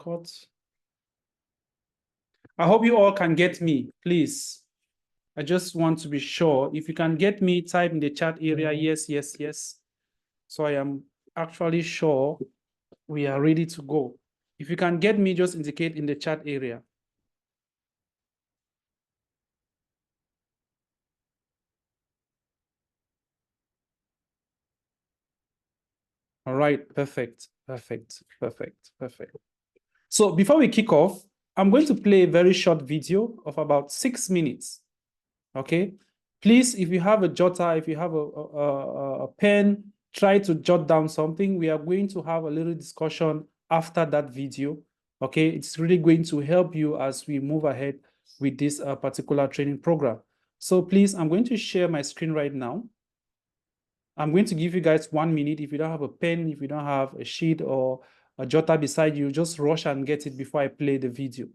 record. I hope you all can get me, please. I just want to be sure. If you can get me, type in the chat area, yes, yes, yes. So I am actually sure we are ready to go. If you can get me, just indicate in the chat area. All right, perfect, perfect, perfect, perfect. So before we kick off, I'm going to play a very short video of about 6 minutes, okay? Please, if you have a jotter, if you have a pen, try to jot down something. We are going to have a little discussion after that video, okay? It's really going to help you as we move ahead with this particular training program. So please, I'm going to share my screen right now. I'm going to give you guys 1 minute. If you don't have a pen, if you don't have a sheet or a jotter beside you, just rush and get it before I play the video.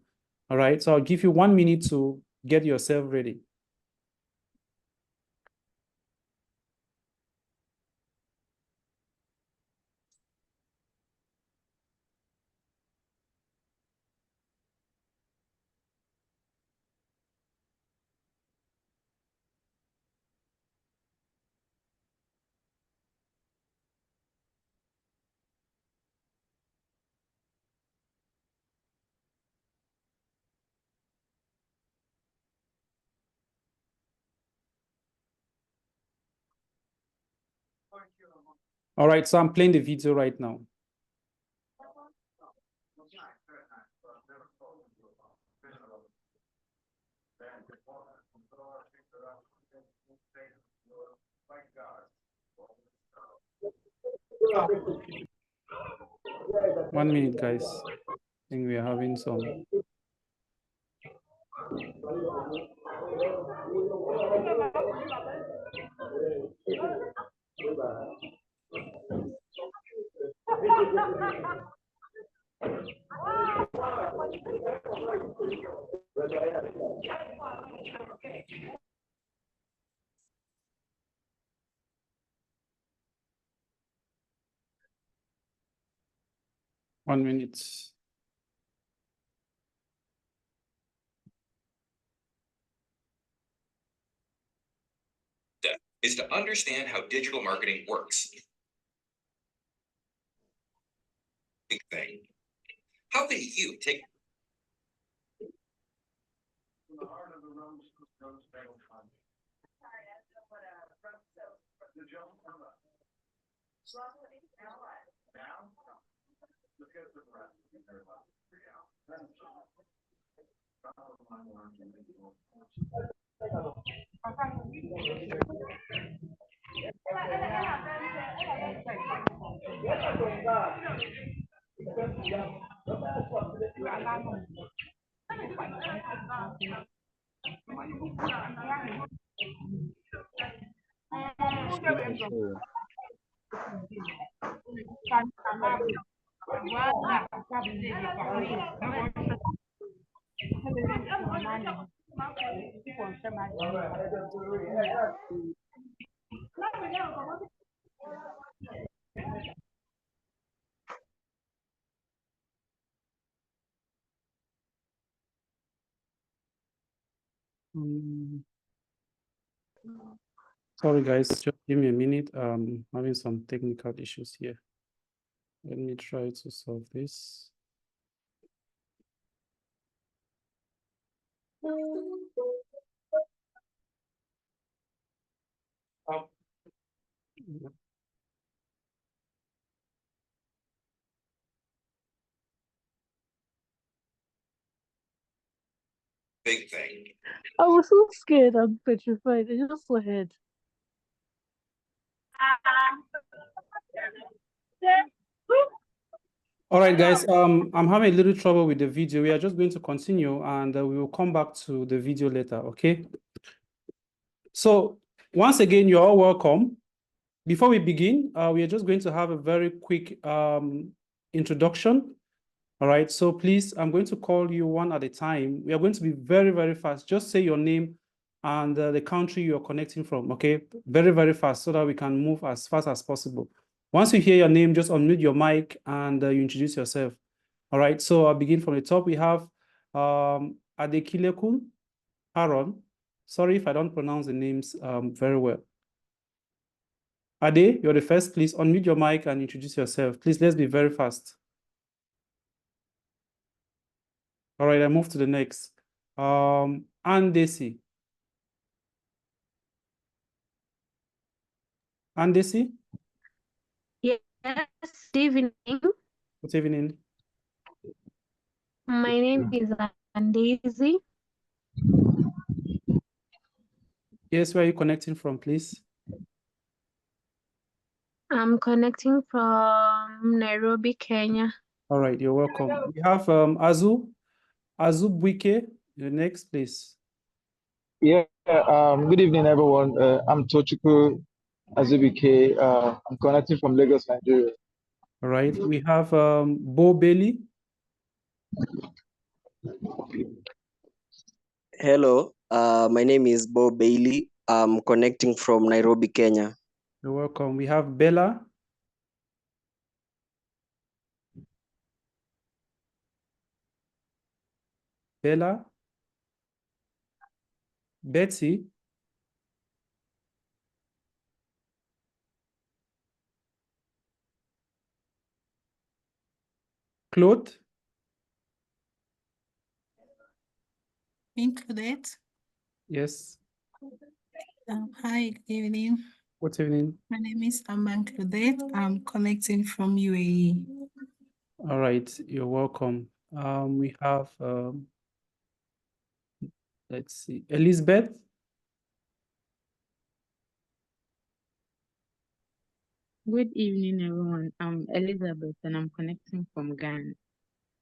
All right, so I'll give you 1 minute to get yourself ready. All right, so I'm playing the video right now. One minute, guys. I think we are having some. One minute. Is to understand how digital marketing works. Big thing. How can you take Sorry, guys, just give me a minute. Having some technical issues here. Let me try to solve this. big thing? I was so scared and petrified. I just saw ahead. All right, guys, I'm having a little trouble with the video. We are just going to continue and we will come back to the video later, okay? So once again, you're all welcome. Before we begin, we are just going to have a very quick introduction. All right, so please, I'm going to call you one at a time. We are going to be very, very fast. Just say your name and the country you're connecting from, okay? Very, very fast so that we can move as fast as possible. Once you hear your name, just unmute your mic and you introduce yourself. All right, so I'll begin from the top. We have Adekilekun Aaron. Sorry if I don't pronounce the names very well. Ade, you're the first. Please unmute your mic and introduce yourself. Please, let's be very fast. All right, I move to the next. Andesi. Andesi, Yes, good evening. good evening. My name is Andaisy. Yes, where are you connecting from, please? I'm connecting from Nairobi, Kenya. All right, you're welcome. We have Azu Buike. The next, please. Yeah, good evening, everyone. I'm Tochukwu Azubike. I'm connecting from Lagos, Nigeria. All right, we have Bo Bailey. Hello, my name is Bo Bailey. I'm connecting from Nairobi, Kenya. You're welcome. We have Bella. Bella. Betsy. Claude. Included. Yes. Hi, good evening. Good evening. My name is Aman Claudette. I'm connecting from UAE. All right, you're welcome. We have let's see, Elizabeth. Good evening, everyone. I'm Elizabeth and I'm connecting from Ghana.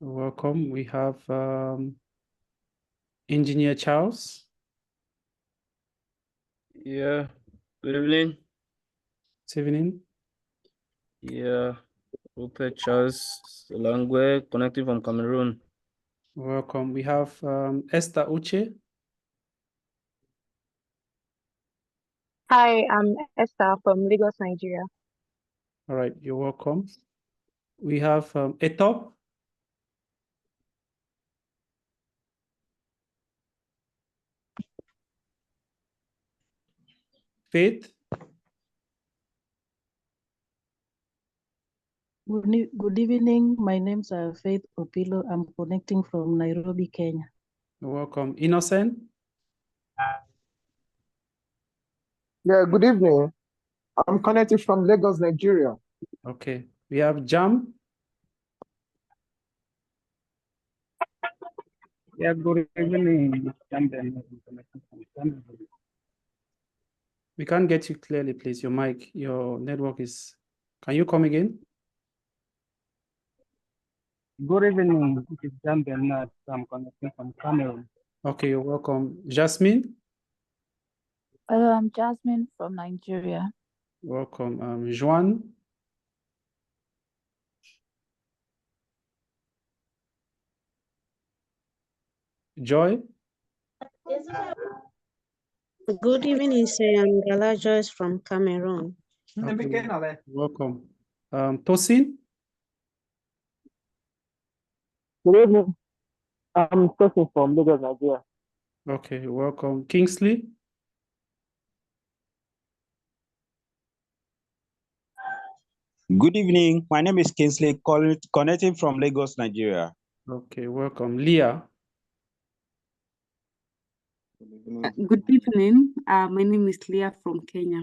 You're welcome. We have Engineer Charles. Yeah, good evening. Good evening. Yeah, Rupert Charles Langwe, connecting from Cameroon. Welcome. We have Esther Uche. Hi, I'm Esther from Lagos, Nigeria. All right, you're welcome. We have Etop. Faith. Good evening. My name's Faith Opilo. I'm connecting from Nairobi, Kenya. You're welcome. Innocent. Yeah, good evening. I'm connecting from Lagos, Nigeria. Okay. We have Jam. Yeah, good evening. We can't get you clearly, please. Your mic, your network is. Can you come again? Good evening. This is Jan Bernard. I'm connecting from Cameroon. Okay, you're welcome. Jasmine. I'm Jasmine from Nigeria. Welcome. Joan. Joy. Good evening, sir. I'm Gala Joyce from Cameroon. Okay. Welcome. Tosin. Good evening. I'm talking from Lagos, Nigeria. Okay, welcome. Kingsley. Good evening. My name is Kingsley, connecting from Lagos, Nigeria. Okay, welcome. Leah. Good evening. My name is Leah from Kenya.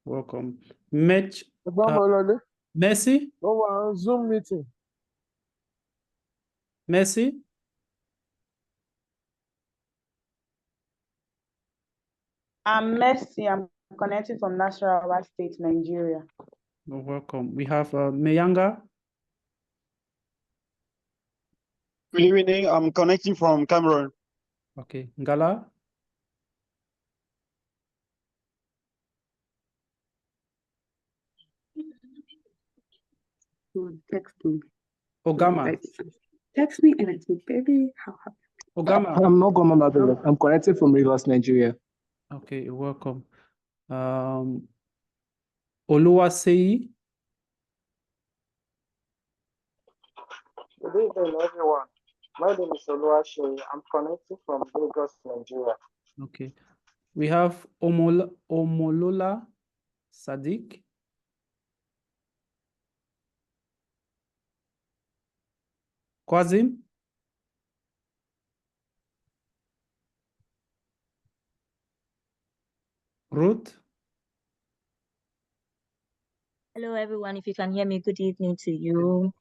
Welcome. Mercy. Zoom meeting. Mercy. I'm Mercy. I'm connecting from Nasarawa State, Nigeria. Welcome. We have Mayanga. Good evening. I'm connecting from Cameroon. Okay. Ngala. Text me. Ogama. Text me and I say, baby, how happy. Ogama. I'm not going. I'm connecting from Lagos, Nigeria. Okay, you're welcome. Oluwaseyi. Good evening, everyone. My name is Oluwaseyi. I'm connecting from Lagos, Nigeria. Okay. We have Omolola Sadiq. Kwazim. Ruth. Hello, everyone. If you can hear me, good evening to you.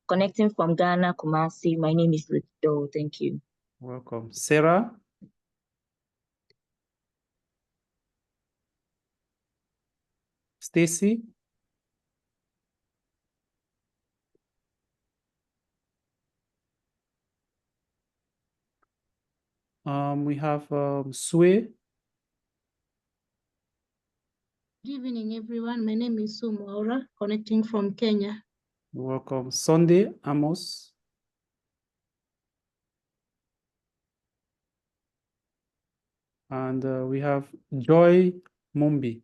Connecting from Ghana, Kumasi. My name is Ludo. Thank you. Welcome. Sarah. Stacy. We have Sue. Good evening, everyone. My name is Sumaura, connecting from Kenya. Welcome. Sunday Amos. And we have Joy Mumbi.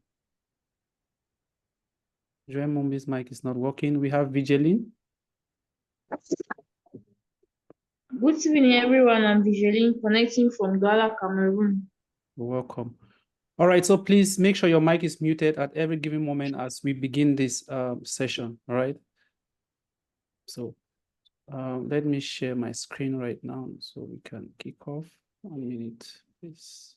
Joy Mumbi's mic is not working. We have Vigeline. Good evening, everyone. I'm Vigeline, connecting from Douala, Cameroon. Welcome. All right, so please make sure your mic is muted at every given moment as we begin this session, all right? So let me share my screen right now so we can kick off. 1 minute, please.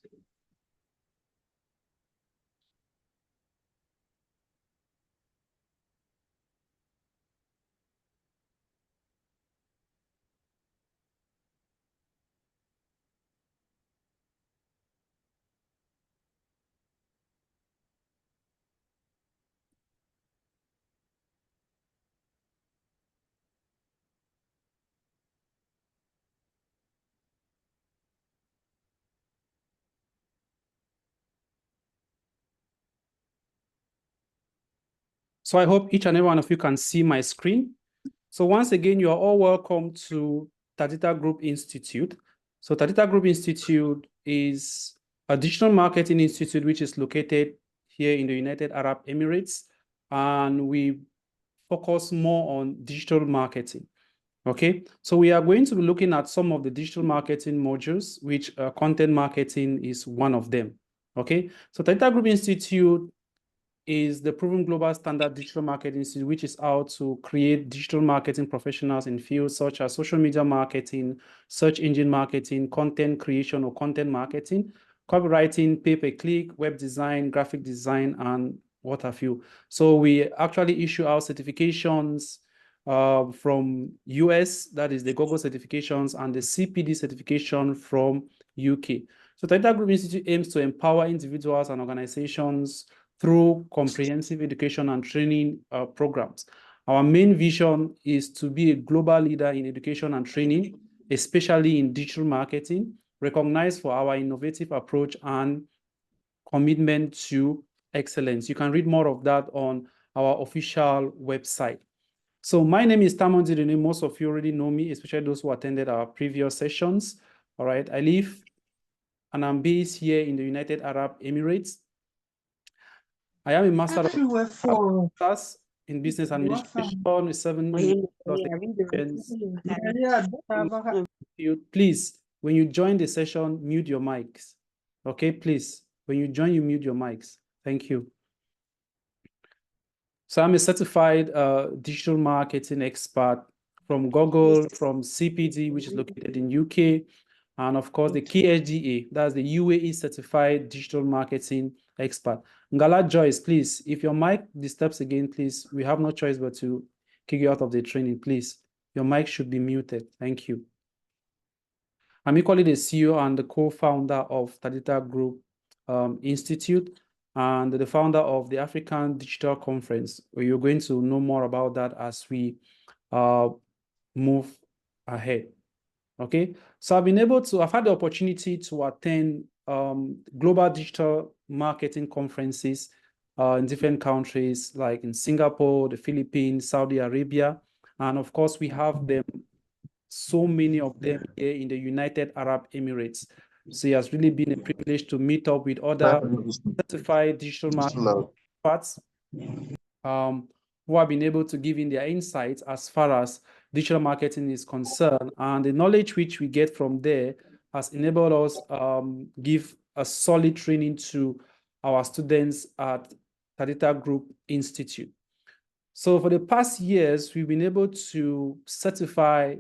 So I hope each and every one of you can see my screen. So once again, you are all welcome to Tadita Group Institute. So Tadita Group Institute is a digital marketing institute which is located here in the United Arab Emirates, and we focus more on digital marketing. Okay, so we are going to be looking at some of the digital marketing modules, which content marketing is one of them. Okay, so Tadita Group Institute is the proven global standard digital marketing institute, which is out to create digital marketing professionals in fields such as social media marketing, search engine marketing, content creation or content marketing, copywriting, pay-per-click, web design, graphic design, and what have you. So we actually issue our certifications from US, that is the Google certifications, and the CPD certification from UK. So Tadita Group Institute aims to empower individuals and organizations through comprehensive education and training programs. Our main vision is to be a global leader in education and training, especially in digital marketing, recognized for our innovative approach and commitment to excellence. You can read more of that on our official website. So my name is Tamon Zidane. Most of you already know me, especially those who attended our previous sessions. All right, I live and I'm based here in the United Arab Emirates. I am a master in business administration with 7 years plus experience. Please, when you join the session, mute your mics. Okay, please. When you join, you mute your mics. Thank you. So I'm a certified digital marketing expert from Google, from CPD, which is located in UK, and of course the KSGA, that's the UAE Certified Digital Marketing Expert. Ngala Joyce, please, if your mic disturbs again, please, we have no choice but to kick you out of the training, please. Your mic should be muted. Thank you. I'm equally the CEO and the co-founder of Tadita Group Institute and the founder of the African Digital Conference. You're going to know more about that as we move ahead. Okay, so I've had the opportunity to attend global digital marketing conferences in different countries, like in Singapore, the Philippines, Saudi Arabia, and of course we have them, so many of them here in the United Arab Emirates. So it has really been a privilege to meet up with other certified digital marketing experts who have been able to give in their insights as far as digital marketing is concerned, and the knowledge which we get from there has enabled us give a solid training to our students at Tadita Group Institute. So for the past years, we've been able to certify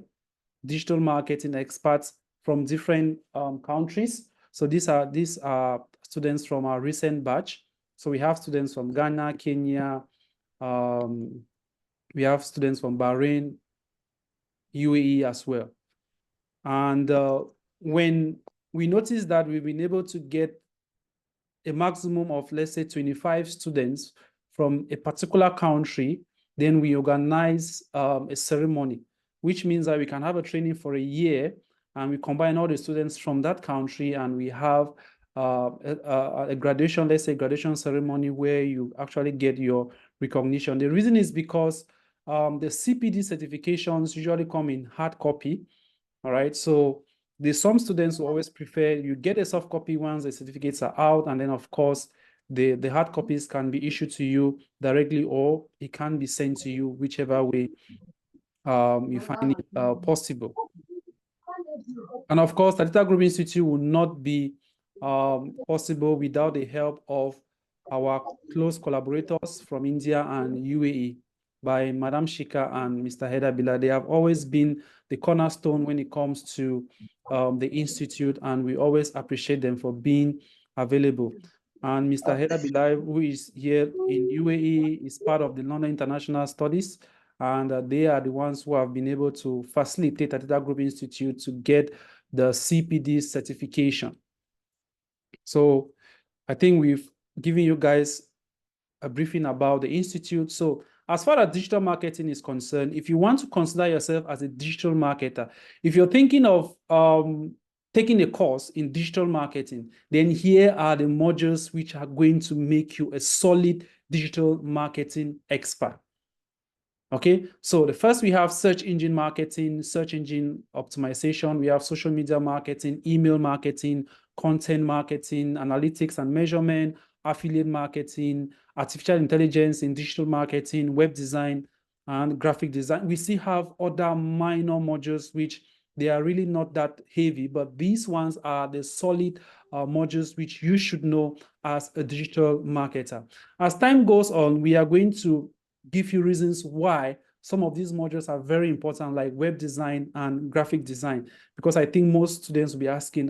digital marketing experts from different countries. So these are students from our recent batch. So we have students from Ghana, Kenya, we have students from Bahrain, UAE as well. And when we noticed that we've been able to get a maximum of, let's say, 25 students from a particular country, then we organize a ceremony, which means that we can have a training for a year, and we combine all the students from that country, and we have a graduation, let's say graduation ceremony, where you actually get your recognition. The reason is because the CPD certifications usually come in hard copy, all right? So there's some students who always prefer you get a soft copy once the certificates are out, and then of course the hard copies can be issued to you directly, or it can be sent to you, whichever way you find it possible. And of course, Tadita Group Institute will not be possible without the help of our close collaborators from India and UAE, by Madam Shika and Mr. Heda Bila. They have always been the cornerstone when it comes to the Institute, and we always appreciate them for being available. And Mr. Heda Bila, who is here in UAE, is part of the London International Studies, and they are the ones who have been able to facilitate Tadita Group Institute to get the CPD certification. So I think we've given you guys a briefing about the Institute. So as far as digital marketing is concerned, if you want to consider yourself as a digital marketer, if you're thinking of taking a course in digital marketing, then here are the modules which are going to make you a solid digital marketing expert. Okay, so the first, we have search engine marketing, search engine optimization, we have social media marketing, email marketing, content marketing, analytics and measurement, affiliate marketing, artificial intelligence in digital marketing, web design, and graphic design. We still have other minor modules which they are really not that heavy, but these ones are the solid modules which you should know as a digital marketer. As time goes on, we are going to give you reasons why some of these modules are very important, like web design and graphic design, because I think most students will be asking,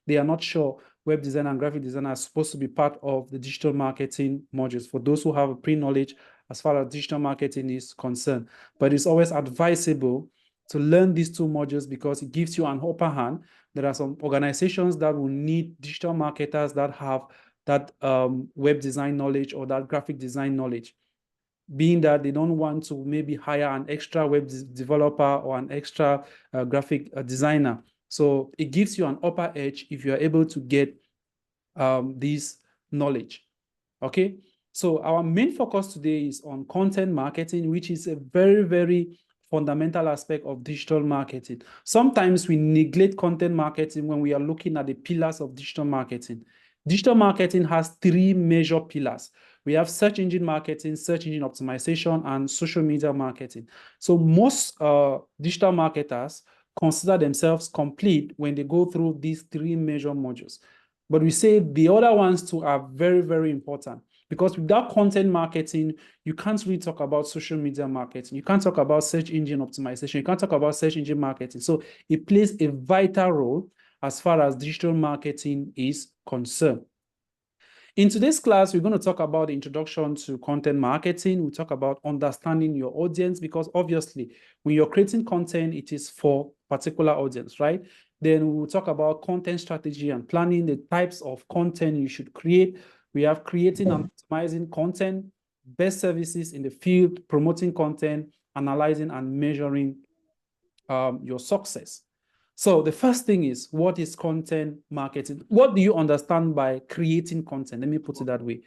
they are not sure web design and graphic design are supposed to be part of the digital marketing modules for those who have a pre-knowledge as far as digital marketing is concerned. But it's always advisable to learn these two modules because it gives you an upper hand. There are some organizations that will need digital marketers that have that web design knowledge or that graphic design knowledge, being that they don't want to maybe hire an extra web developer or an extra graphic designer. So it gives you an upper edge if you are able to get this knowledge. Okay, so our main focus today is on content marketing, which is a very, very fundamental aspect of digital marketing. Sometimes we neglect content marketing when we are looking at the pillars of digital marketing. Digital marketing has three major pillars. We have search engine marketing, search engine optimization, and social media marketing. So most digital marketers consider themselves complete when they go through these three major modules. But we say the other ones too are very, very important, because without content marketing, you can't really talk about social media marketing. You can't talk about search engine optimization. You can't talk about search engine marketing. So it plays a vital role as far as digital marketing is concerned. In today's class, we're going to talk about the introduction to content marketing. We'll talk about understanding your audience, because obviously when you're creating content, it is for particular audience, right? Then we'll talk about content strategy and planning, the types of content you should create. We have creating and optimizing content, best services in the field, promoting content, analyzing and measuring your success. So the first thing is, what is content marketing? What do you understand by creating content? Let me put it that way.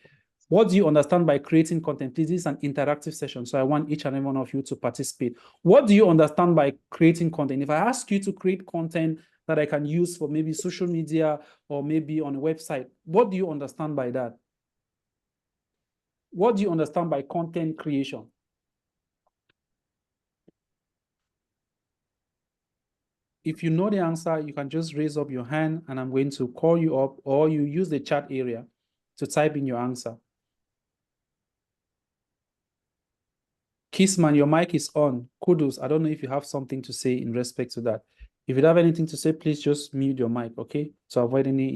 What do you understand by creating content? Please, this is an interactive session, so I want each and every one of you to participate. What do you understand by creating content? If I ask you to create content that I can use for maybe social media or maybe on a website, what do you understand by that? What do you understand by content creation? if you know the answer, you can just raise up your hand and I'm going to call you up, or you use the chat area to type in your answer. Kissman, your mic is on. Kudos. I don't know if you have something to say in respect to that. If you have anything to say, please just mute your mic, okay? To avoid any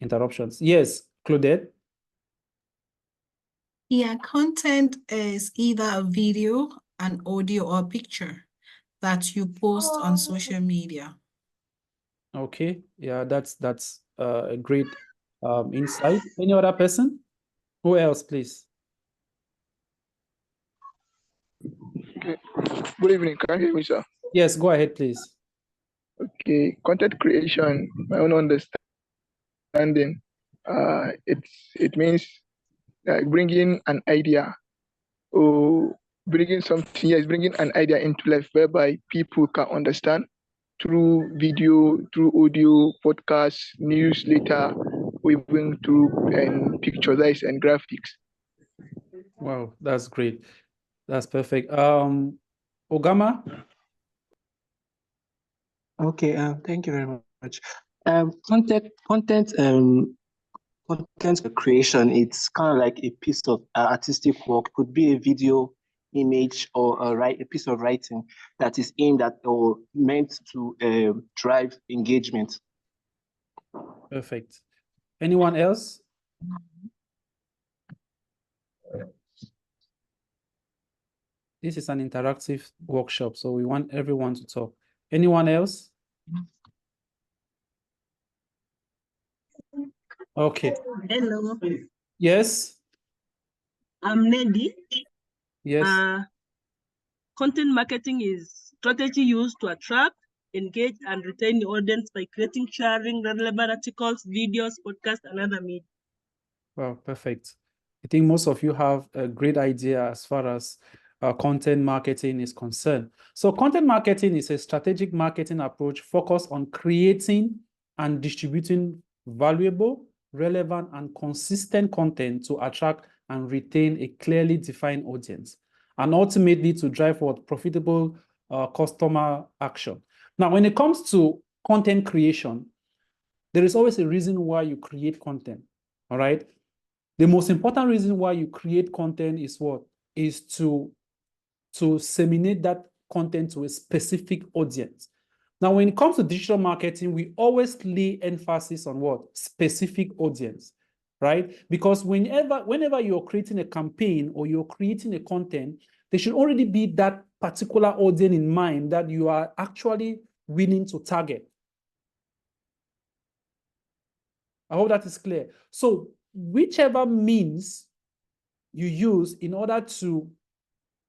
interruptions. Yes, Claudette? Yeah, content is either a video, an audio, or a picture that you post on social media. Okay, yeah, that's a great insight. Any other person? Who else, please? Okay. Good evening. Can you hear me, sir? Yes, go ahead, please. Okay. Content creation, my own understanding, it means like bringing an idea or bringing something. Yes, bringing an idea into life whereby people can understand through video, through audio, podcast, newsletter, or even through pictures and graphics. Wow, that's great. That's perfect. Ogama? Okay, thank you very much. Content creation, it's kind of like a piece of artistic work. Could be a video, image, or a piece of writing that is aimed at or meant to drive engagement. Perfect. Anyone else? This is an interactive workshop, so we want everyone to talk. Anyone else? Okay. Hello, Yes? I'm Nedi. Yes. Content marketing is strategy used to attract, engage, and retain the audience by creating, sharing relevant articles, videos, podcasts, and other media. Wow, perfect. I think most of you have a great idea as far as content marketing is concerned. So content marketing is a strategic marketing approach focused on creating and distributing valuable, relevant, and consistent content to attract and retain a clearly defined audience, and ultimately to drive forward profitable customer action. Now, when it comes to content creation, there is always a reason why you create content, all right? The most important reason why you create content is what? Is to disseminate that content to a specific audience. Now, when it comes to digital marketing, we always lay emphasis on what? Specific audience, right? Because whenever you're creating a campaign or you're creating a content, there should already be that particular audience in mind that you are actually willing to target. I hope that is clear. So whichever means you use in order to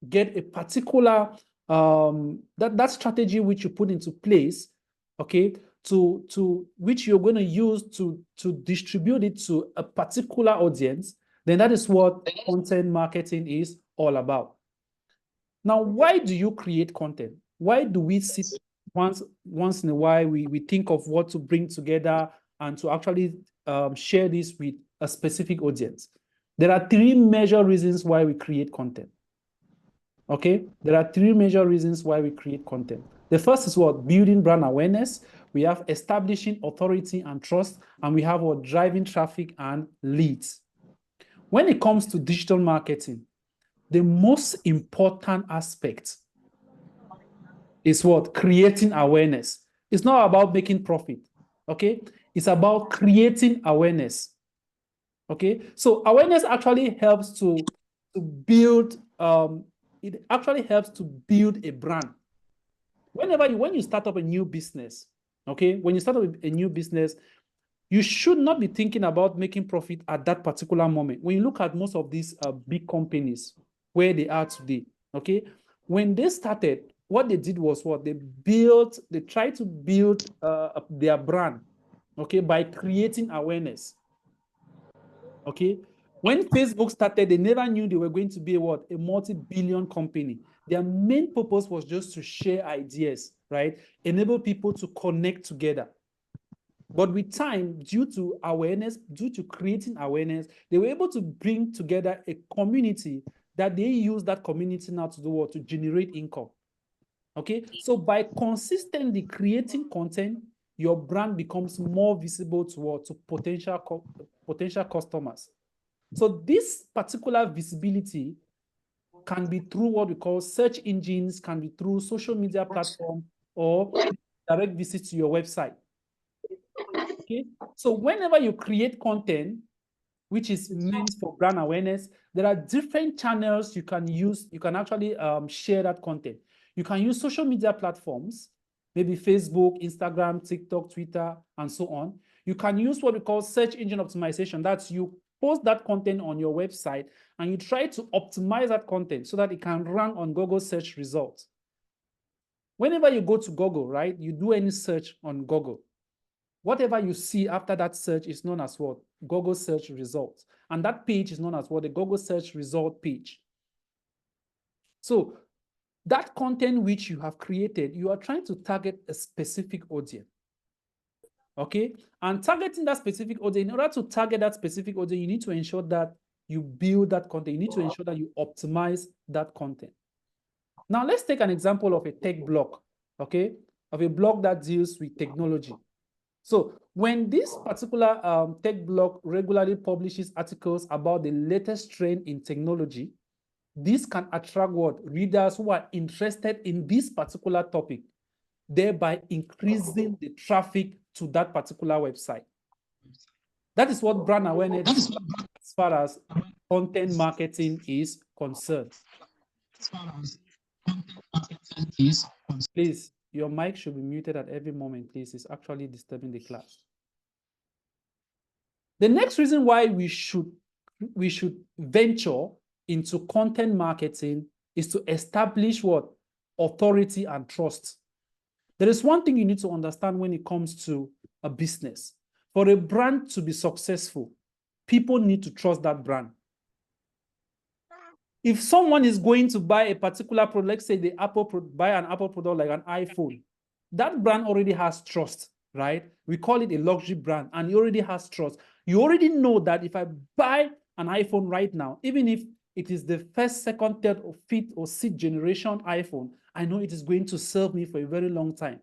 get a particular that strategy which you put into place, okay, to which you're going to use to distribute it to a particular audience, then that is what content marketing is all about. Now, why do you create content? Why do we sit once in a while we think of what to bring together and to actually share this with a specific audience? There are three major reasons why we create content. Okay, there are three major reasons why we create content. The first is what? Building brand awareness. We have establishing authority and trust, and we have what? Driving traffic and leads. When it comes to digital marketing, the most important aspect is what? Creating awareness. It's not about making profit, okay? It's about creating awareness, okay? So awareness actually helps to build, it actually helps to build a brand. When you start up a new business, okay? When you start up a new business, you should not be thinking about making profit at that particular moment. When you look at most of these big companies, where they are today, okay? When they started, what they did was what? They tried to build their brand, okay, by creating awareness, okay? When Facebook started, they never knew they were going to be a multi-billion company. Their main purpose was just to share ideas, right? Enable people to connect together. But with time, due to awareness, due to creating awareness, they were able to bring together a community that they use that community now to do what? To generate income. Okay, so by consistently creating content, your brand becomes more visible to potential customers. So this particular visibility can be through what we call search engines, can be through social media platform, or direct visit to your website. Okay, so whenever you create content, which is meant for brand awareness, there are different channels you can use. You can actually share that content. You can use social media platforms, maybe Facebook, Instagram, TikTok, Twitter, and so on. You can use what we call search engine optimization. That's you post that content on your website and you try to optimize that content so that it can rank on Google search results. Whenever you go to Google, right, you do any search on Google, whatever you see after that search is known as what? Google search results. And that page is known as what? The Google search result page. So that content which you have created, you are trying to target a specific audience. Okay? And targeting that specific audience, in order to target that specific audience, you need to ensure that you build that content. You need to ensure that you optimize that content. Now, let's take an example of a tech blog, okay? Of a blog that deals with technology. So when this particular tech blog regularly publishes articles about the latest trend in technology, this can attract what? Readers who are interested in this particular topic, thereby increasing the traffic to that particular website. That is what brand awareness is as far as content marketing is concerned. Please, your mic should be muted at every moment, please. It's actually disturbing the class. The next reason why we should venture into content marketing is to establish what? Authority and trust. There is one thing you need to understand when it comes to a business. For a brand to be successful, people need to trust that brand. If someone is going to buy a particular product, let's say buy an Apple product like an iPhone, that brand already has trust, right? We call it a luxury brand, and it already has trust. You already know that if I buy an iPhone right now, even if it is the first, second, third, or fifth, or sixth generation iPhone, I know it is going to serve me for a very long time.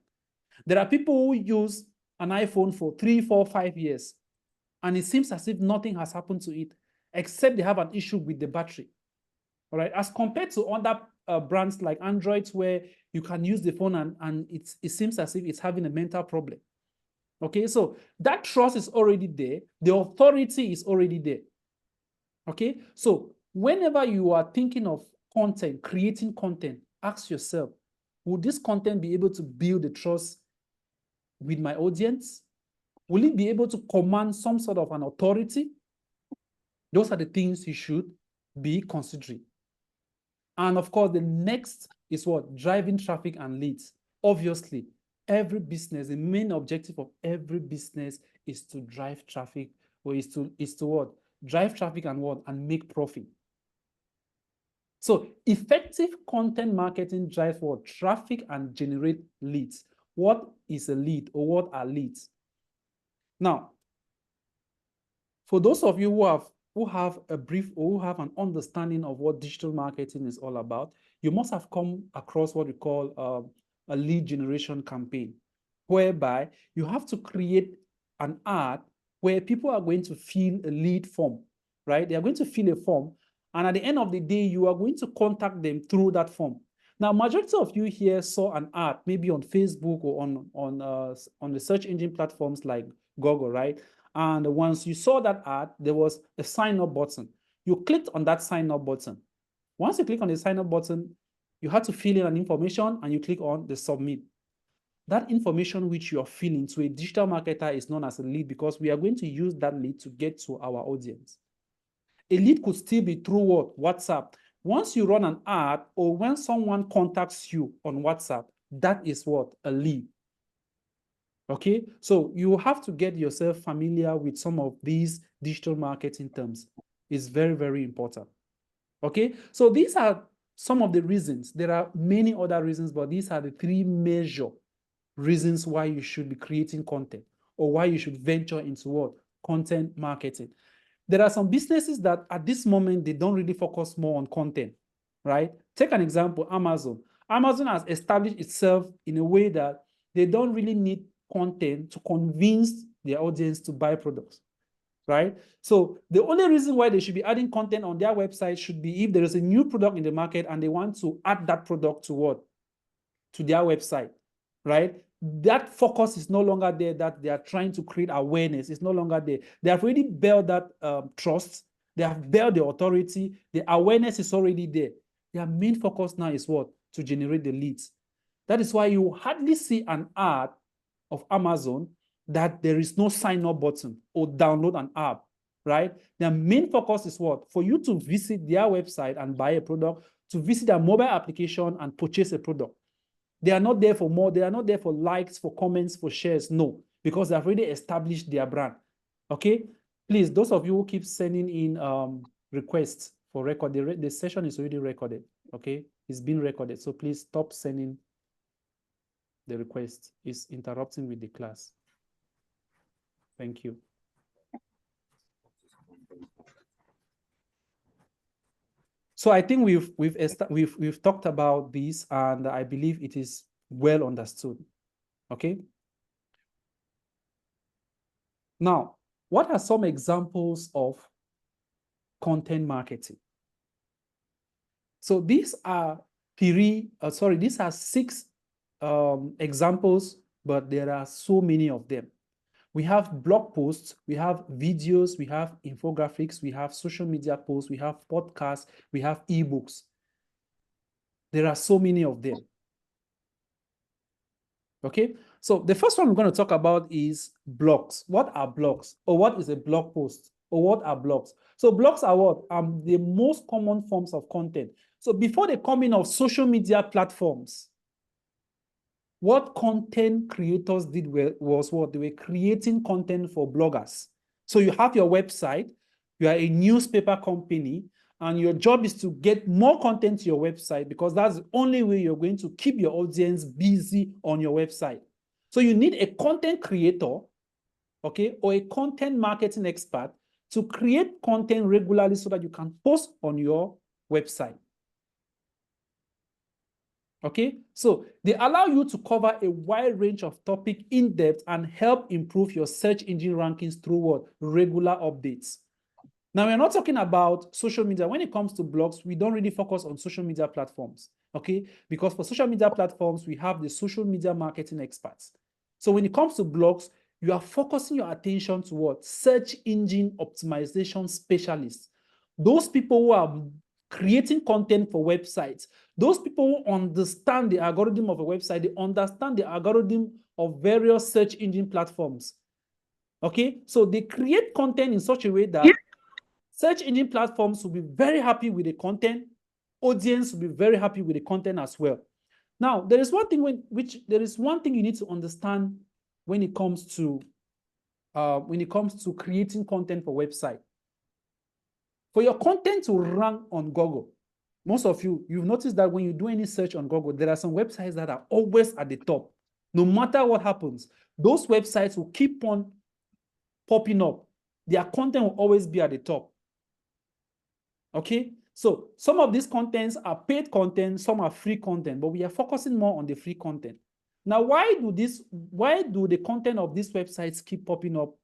There are people who use an iPhone for 3, 4, 5 years, and it seems as if nothing has happened to it, except they have an issue with the battery. All right, as compared to other brands like Androids, where you can use the phone and it seems as if it's having a mental problem. Okay, so that trust is already there. The authority is already there. Okay, so whenever you are thinking of content, creating content, ask yourself, will this content be able to build the trust with my audience? Will it be able to command some sort of an authority? Those are the things you should be considering. And of course, the next is what? Driving traffic and leads. Obviously, every business, the main objective of every business is to drive traffic, or is to what? Drive traffic and what? And make profit. So effective content marketing drives what? Traffic and generate leads. What is a lead, or what are leads? Now, for those of you who have a brief, or who have an understanding of what digital marketing is all about, you must have come across what we call a lead generation campaign, whereby you have to create an ad where people are going to fill a lead form, right? They are going to fill a form, and at the end of the day, you are going to contact them through that form. Now, majority of you here saw an ad, maybe on Facebook or on the search engine platforms like Google, right? And once you saw that ad, there was a sign up button. You clicked on that sign up button. Once you click on the sign up button, you have to fill in an information, and you click on the submit. That information which you are filling to a digital marketer is known as a lead, because we are going to use that lead to get to our audience. A lead could still be through what? WhatsApp. Once you run an ad, or when someone contacts you on WhatsApp, that is what? A lead. Okay, so you have to get yourself familiar with some of these digital marketing terms. It's very, very important. Okay, so these are some of the reasons. There are many other reasons, but these are the 3 major reasons why you should be creating content, or why you should venture into what? Content marketing. There are some businesses that at this moment, they don't really focus more on content, right? Take an example, Amazon. Amazon has established itself in a way that they don't really need content to convince their audience to buy products, right? So the only reason why they should be adding content on their website should be if there is a new product in the market and they want to add that product to what? To their website, right? That focus is no longer there, that they are trying to create awareness. It's no longer there. They have already built that trust. They have built the authority. The awareness is already there. Their main focus now is what? To generate the leads. That is why you hardly see an ad of Amazon that there is no sign up button or download an app, right? Their main focus is what? For you to visit their website and buy a product, to visit their mobile application and purchase a product. They are not there for more. They are not there for likes, for comments, for shares. No, because they have already established their brand. Okay? Please, those of you who keep sending in requests for record, the session is already recorded. Okay? It's been recorded. So please stop sending the request. It's interrupting with the class. Thank you. So I think we've talked about this, and I believe it is well understood. Okay. Now, what are some examples of content marketing? So these are these are 6 examples, but there are so many of them. We have blog posts, we have videos, we have infographics, we have social media posts, we have podcasts, we have ebooks. There are so many of them. Okay, so the first one we're going to talk about is blogs. What are blogs? Or what is a blog post? Or what are blogs? So blogs are what? The most common forms of content. So before the coming of social media platforms, what content creators did was what? They were creating content for bloggers. So you have your website, you are a newspaper company, and your job is to get more content to your website because that's the only way you're going to keep your audience busy on your website. So you need a content creator, okay, or a content marketing expert to create content regularly so that you can post on your website. Okay, so they allow you to cover a wide range of topics in depth and help improve your search engine rankings through what? Regular updates. Now, we're not talking about social media. When it comes to blogs, we don't really focus on social media platforms, okay? Because for social media platforms, we have the social media marketing experts. So when it comes to blogs, you are focusing your attention to what? Search engine optimization specialists. Those people who are creating content for websites. Those people who understand the algorithm of a website, they understand the algorithm of various search engine platforms. Okay, so they create content in such a way that search engine platforms will be very happy with the content. Audience will be very happy with the content as well. Now, there is one thing you need to understand when it comes to creating content for website. For your content to rank on Google, most of you've noticed that when you do any search on Google, there are some websites that are always at the top. No matter what happens, those websites will keep on popping up. Their content will always be at the top. Okay, so some of these contents are paid content, some are free content, but we are focusing more on the free content. Now, why do the content of these websites keep popping up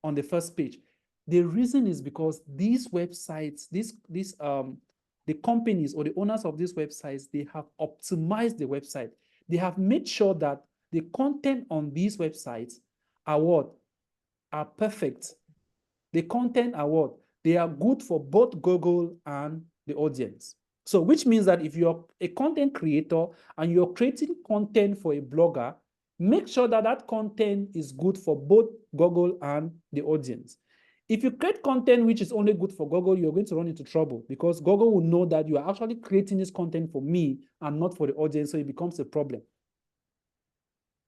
on the first page? The reason is because these websites, the companies or the owners of these websites, they have optimized the website. They have made sure that the content on these websites are what? Are perfect. The content are what? They are good for both Google and the audience. So which means that if you're a content creator and you're creating content for a blogger, make sure that that content is good for both Google and the audience. If you create content which is only good for Google, you're going to run into trouble because Google will know that you are actually creating this content for me and not for the audience, so it becomes a problem.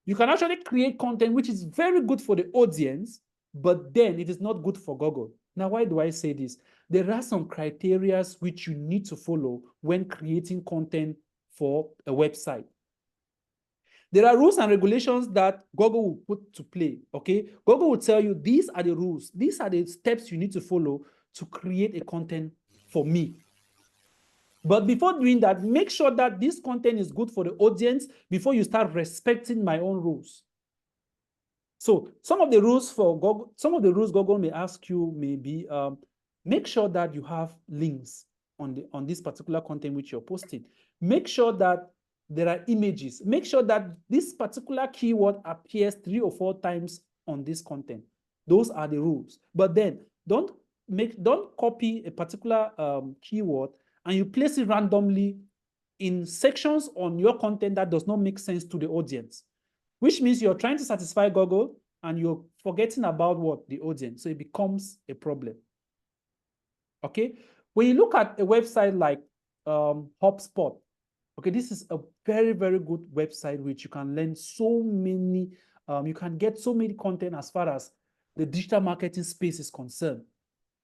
You can actually create content which is very good for the audience, but then it is not good for Google. Now, why do I say this? There are some criteria which you need to follow when creating content for a website. There are rules and regulations that Google will put to play, okay? Google will tell you, these are the rules. These are the steps you need to follow to create a content for me. But before doing that, make sure that this content is good for the audience before you start respecting my own rules. So some of the rules for Google, some of the rules Google may ask you may be, make sure that you have links on this particular content which you're posting. Make sure that there are images. Make sure that this particular keyword appears 3 or 4 times on this content. Those are the rules. But then don't copy a particular keyword and you place it randomly in sections on your content that does not make sense to the audience, which means you're trying to satisfy Google and you're forgetting about what? The audience. So it becomes a problem. Okay? When you look at a website like HubSpot, okay, this is a very, very good website which you can learn so many, you can get so many content as far as the digital marketing space is concerned.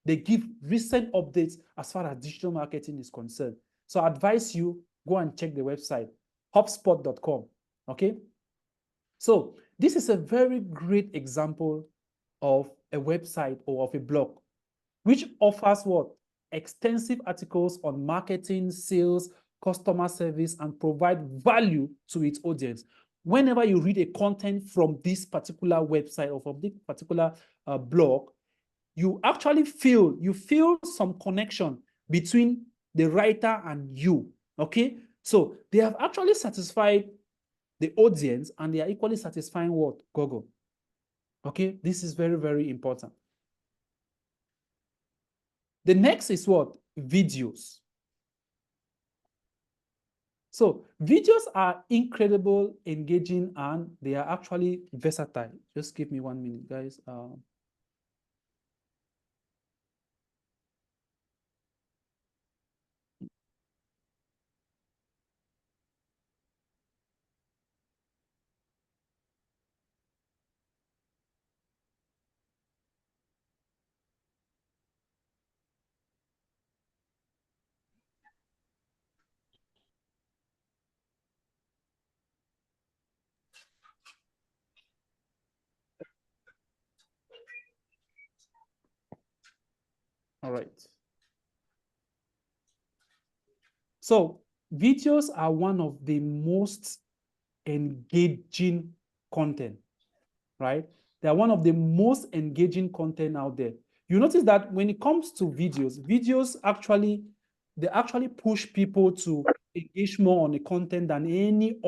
They give recent updates as far as digital marketing is concerned. So I advise you, go and check the website, hubspot.com, okay? So this is a very great example of a website or of a blog, which offers what? Extensive articles on marketing, sales, customer service, and provide value to its audience. Whenever you read a content from this particular website or from this particular blog, you actually feel some connection between the writer and you, okay? So they have actually satisfied the audience and they are equally satisfying what? Google. Okay, this is very, very important. The next is what? Videos. So videos are incredible, engaging, and they are actually versatile. Just give me 1 minute, guys. All right. So videos are one of the most engaging content, right? They are one of the most engaging content out there. You notice that when it comes to videos, they actually push people to engage more on the content than any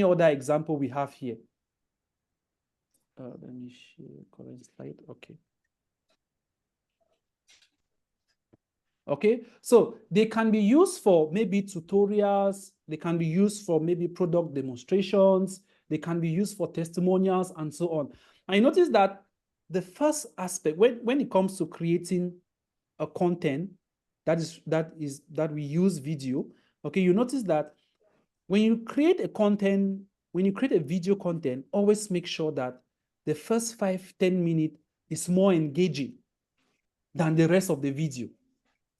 other example we have here. Let me share current slide. Okay. Okay, so they can be used for maybe tutorials, they can be used for maybe product demonstrations, they can be used for testimonials and so on. I noticed that the first aspect, when it comes to creating a content that we use video, okay, you notice that when you create a video content, always make sure that the first 5-10 minutes is more engaging than the rest of the video.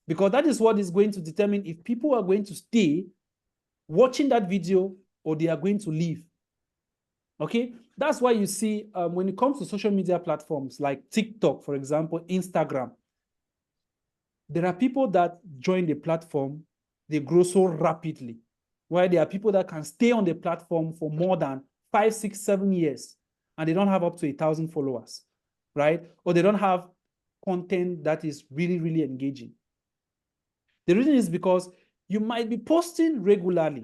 Because that is what is going to determine if people are going to stay watching that video or they are going to leave. Okay, that's why you see when it comes to social media platforms like TikTok, for example, Instagram, there are people that join the platform, they grow so rapidly, while there are people that can stay on the platform for more than 5, 6, 7 years, and they don't have up to 1,000 followers, right? Or they don't have content that is really, really engaging. The reason is because you might be posting regularly,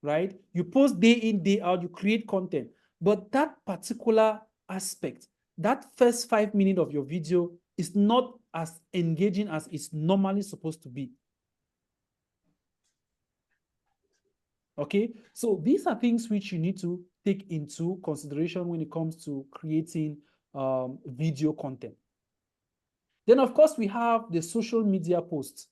right? You post day in, day out, you create content, but that particular aspect, that first 5 minutes of your video is not as engaging as it's normally supposed to be. Okay, so these are things which you need to take into consideration when it comes to creating video content. Then, of course, we have the social media posts.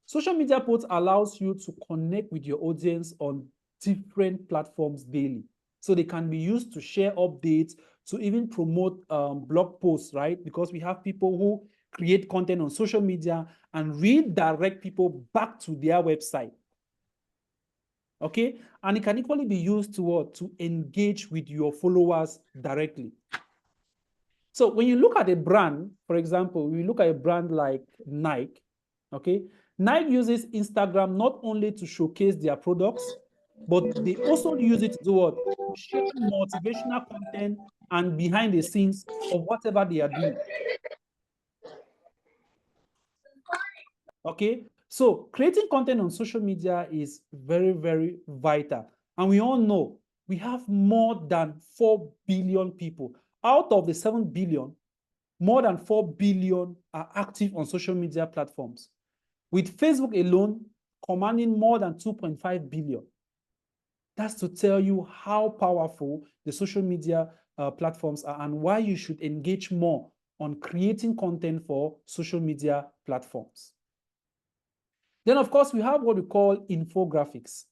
Social media posts allows you to connect with your audience on different platforms daily. So they can be used to share updates, to even promote blog posts, right? Because we have people who create content on social media and redirect people back to their website. Okay, and it can equally be used to engage with your followers directly. So when you look at a brand, for example, we look at a brand like Nike, okay? Nike uses Instagram not only to showcase their products, but they also use it to do what? To share motivational content and behind the scenes of whatever they are doing. Okay, so creating content on social media is very, very vital. And we all know we have more than 4 billion people. Out of the 7 billion, more than 4 billion are active on social media platforms, with Facebook alone commanding more than 2.5 billion. That's to tell you how powerful the social media platforms are and why you should engage more on creating content for social media platforms. Then, of course, we have what we call infographics.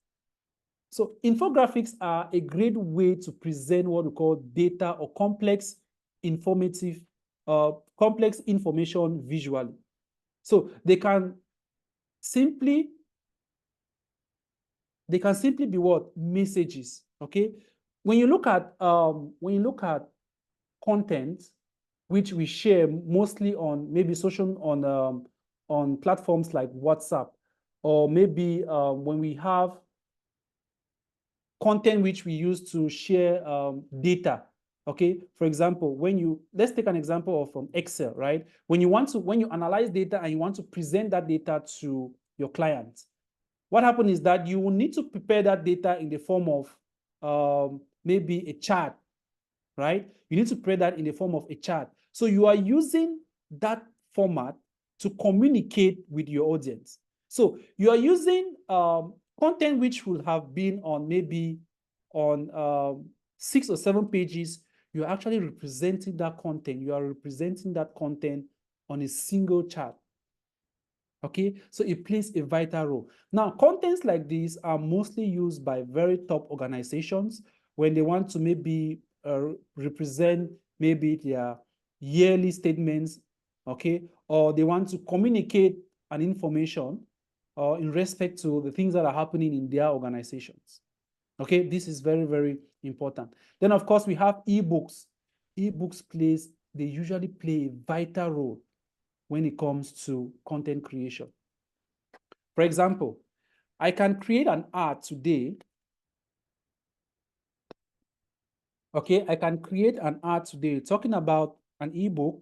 So infographics are a great way to present what we call data or complex information visually. So they can simply be what? Messages, okay? When you look at content, which we share mostly on maybe social on platforms like WhatsApp, or maybe when we have content which we use to share data. Okay, for example, let's take an example of Excel, right? When you analyze data and you want to present that data to your clients, what happens is that you will need to prepare that data in the form of maybe a chart, right? You need to prepare that in the form of a chart. So you are using that format to communicate with your audience. So you are using content which will have been on maybe on 6 or 7 pages. You're actually representing that content. You are representing that content on a single chart. Okay, so it plays a vital role. Now, contents like these are mostly used by very top organizations when they want to maybe represent maybe their yearly statements, okay, or they want to communicate an information in respect to the things that are happening in their organizations. Okay, this is very, very important. Then, of course, we have ebooks. Ebooks they usually play a vital role when it comes to content creation. For example, I can create an ad today. Okay, I can create an ad today talking about an ebook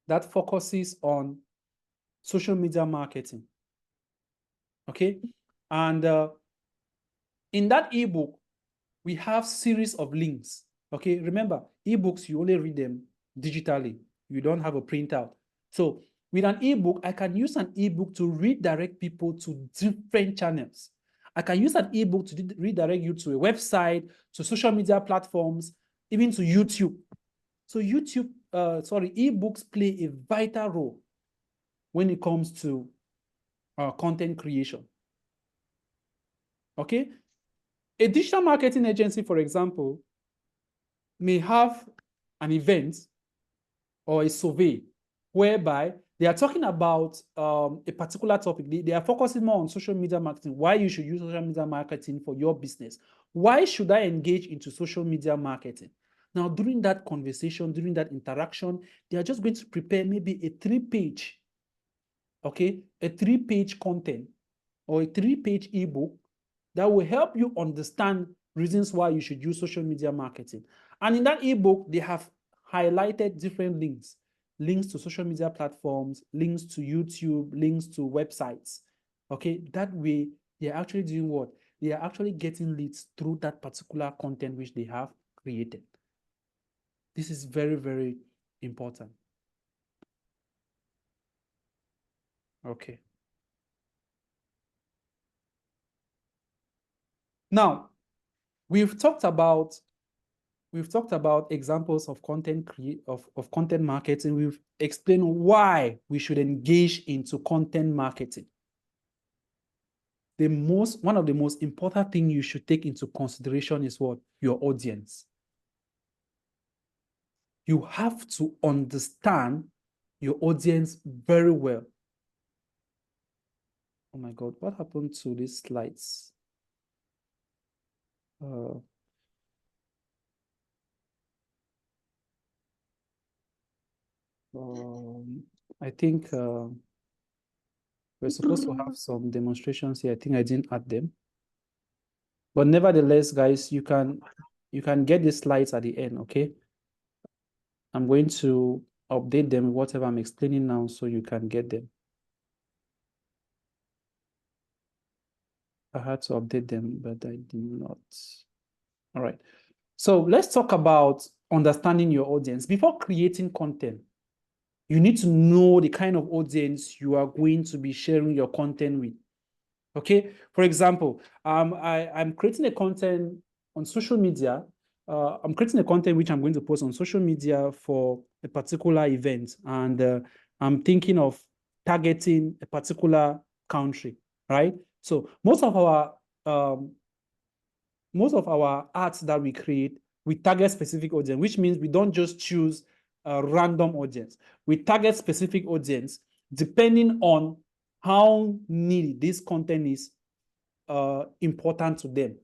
that focuses on social media marketing. Okay, and in that ebook, we have series of links. Okay, remember, ebooks, you only read them digitally. You don't have a printout. So with an ebook, I can use an ebook to redirect people to different channels. I can use an ebook to redirect you to a website, to social media platforms, even to YouTube. So ebooks play a vital role when it comes to content creation. Okay? A digital marketing agency, for example, may have an event or a survey whereby they are talking about a particular topic. They are focusing more on social media marketing, why you should use social media marketing for your business. Why should I engage into social media marketing? Now, during that conversation, during that interaction, they are just going to prepare maybe a 3-page, okay, a 3-page content or a 3-page ebook that will help you understand reasons why you should use social media marketing. And in that ebook, they have highlighted different links to social media platforms, links to YouTube, links to websites. Okay, that way they're actually doing what? They are actually getting leads through that particular content which they have created. This is very, very important. Okay. Now, we've talked about examples of content content marketing. We've explained why we should engage into content marketing. One of the most important things you should take into consideration is what? Your audience. You have to understand your audience very well. Oh my God, what happened to these slides? I think we're supposed to have some demonstrations here. I think I didn't add them. But nevertheless, guys, you can get the slides at the end, okay? I'm going to update them, whatever I'm explaining now, so you can get them. I had to update them, but I did not. All right. So let's talk about understanding your audience. Before creating content, you need to know the kind of audience you are going to be sharing your content with. Okay. For example, I'm creating a content on social media. I'm creating a content which I'm going to post on social media for a particular event, and I'm thinking of targeting a particular country, right? So most of our ads that we create, we target specific audience, which means we don't just choose a random audience. We target specific audience depending on how needy this content is important to them.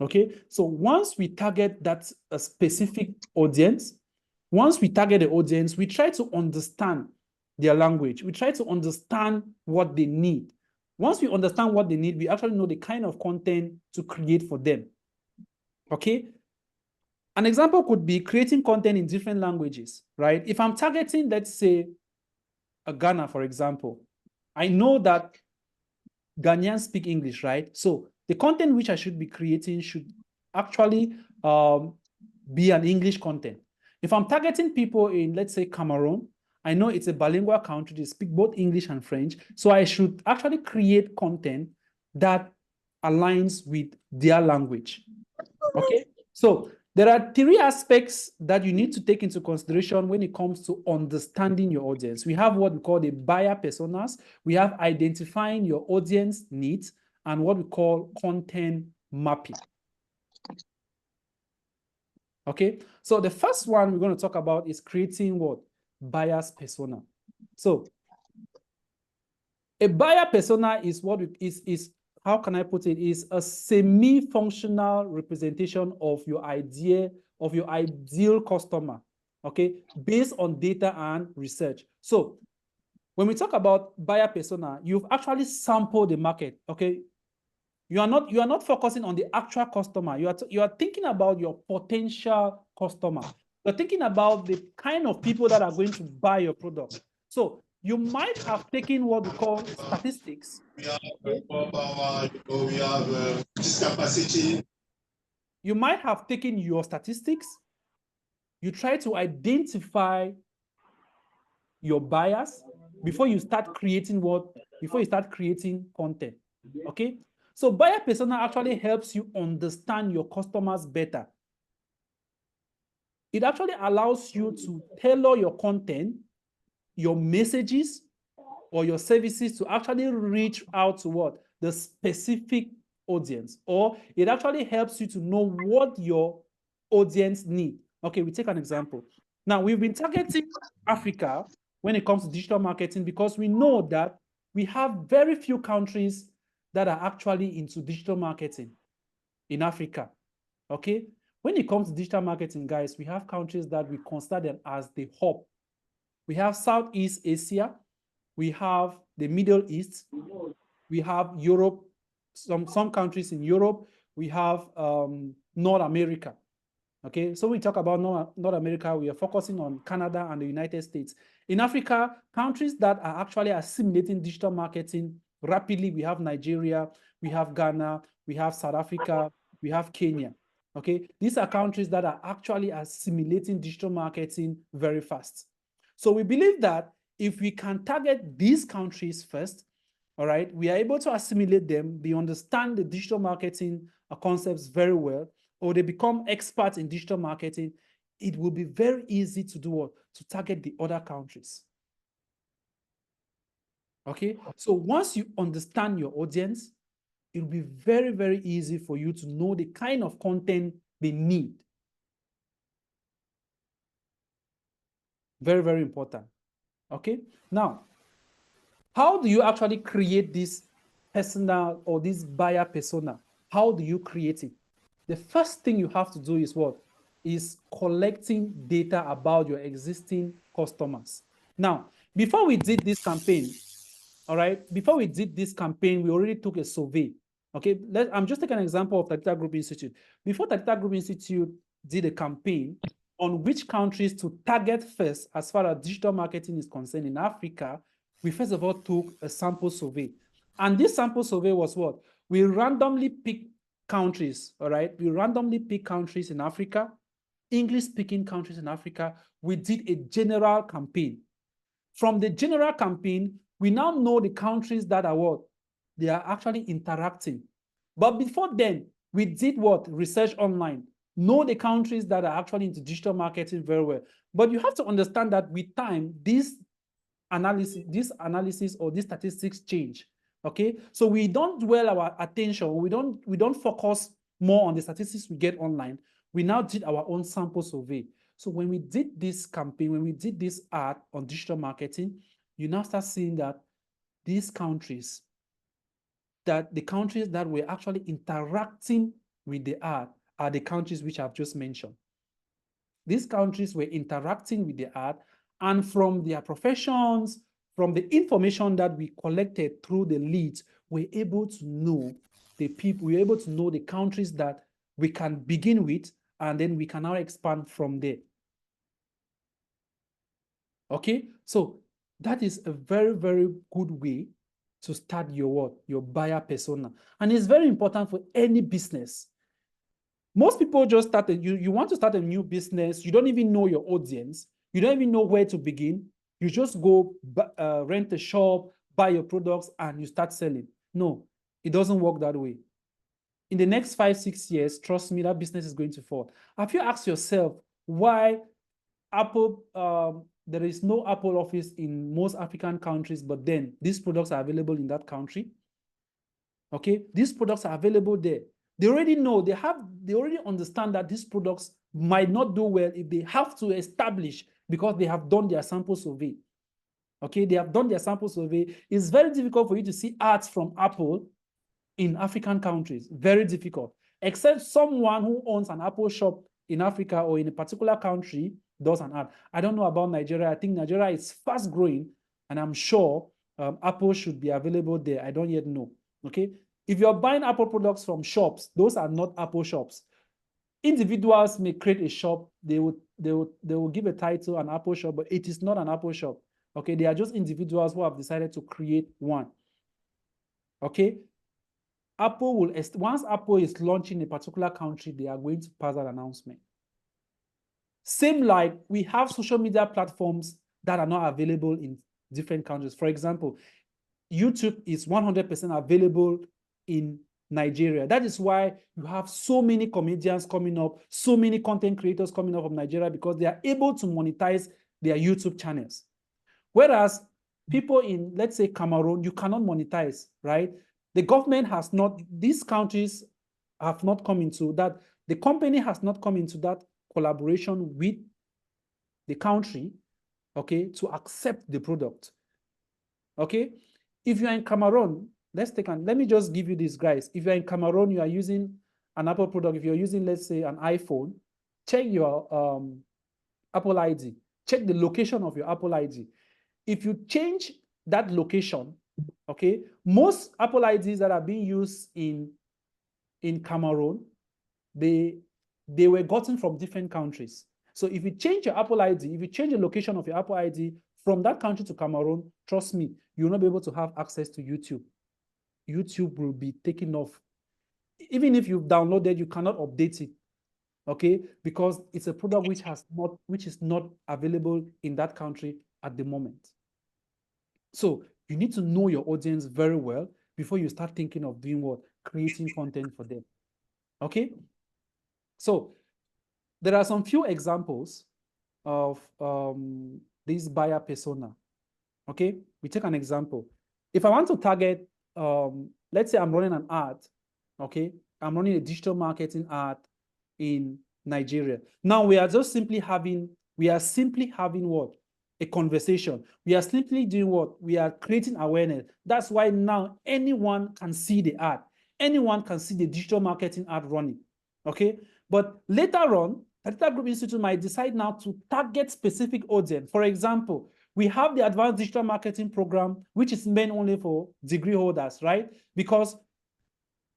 Okay, so once we target that specific audience, once we target the audience, we try to understand their language. We try to understand what they need. Once we understand what they need, we actually know the kind of content to create for them. Okay, an example could be creating content in different languages, right? If I'm targeting, let's say, Ghana, for example, I know that Ghanaians speak English, right? So the content which I should be creating should actually be an English content. If I'm targeting people in, let's say, Cameroon, I know it's a bilingual country, they speak both English and French, so I should actually create content that aligns with their language. Okay, so there are 3 aspects that you need to take into consideration when it comes to understanding your audience. We have what we call the buyer personas, we have identifying your audience needs, and what we call content mapping. Okay, so the first one we're going to talk about is creating what? Buyer's persona. So a buyer persona is what is how can I put it, is a semi-functional representation of your idea, of your ideal customer, okay, based on data and research. So when we talk about buyer persona, you've actually sampled the market, okay? You are not focusing on the actual customer. You are thinking about your potential customer. You're thinking about the kind of people that are going to buy your product. So you might have taken what we call statistics. You might have taken your statistics. You try to identify your buyers before you start creating content. Okay? So buyer persona actually helps you understand your customers better. It actually allows you to tailor your content, your messages, or your services to actually reach out to what? The specific audience. Or it actually helps you to know what your audience need. Okay, we take an example. Now, we've been targeting Africa when it comes to digital marketing because we know that we have very few countries that are actually into digital marketing in Africa. Okay? When it comes to digital marketing, guys, we have countries that we consider them as the hub. We have Southeast Asia, we have the Middle East, we have Europe, some countries in Europe, we have North America. Okay, so we talk about North America, we are focusing on Canada and the United States. In Africa, countries that are actually assimilating digital marketing rapidly, we have Nigeria, we have Ghana, we have South Africa, we have Kenya. Okay, these are countries that are actually assimilating digital marketing very fast. So we believe that if we can target these countries first, all right, we are able to assimilate them, they understand the digital marketing concepts very well, or they become experts in digital marketing, it will be very easy to do what? To target the other countries. Okay, so once you understand your audience, it will be very, very easy for you to know the kind of content they need. Very, very important. Okay, now, how do you actually create this personal or this buyer persona? How do you create it? The first thing you have to do is what? Is collecting data about your existing customers. Now, before we did this campaign, all right, before we did this campaign, we already took a survey. Okay, I'm just taking an example of Tatita Group Institute. Before Tatita Group Institute did a campaign on which countries to target first as far as digital marketing is concerned in Africa, we first of all took a sample survey. And this sample survey was what? We randomly picked countries, all right? We randomly picked countries in Africa, English-speaking countries in Africa. We did a general campaign. From the general campaign, we now know the countries that are what? They are actually interacting. But before then, we did what? Research online. Know the countries that are actually into digital marketing very well. But you have to understand that with time, this analysis or these statistics change. Okay, so we don't dwell our attention, we don't focus more on the statistics we get online. We now did our own sample survey. So when we did this campaign, when we did this ad on digital marketing, you now start seeing that these countries, that the countries that were actually interacting with the ad are the countries which I've just mentioned. These countries were interacting with the ad, and from their professions, from the information that we collected through the leads, we're able to know the people, we're able to know the countries that we can begin with, and then we can now expand from there. Okay, so that is a very, very good way to start your what? Your buyer persona. And it's very important for any business. Most people just started, you want to start a new business, you don't even know your audience, you don't even know where to begin. You just go rent a shop, buy your products, and you start selling. No, it doesn't work that way. In the next 5-6 years, trust me, that business is going to fall. Have you asked yourself why Apple, there is no Apple office in most African countries, but then these products are available in that country? Okay, these products are available there. They already know, they already understand that these products might not do well if they have to establish, because they have done their sample survey. Okay, they have done their sample survey. It's very difficult for you to see ads from Apple in African countries. Very difficult. Except someone who owns an Apple shop in Africa or in a particular country does an ad. I don't know about Nigeria. I think Nigeria is fast growing, and I'm sure Apple should be available there. I don't yet know. Okay, if you're buying Apple products from shops, those are not Apple shops. Individuals may create a shop, they will give a title an Apple shop, but it is not an Apple shop. Okay, they are just individuals who have decided to create one. Okay, Apple will, once Apple is launching a particular country, they are going to pass that announcement. Same like we have social media platforms that are not available in different countries. For example, YouTube is 100% available in Nigeria. That is why you have so many comedians coming up, so many content creators coming up from Nigeria, because they are able to monetize their YouTube channels. Whereas people in, let's say, Cameroon, you cannot monetize, right? The government has not, these countries have not come into that, the company has not come into that collaboration with the country, okay, to accept the product. Okay? If you're in Cameroon, let me just give you this, guys. If you're in Cameroon, you are using an Apple product. If you're using, let's say, an iPhone, check your Apple ID. Check the location of your Apple ID. If you change that location, okay, most Apple IDs that are being used in Cameroon, they were gotten from different countries. So if you change your Apple ID, if you change the location of your Apple ID from that country to Cameroon, trust me, you'll not be able to have access to YouTube. YouTube will be taken off. Even if you've downloaded, you cannot update it, okay? Because it's a product which is not available in that country at the moment. So you need to know your audience very well before you start thinking of doing what? Creating content for them, okay? So there are some few examples of this buyer persona, okay? We take an example. If I want to target, let's say I'm running an ad, okay? I'm running a digital marketing ad in Nigeria. Now we are simply having what? A conversation. We are simply doing what? We are creating awareness. That's why now anyone can see the ad. Anyone can see the digital marketing ad running, okay? But later on, Tatita Group Institute might decide now to target specific audience. For example, We have the advanced digital marketing program, which is meant only for degree holders, right? Because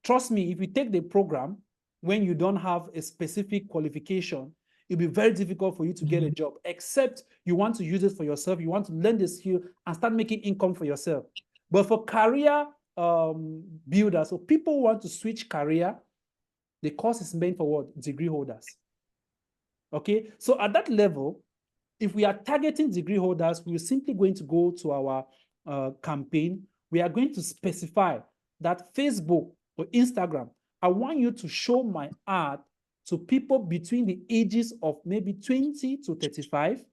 trust me, if you take the program when you don't have a specific qualification, it'll be very difficult for you to get a job, except you want to use it for yourself. You want to learn the skill and start making income for yourself. But for career builders, so people who want to switch career, the course is meant for what? Degree holders. Okay, so at that level, if we are targeting degree holders, we're simply going to go to our campaign. We are going to specify that Facebook or Instagram, I want you to show my ad to people between the ages of maybe 20 to 35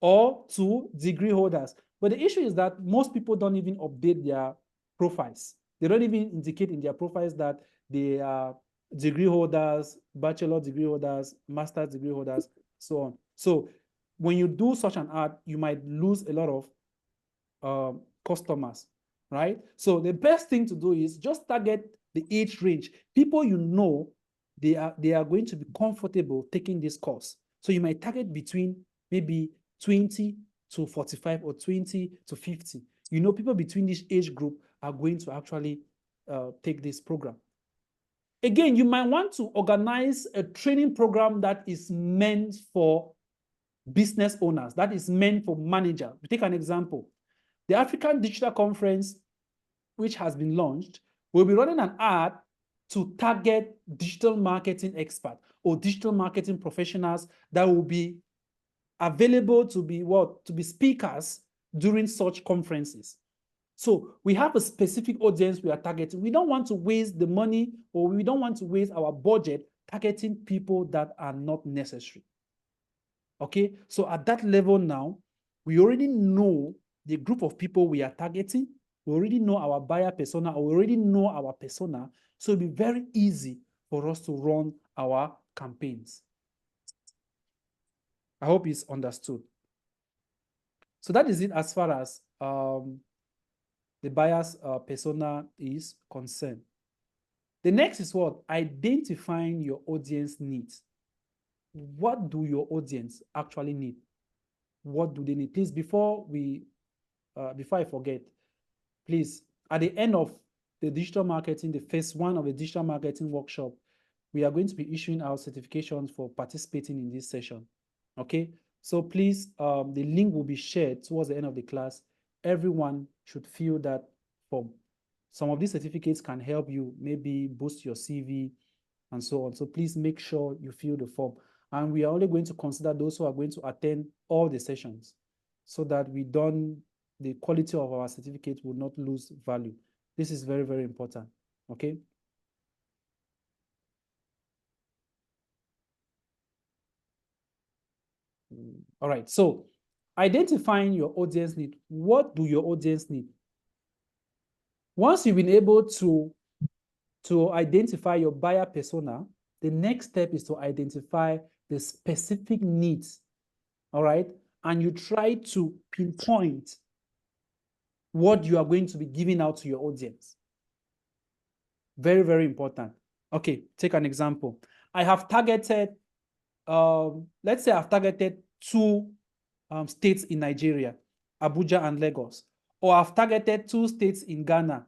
or to degree holders. But the issue is that most people don't even update their profiles. They don't even indicate in their profiles that they are degree holders, bachelor degree holders, master's degree holders, so on. So when you do such an ad, you might lose a lot of customers, right? So the best thing to do is just target the age range. People you know, they are going to be comfortable taking this course. So you might target between maybe 20 to 45 or 20 to 50. You know, people between this age group are going to actually take this program. Again, you might want to organize a training program that is meant for business owners, that is meant for managers. We take an example. The African Digital Conference, which has been launched, will be running an ad to target digital marketing experts or digital marketing professionals that will be available to be what? To be speakers during such conferences. So we have a specific audience we are targeting. We don't want to waste the money, or we don't want to waste our budget targeting people that are not necessary. Okay, so at that level now, we already know the group of people we are targeting. We already know our buyer persona, or we already know our persona. So it'll be very easy for us to run our campaigns. I hope it's understood. So that is it as far as the buyer's persona is concerned. The next is what? Identifying your audience needs. What do your audience actually need? What do they need? Please, before I forget, please, at the end of the digital marketing, the phase 1 of the digital marketing workshop, we are going to be issuing our certifications for participating in this session. Okay, so please, the link will be shared towards the end of the class. Everyone should fill that form. Some of these certificates can help you maybe boost your CV and so on. So please make sure you fill the form. And we are only going to consider those who are going to attend all the sessions so that the quality of our certificate will not lose value. This is very, very important. Okay. All right. So identifying your audience need. What do your audience need? Once you've been able to identify your buyer persona, the next step is to identify the specific needs. All right. And you try to pinpoint what you are going to be giving out to your audience. Very, very important. Okay, take an example. I have targeted, let's say I've targeted 2 states in Nigeria, Abuja and Lagos. Or I've targeted 2 states in Ghana,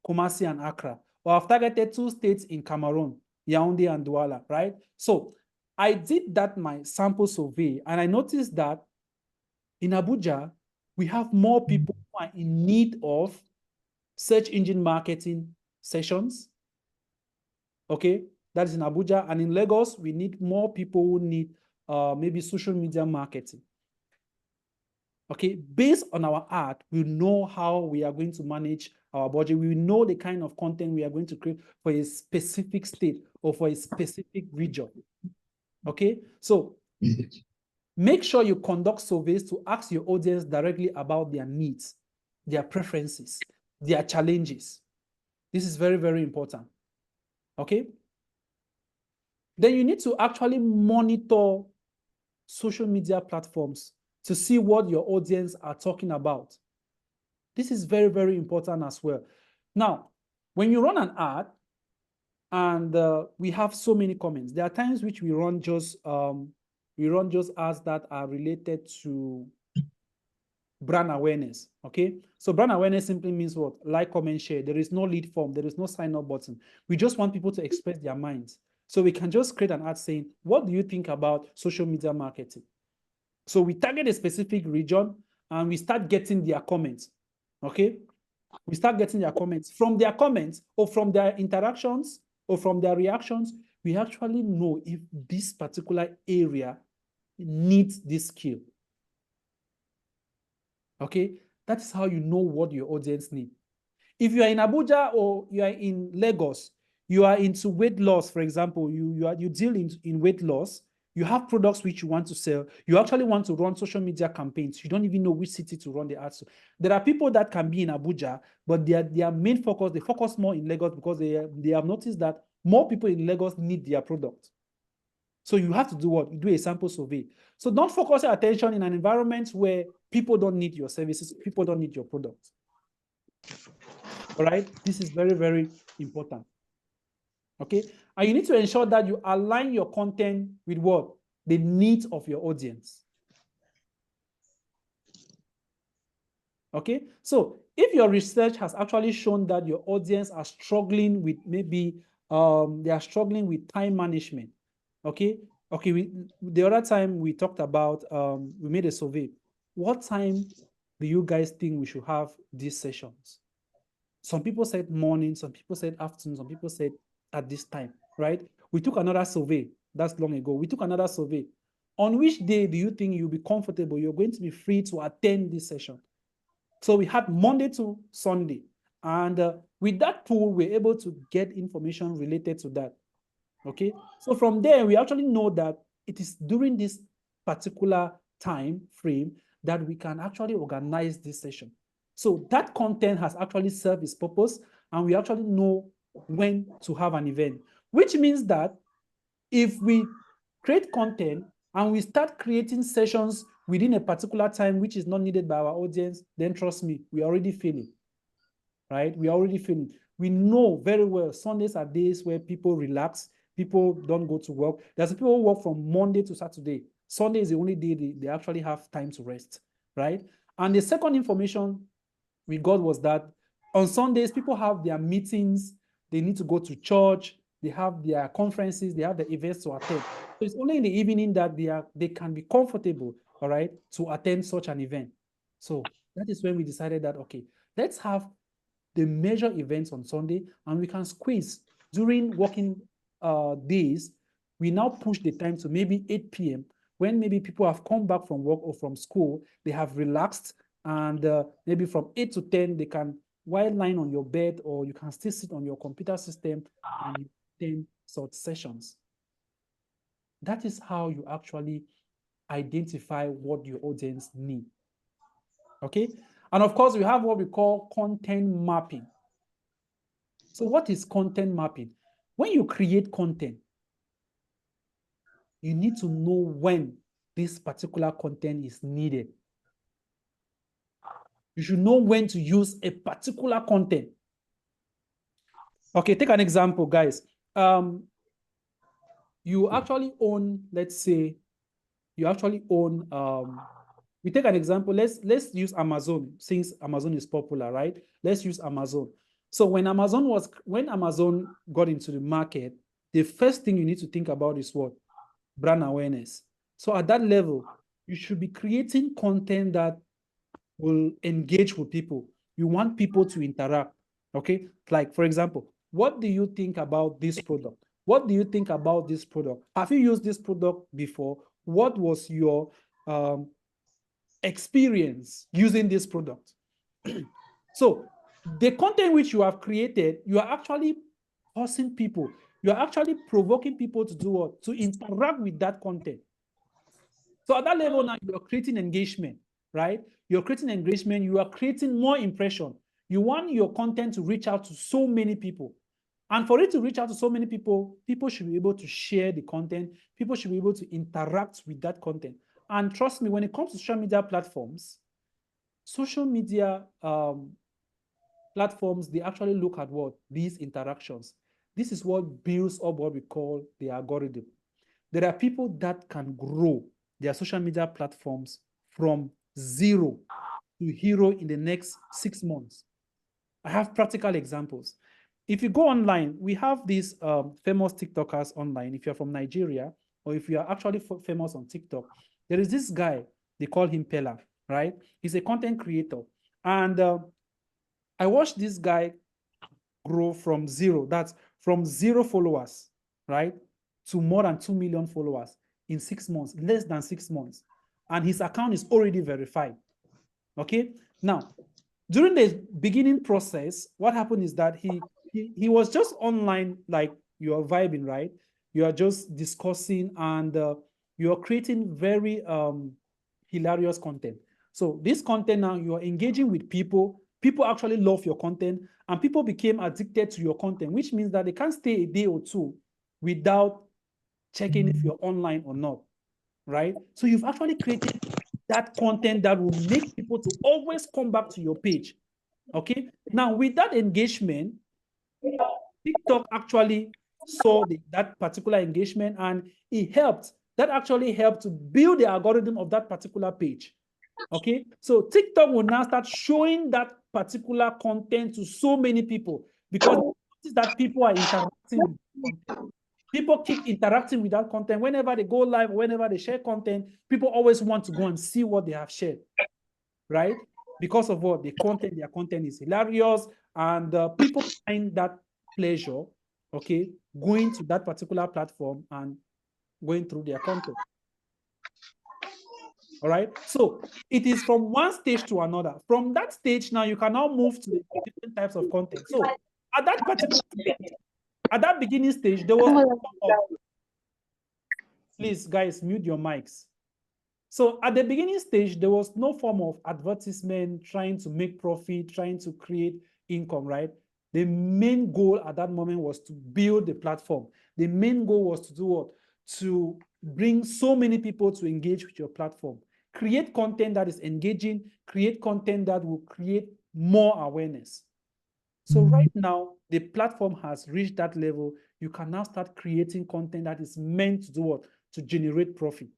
Kumasi and Accra. Or I've targeted 2 states in Cameroon, Yaoundé and Douala, right? So I did that, my sample survey, and I noticed that in Abuja, we have more people who are in need of search engine marketing sessions. Okay, that is in Abuja. And in Lagos, we need more people who need maybe social media marketing. Okay, based on our ad, we know how we are going to manage our budget. We know the kind of content we are going to create for a specific state or for a specific region. Okay, so make sure you conduct surveys to ask your audience directly about their needs, their preferences, their challenges. This is very, very important. Okay? Then you need to actually monitor social media platforms to see what your audience are talking about. This is very, very important as well. Now, when you run an ad and we have so many comments, there are times which we run just ads that are related to brand awareness, okay? So brand awareness simply means what? Like, comment, share. There is no lead form. There is no sign up button. We just want people to express their minds. So we can just create an ad saying, what do you think about social media marketing? So we target a specific region and we start getting their comments, okay? We start getting their comments. From their comments or from their interactions or from their reactions, we actually know if this particular area needs this skill. Okay, that's how you know what your audience needs. If you are in Abuja or you are in Lagos, you are into weight loss, for example, you deal in weight loss, you have products which you want to sell, you actually want to run social media campaigns, you don't even know which city to run the ads to. There are people that can be in Abuja, but their main focus, they focus more in Lagos because they have noticed that more people in Lagos need their product. So you have to do what? You do a sample survey. So don't focus your attention in an environment where people don't need your services, people don't need your product. All right, this is very, very important. Okay, and you need to ensure that you align your content with what? The needs of your audience. Okay, so if your research has actually shown that your audience are struggling with maybe they are struggling with time management. Okay, the other time we talked about we made a survey. What time do you guys think we should have these sessions? Some people said morning, some people said afternoon, some people said at this time, right? We took another survey, that's long ago. We took another survey. On which day do you think you'll be comfortable, you're going to be free to attend this session? So we had Monday to Sunday. And with that tool, we're able to get information related to that. Okay, so from there, we actually know that it is during this particular time frame that we can actually organize this session. So that content has actually served its purpose, and we actually know when to have an event, which means that if we create content and we start creating sessions within a particular time which is not needed by our audience, then trust me, we're already failing, right? We're already failing. We know very well Sundays are days where people relax, people don't go to work. There's people who work from Monday to Saturday. Sunday is the only day they actually have time to rest, right? And the second information we got was that on Sundays, people have their meetings, they need to go to church, they have their conferences, they have the events to attend. So it's only in the evening that they can be comfortable, all right, to attend such an event. So that is when we decided that, okay, let's have the major events on Sunday, and we can squeeze during working days. We now push the time to maybe 8 p.m. when maybe people have come back from work or from school, they have relaxed, and maybe from 8 to 10, they can while lying on your bed, or you can still sit on your computer system and attend such sessions. That is how you actually identify what your audience need. Okay, and of course, we have what we call content mapping. So what is content mapping? When you create content, you need to know when this particular content is needed. You should know when to use a particular content. Okay, take an example, guys. You actually own, let's say, you actually own, we take an example, let's use Amazon, since Amazon is popular, right? Let's use Amazon. So when Amazon got into the market, the first thing you need to think about is what? Brand awareness. So at that level, you should be creating content that will engage with people. You want people to interact, okay? Like, for example, what do you think about this product? What do you think about this product? Have you used this product before? What was your experience using this product? So the content which you have created, you are actually forcing people, you are actually provoking people to do what? To interact with that content. So at that level now, you are creating engagement, right? You're creating engagement, you are creating more impression. You want your content to reach out to so many people. And for it to reach out to so many people, people should be able to share the content. People should be able to interact with that content. And trust me, when it comes to social media platforms, platforms, they actually look at what? These interactions. This is what builds up what we call the algorithm. There are people that can grow their social media platforms from 0 to hero in the next 6 months. I have practical examples. If you go online, we have these famous TikTokers online. If you're from Nigeria, or if you are actually famous on TikTok, there is this guy, they call him Pella, right? He's a content creator. And I watched this guy grow from zero, that's from 0 followers, right, to more than 2 million followers in 6 months, less than 6 months. And his account is already verified. Okay, now, during the beginning process, what happened is that he was just online, like you are vibing, right? You are just discussing and you are creating very hilarious content. So this content now, you are engaging with people. People actually love your content, and people became addicted to your content, which means that they can't stay a day or two without checking if you're online or not, right? So you've actually created that content that will make people to always come back to your page. Okay, now with that engagement, TikTok actually saw that particular engagement, and that actually helped to build the algorithm of that particular page. Okay, so TikTok will now start showing that particular content to so many people because that people are interacting with content. People keep interacting with that content. Whenever they go live, whenever they share content, people always want to go and see what they have shared, right? Because of what? Their content is hilarious, and people find that pleasure, okay, going to that particular platform and going through their content. All right, so it is from one stage to another. From that stage, now you can now move to the different types of content. So at that particular stage, at that beginning stage, there was please, guys, mute your mics. So at the beginning stage, there was no form of advertisement, trying to make profit, trying to create income, right? The main goal at that moment was to build the platform. The main goal was to do what? To bring so many people to engage with your platform. Create content that is engaging, create content that will create more awareness. So right now, the platform has reached that level. You can now start creating content that is meant to do what? To generate profit.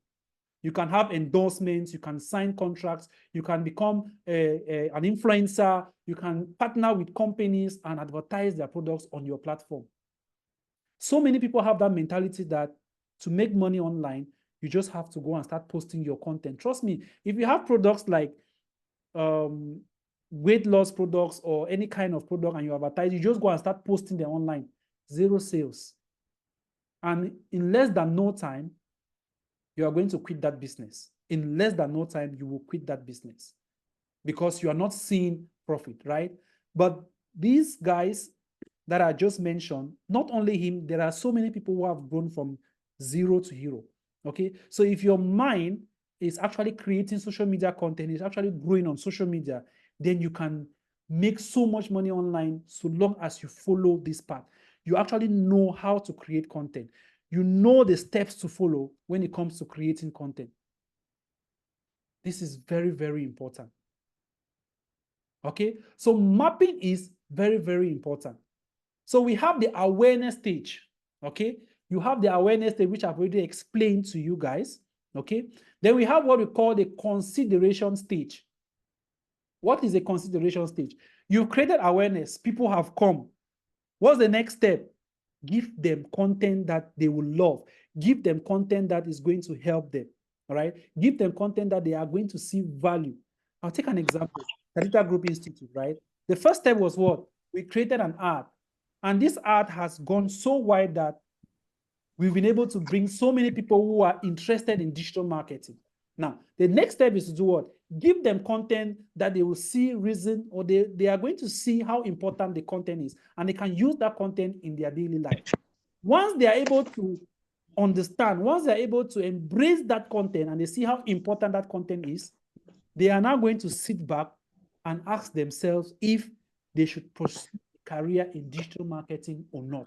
You can have endorsements, you can sign contracts, you can become an influencer, you can partner with companies and advertise their products on your platform. So many people have that mentality that to make money online, you just have to go and start posting your content. Trust me, if you have products like weight loss products or any kind of product and you advertise, you just go and start posting them online. 0 sales. And in less than no time, you are going to quit that business. In less than no time, you will quit that business because you are not seeing profit, right? But these guys that I just mentioned, not only him, there are so many people who have grown from 0 to hero, okay? So if your mind is actually creating social media content, is actually growing on social media, then you can make so much money online so long as you follow this path. You actually know how to create content. You know the steps to follow when it comes to creating content. This is very, very important. Okay, so mapping is very, very important. So we have the awareness stage. Okay, you have the awareness stage, which I've already explained to you guys. Okay, then we have what we call the consideration stage. What is a consideration stage? You've created awareness, people have come. What's the next step? Give them content that they will love. Give them content that is going to help them, all right? Give them content that they are going to see value. I'll take an example, Talita Group Institute, right? The first step was what? We created an ad, and this ad has gone so wide that we've been able to bring so many people who are interested in digital marketing. Now, the next step is to do what? Give them content that they will see reason, or they are going to see how important the content is, and they can use that content in their daily life. Once they are able to understand, once they are able to embrace that content and they see how important that content is, they are now going to sit back and ask themselves if they should pursue a career in digital marketing or not.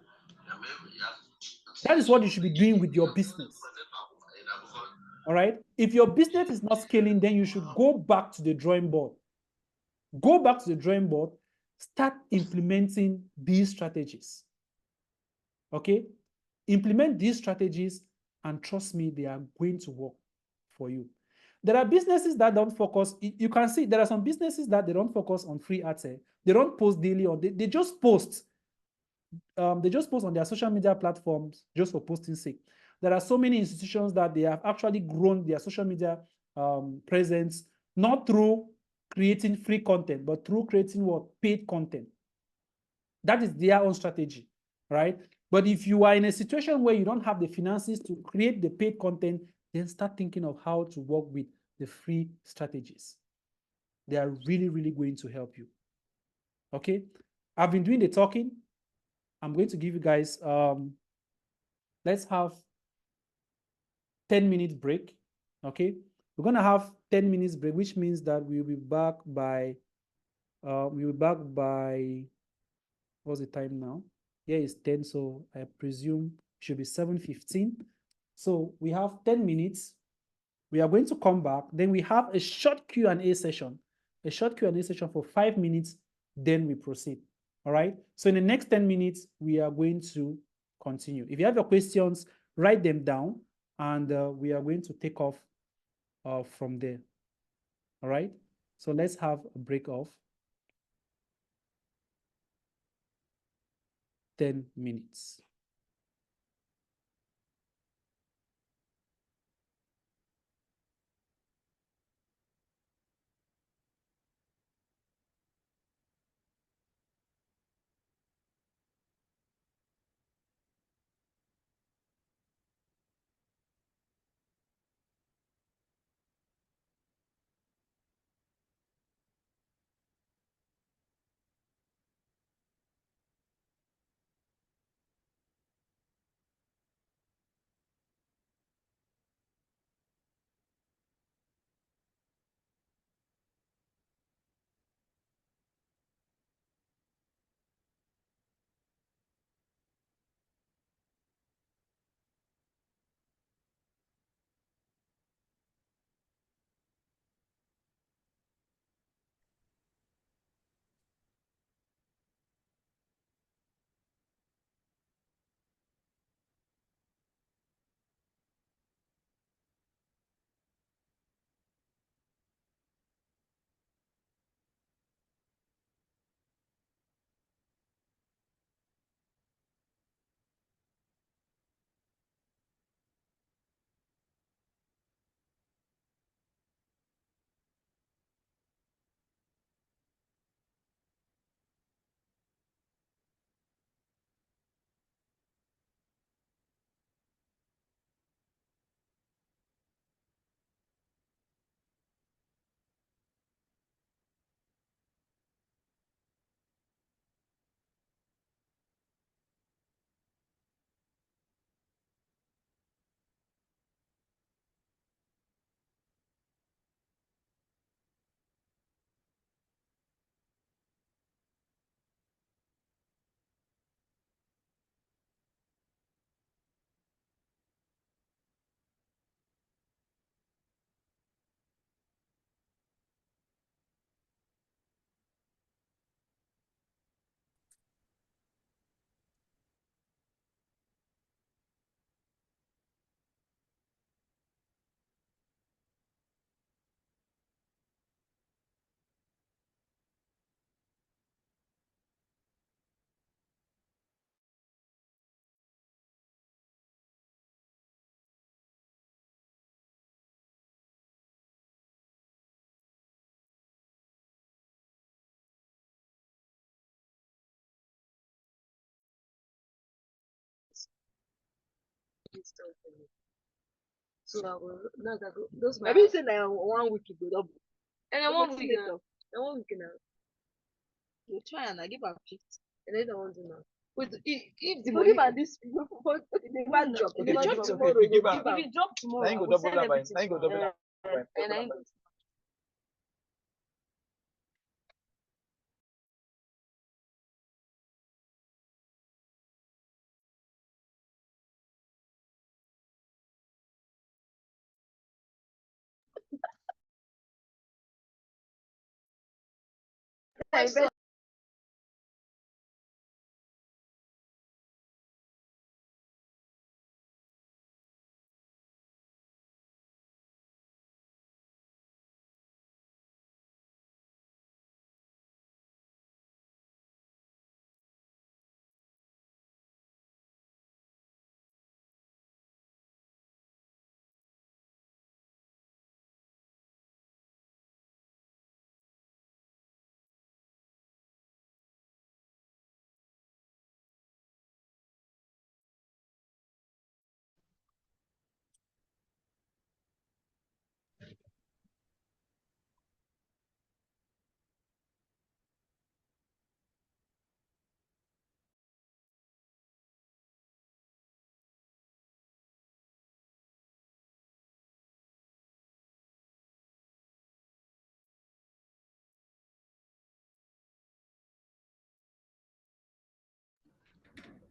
That is what you should be doing with your business. All right. If your business is not scaling, then you should go back to the drawing board. Go back to the drawing board, start implementing these strategies. Okay. Implement these strategies, and trust me, they are going to work for you. There are businesses that don't focus. You can see there are some businesses that they don't focus on free ads. They don't post daily, or they just post. They just post on their social media platforms just for posting sake. There are so many institutions that they have actually grown their social media presence, not through creating free content, but through creating what? Paid content. That is their own strategy, right? But if you are in a situation where you don't have the finances to create the paid content, then start thinking of how to work with the free strategies. They are really, really going to help you. Okay? I've been doing the talking. I'm going to give you guys, let's have 10-minute break. Okay? We're going to have 10 minutes break, which means that we'll be back by, what's the time now? Here is 10, so I presume it should be 7:15. So we have 10 minutes. We are going to come back. Then we have a short Q&A session. A short Q&A session for 5 minutes. Then we proceed. All right? So in the next 10 minutes, we are going to continue. If you have your questions, write them down. And we are going to take off from there. All right? So let's have a break of 10 minutes. So I will not go. Those maybe say that 1 week you go double. And then 1 week now. And 1 week now. You try and I give her 50. And then I want to know. But if the money give her this the bad job. If you drop tomorrow, if you drop tomorrow, I will send everything. And I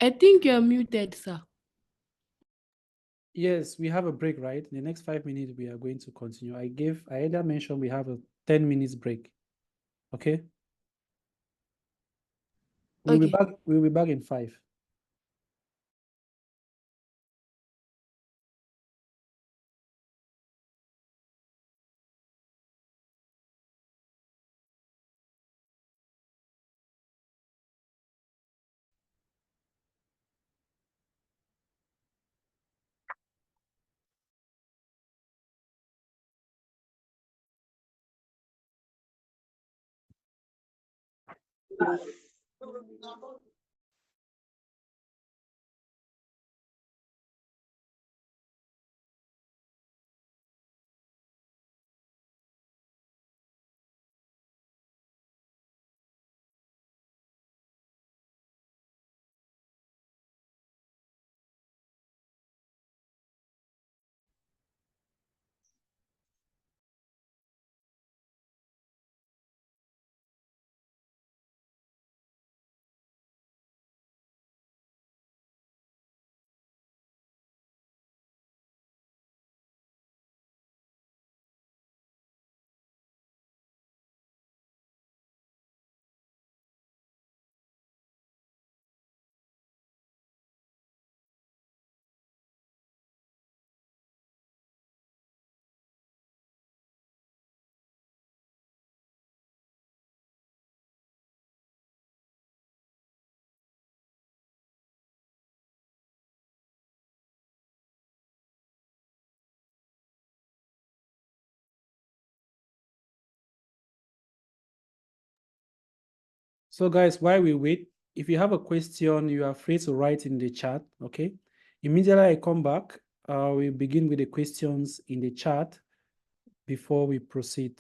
I think you're muted, sir. Yes, we have a break, right? In the next 5 minutes, we are going to continue. I either mentioned we have a 10 minutes break. Okay? We'll be back in 5. So guys, while we wait, if you have a question, you are free to write in the chat, okay? Immediately I come back, we begin with the questions in the chat before we proceed.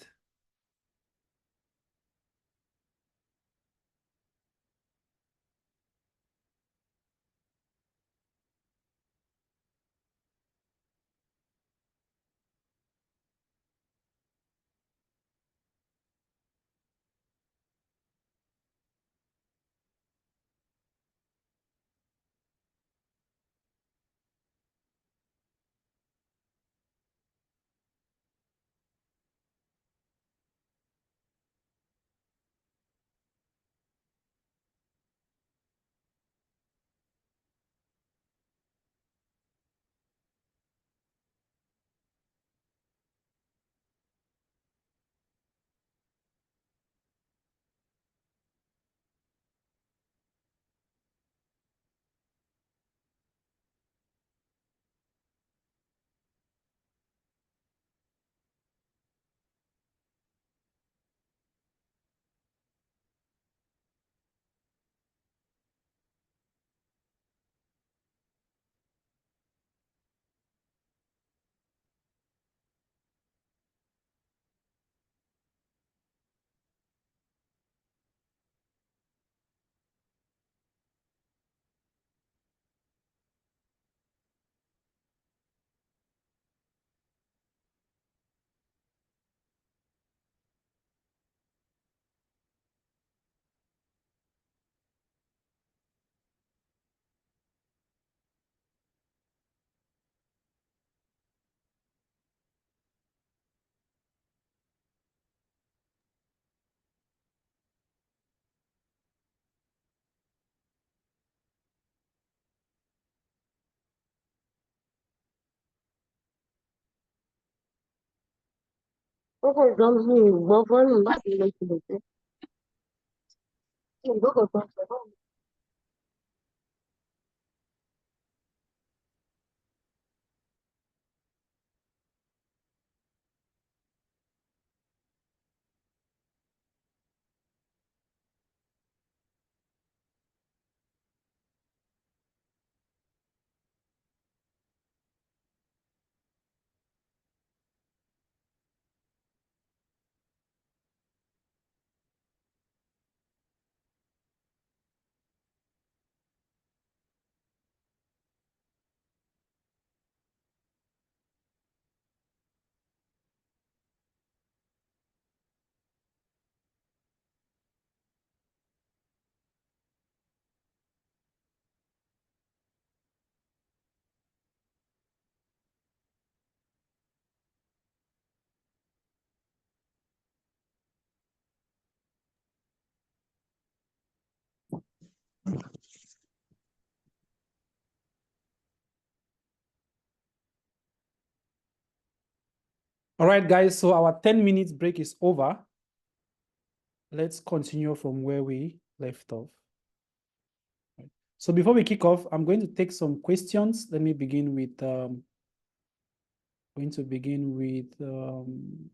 All right, guys, so our 10 minutes break is over. Let's continue from where we left off. So before we kick off, I'm going to take some questions. Let me begin with,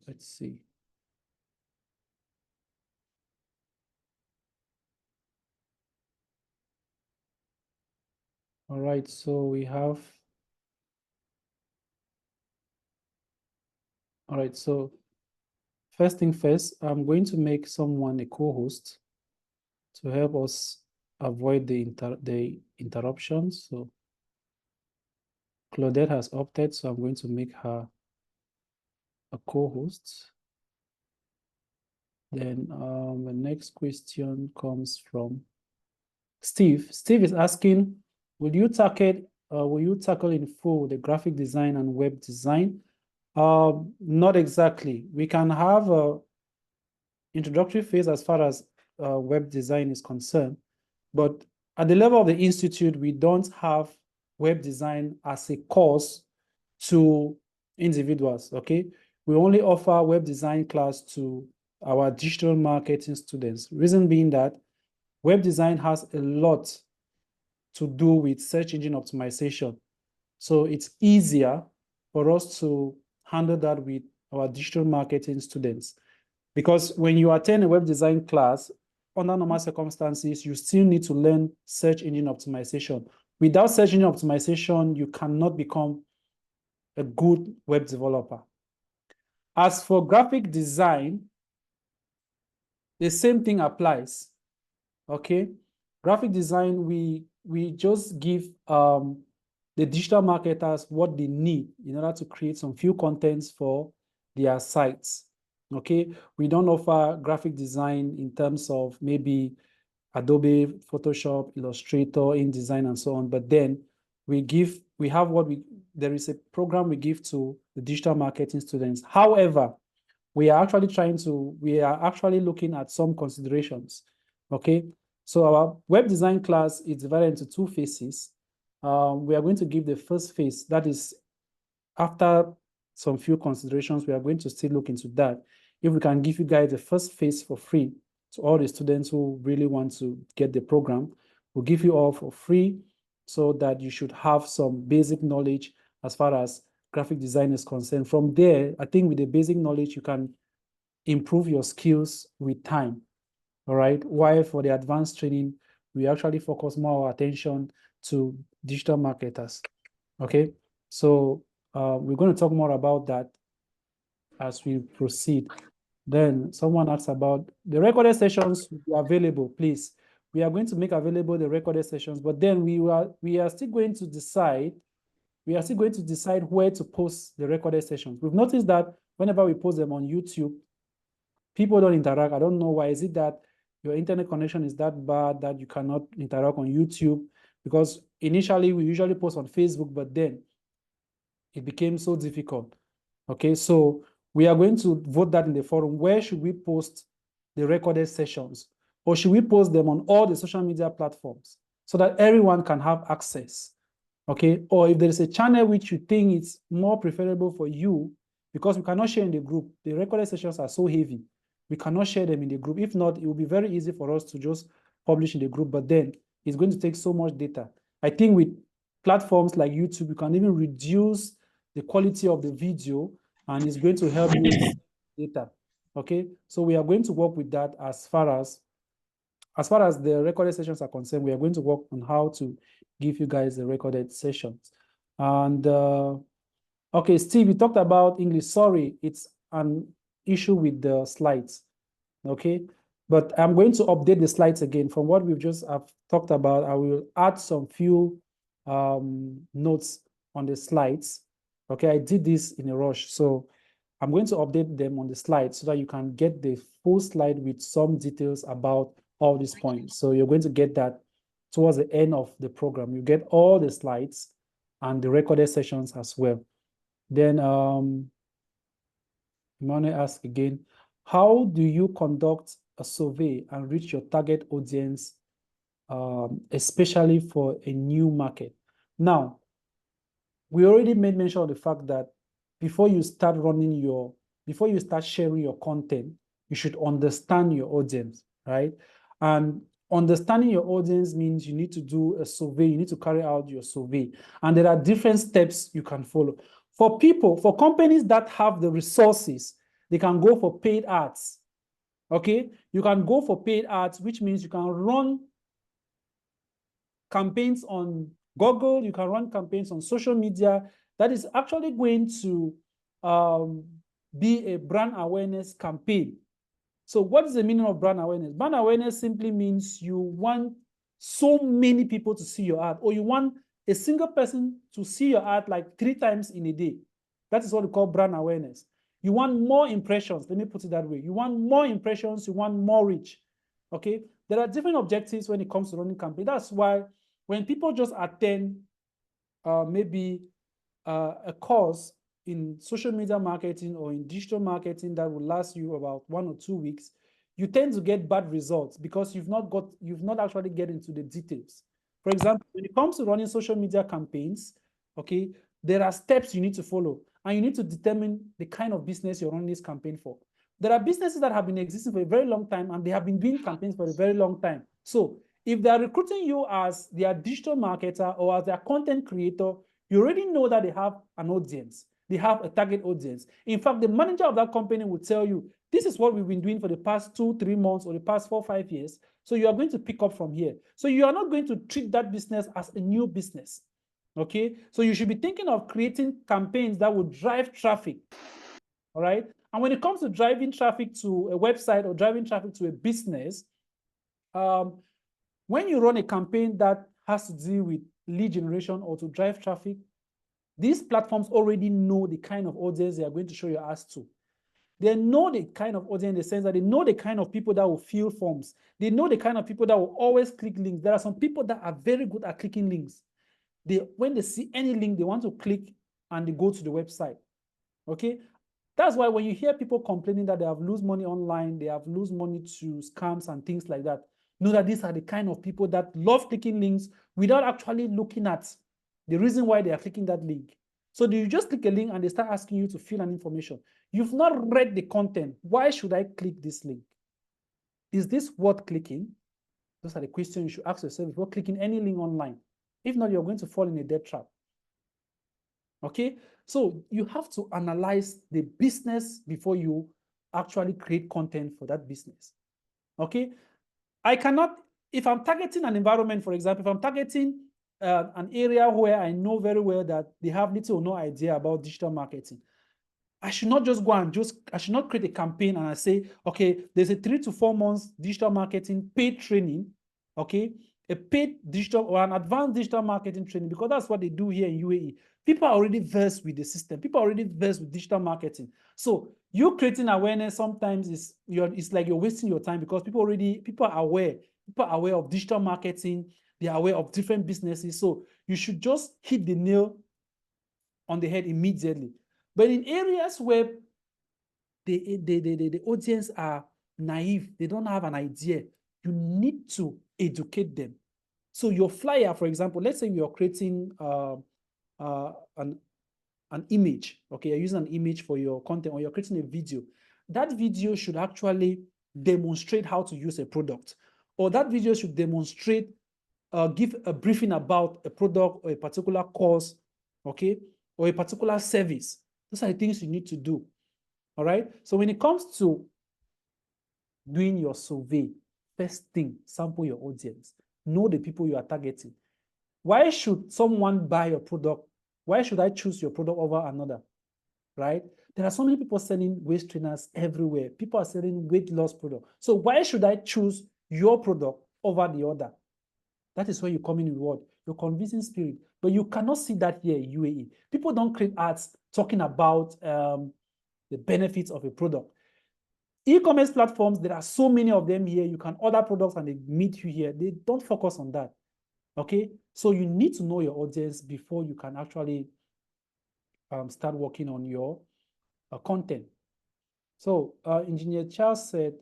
let's see. All right, so we have, all right, so first thing first, I'm going to make someone a co-host to help us avoid the interruptions. So Claudette has opted, so I'm going to make her a co-host. Then the next question comes from Steve. Steve is asking, will you tackle in full the graphic design and web design? Not exactly. We can have a introductory phase as far as web design is concerned, but at the level of the institute, we don't have web design as a course to individuals, okay? We only offer web design class to our digital marketing students. Reason being that web design has a lot to do with search engine optimization. So it's easier for us to handle that with our digital marketing students. Because when you attend a web design class, under normal circumstances, you still need to learn search engine optimization. Without search engine optimization, you cannot become a good web developer. As for graphic design, the same thing applies, okay? Graphic design, we just give the digital marketers what they need in order to create some few contents for their sites, okay? We don't offer graphic design in terms of maybe Adobe, Photoshop, Illustrator, InDesign, and so on, but then there is a program we give to the digital marketing students. However, we are actually looking at some considerations, okay? So our web design class is divided into two phases. We are going to give the first phase, that is after some few considerations, we are going to still look into that. If we can give you guys the first phase for free to all the students who really want to get the program, we'll give you all for free so that you should have some basic knowledge as far as graphic design is concerned. From there, I think with the basic knowledge, you can improve your skills with time, all right? While for the advanced training, we actually focus more our attention to digital marketers, okay? So we're going to talk more about that as we proceed. Then someone asks about the recorded sessions will be available, please. We are going to make available the recorded sessions, but then we are still going to decide where to post the recorded sessions. We've noticed that whenever we post them on YouTube, people don't interact. I don't know why. Is it that your internet connection is that bad that you cannot interact on YouTube? Because initially we usually post on Facebook, but then it became so difficult. Okay, so we are going to vote that in the forum. Where should we post the recorded sessions? Or should we post them on all the social media platforms so that everyone can have access? Okay, or if there is a channel which you think is more preferable for you, because we cannot share in the group, the recorded sessions are so heavy, we cannot share them in the group. If not, it will be very easy for us to just publish in the group, but then it's going to take so much data. I think with platforms like YouTube, you can even reduce the quality of the video, and it's going to help you with data, okay? So we are going to work with that as far as the recorded sessions are concerned. We are going to work on how to give you guys the recorded sessions. And okay, Steve, you talked about English. Sorry, it's an issue with the slides, okay? But I'm going to update the slides again. From what we've just talked about, I will add some few notes on the slides. Okay, I did this in a rush, so I'm going to update them on the slides so that you can get the full slide with some details about all these points. So you're going to get that towards the end of the program. You get all the slides and the recorded sessions as well. Then I'm going to ask again, how do you conduct a survey and reach your target audience especially for a new market. Now, we already made mention of the fact that before you start sharing your content, you should understand your audience, right? And understanding your audience means you need to do a survey, you need to carry out your survey. And there are different steps you can follow. For companies that have the resources, they can go for paid ads, okay? You can go for paid ads, which means you can run campaigns on Google, you can run campaigns on social media. That is actually going to be a brand awareness campaign. So what is the meaning of brand awareness? Brand awareness simply means you want so many people to see your ad, or you want a single person to see your ad like 3 times in a day. That is what we call brand awareness. You want more impressions, let me put it that way. You want more impressions, you want more reach, okay? There are different objectives when it comes to running campaigns. That's why when people just attend maybe a course in social media marketing or in digital marketing that will last you about 1 or 2 weeks, you tend to get bad results because you've not actually get into the details. For example, when it comes to running social media campaigns, okay, there are steps you need to follow, and you need to determine the kind of business you're running this campaign for. There are businesses that have been existing for a very long time, and they have been doing campaigns for a very long time. So if they're recruiting you as their digital marketer or as their content creator, you already know that they have an audience. They have a target audience. In fact, the manager of that company will tell you, this is what we've been doing for the past 2-3 months or the past 4-5 years. So you are going to pick up from here. So you are not going to treat that business as a new business. Okay? So you should be thinking of creating campaigns that will drive traffic. All right? And when it comes to driving traffic to a website or driving traffic to a business, when you run a campaign that has to deal with lead generation or to drive traffic, these platforms already know the kind of audience they are going to show your ads to. They know the kind of audience in the sense that they know the kind of people that will fill forms. They know the kind of people that will always click links. There are some people that are very good at clicking links. When they see any link, they want to click and they go to the website. Okay? That's why when you hear people complaining that they have lose money online, they have lose money to scams and things like that, know that these are the kind of people that love clicking links without actually looking at the reason why they are clicking that link. So do you just click a link and they start asking you to fill an information? You've not read the content. Why should I click this link? Is this worth clicking? Those are the questions you should ask yourself before clicking any link online. If not, you're going to fall in a debt trap. Okay? So you have to analyze the business before you actually create content for that business. Okay? I cannot, if I'm targeting an environment, for example, if I'm targeting an area where I know very well that they have little or no idea about digital marketing, I should not just go and I should not create a campaign and I say, okay, there's a 3 to 4 months digital marketing paid training, okay, a paid digital or an advanced digital marketing training, because that's what they do here in UAE. People are already versed with the system. People are already versed with digital marketing. So you creating awareness sometimes it's like you're wasting your time because people are aware. People are aware of digital marketing. They are aware of different businesses. So you should just hit the nail on the head immediately. But in areas where the audience are naive, they don't have an idea, you need to educate them. So your flyer, for example, let's say you're creating an image, okay, you're using an image for your content, or you're creating a video. That video should actually demonstrate how to use a product, or that video should demonstrate, give a briefing about a product or a particular course, okay, or a particular service. Those are the things you need to do. All right. So when it comes to doing your survey, first thing, sample your audience. Know the people you are targeting. Why should someone buy your product? Why should I choose your product over another? Right? There are so many people selling waist trainers everywhere. People are selling weight loss products. So why should I choose your product over the other? That is where you come in with what? Your convincing spirit. But you cannot see that here in UAE. People don't create ads talking about the benefits of a product. E-commerce platforms, there are so many of them here. You can order products and they meet you here. They don't focus on that. Okay? So you need to know your audience before you can actually start working on your content. So Engineer Charles said,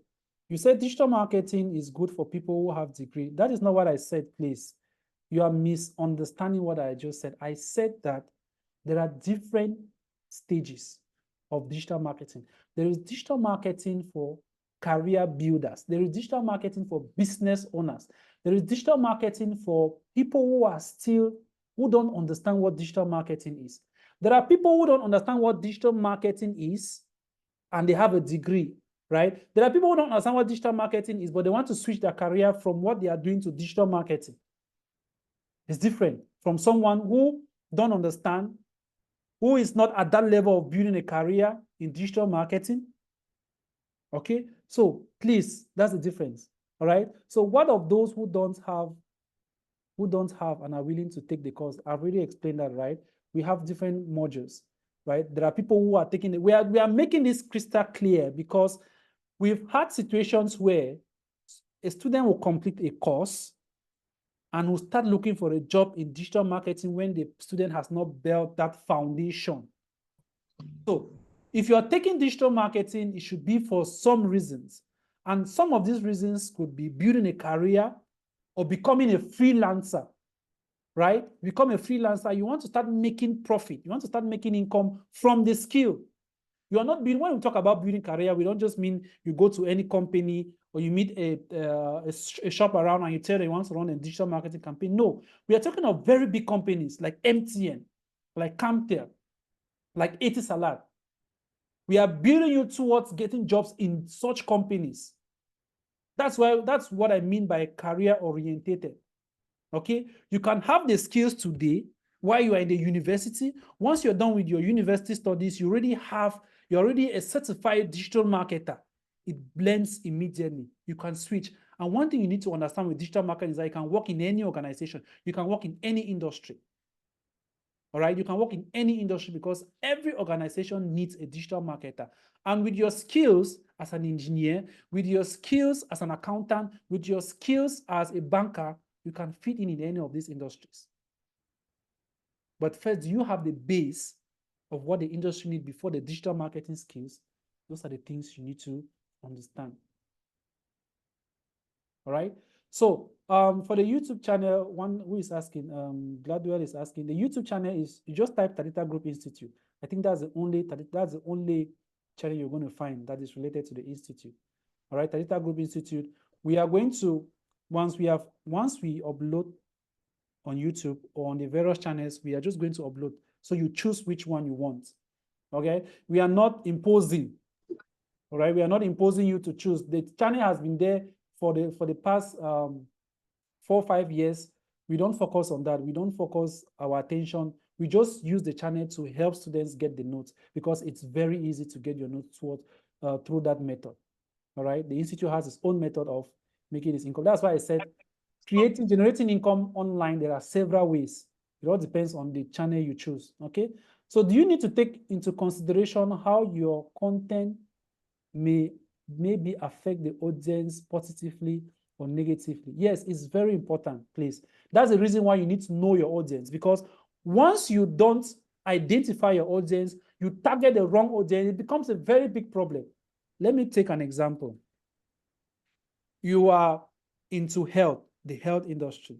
You said digital marketing is good for people who have degree. That is not what I said, please. You are misunderstanding what I just said. I said that there are different stages of digital marketing. There is digital marketing for career builders. There is digital marketing for business owners. There is digital marketing for people who don't understand what digital marketing is. There are people who don't understand what digital marketing is, and they have a degree, right? There are people who don't understand what digital marketing is, but they want to switch their career from what they are doing to digital marketing. It's different from someone who don't understand, who is not at that level of building a career in digital marketing. Okay, so please, that's the difference. All right. So what of those who don't have and are willing to take the course? I've already explained that, right? We have different modules, right? There are people who are taking it. We are making this crystal clear because we've had situations where a student will complete a course and will start looking for a job in digital marketing when the student has not built that foundation. So if you're taking digital marketing, it should be for some reasons. And some of these reasons could be building a career or becoming a freelancer, right? Become a freelancer. You want to start making profit. You want to start making income from the skill. You are not building, when we talk about building career, we don't just mean you go to any company or you meet a shop around and you tell them you want to run a digital marketing campaign. No, we are talking of very big companies like MTN, like Camtel, like Etisalat. We are building you towards getting jobs in such companies. That's what I mean by career orientated. Okay, you can have the skills today while you are in the university. Once you're done with your university studies, you're already a certified digital marketer. It blends immediately. You can switch. And one thing you need to understand with digital marketing is that you can work in any organization. You can work in any industry. All right, you can work in any industry because every organization needs a digital marketer. And with your skills as an engineer, with your skills as an accountant, with your skills as a banker, you can fit in any of these industries. But first, do you have the base of what the industry needs before the digital marketing skills? Those are the things you need to understand. All right. So for the YouTube channel, one who is asking, Gladwell is asking, the YouTube channel is, you just type Talitha Group Institute. I think that's the only channel you're going to find that is related to the institute. All right, Talitha Group Institute. We are going to, once we upload on YouTube or on the various channels, we are just going to upload. So you choose which one you want. Okay, we are not imposing. All right, we are not imposing you to choose. The channel has been there for the past 4 or 5 years. We don't focus on that. We don't focus our attention. We just use the channel to help students get the notes because it's very easy to get your notes through that method. All right, the institute has its own method of making this income. That's why I said generating income online. There are several ways. It all depends on the channel you choose. Okay, so do you need to take into consideration how your content may maybe affect the audience positively or negatively? Yes, it's very important, please. That's the reason why you need to know your audience, because once you don't identify your audience, you target the wrong audience, it becomes a very big problem. Let me take an example. You are into health, the health industry,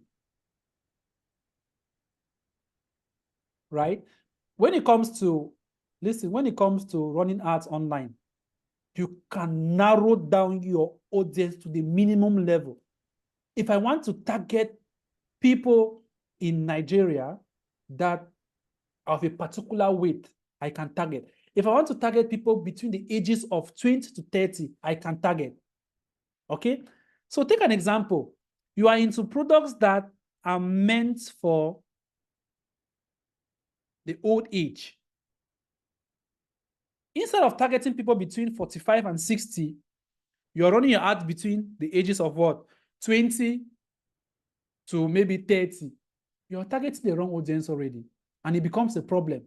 right? When it comes to running ads online, you can narrow down your audience to the minimum level. If I want to target people in Nigeria that are of a particular weight, I can target. If I want to target people between the ages of 20 to 30, I can target. Okay? So take an example. You are into products that are meant for the old age. Instead of targeting people between 45 and 60, you're running your ads between the ages of what? 20 to maybe 30. You're targeting the wrong audience already, and it becomes a problem,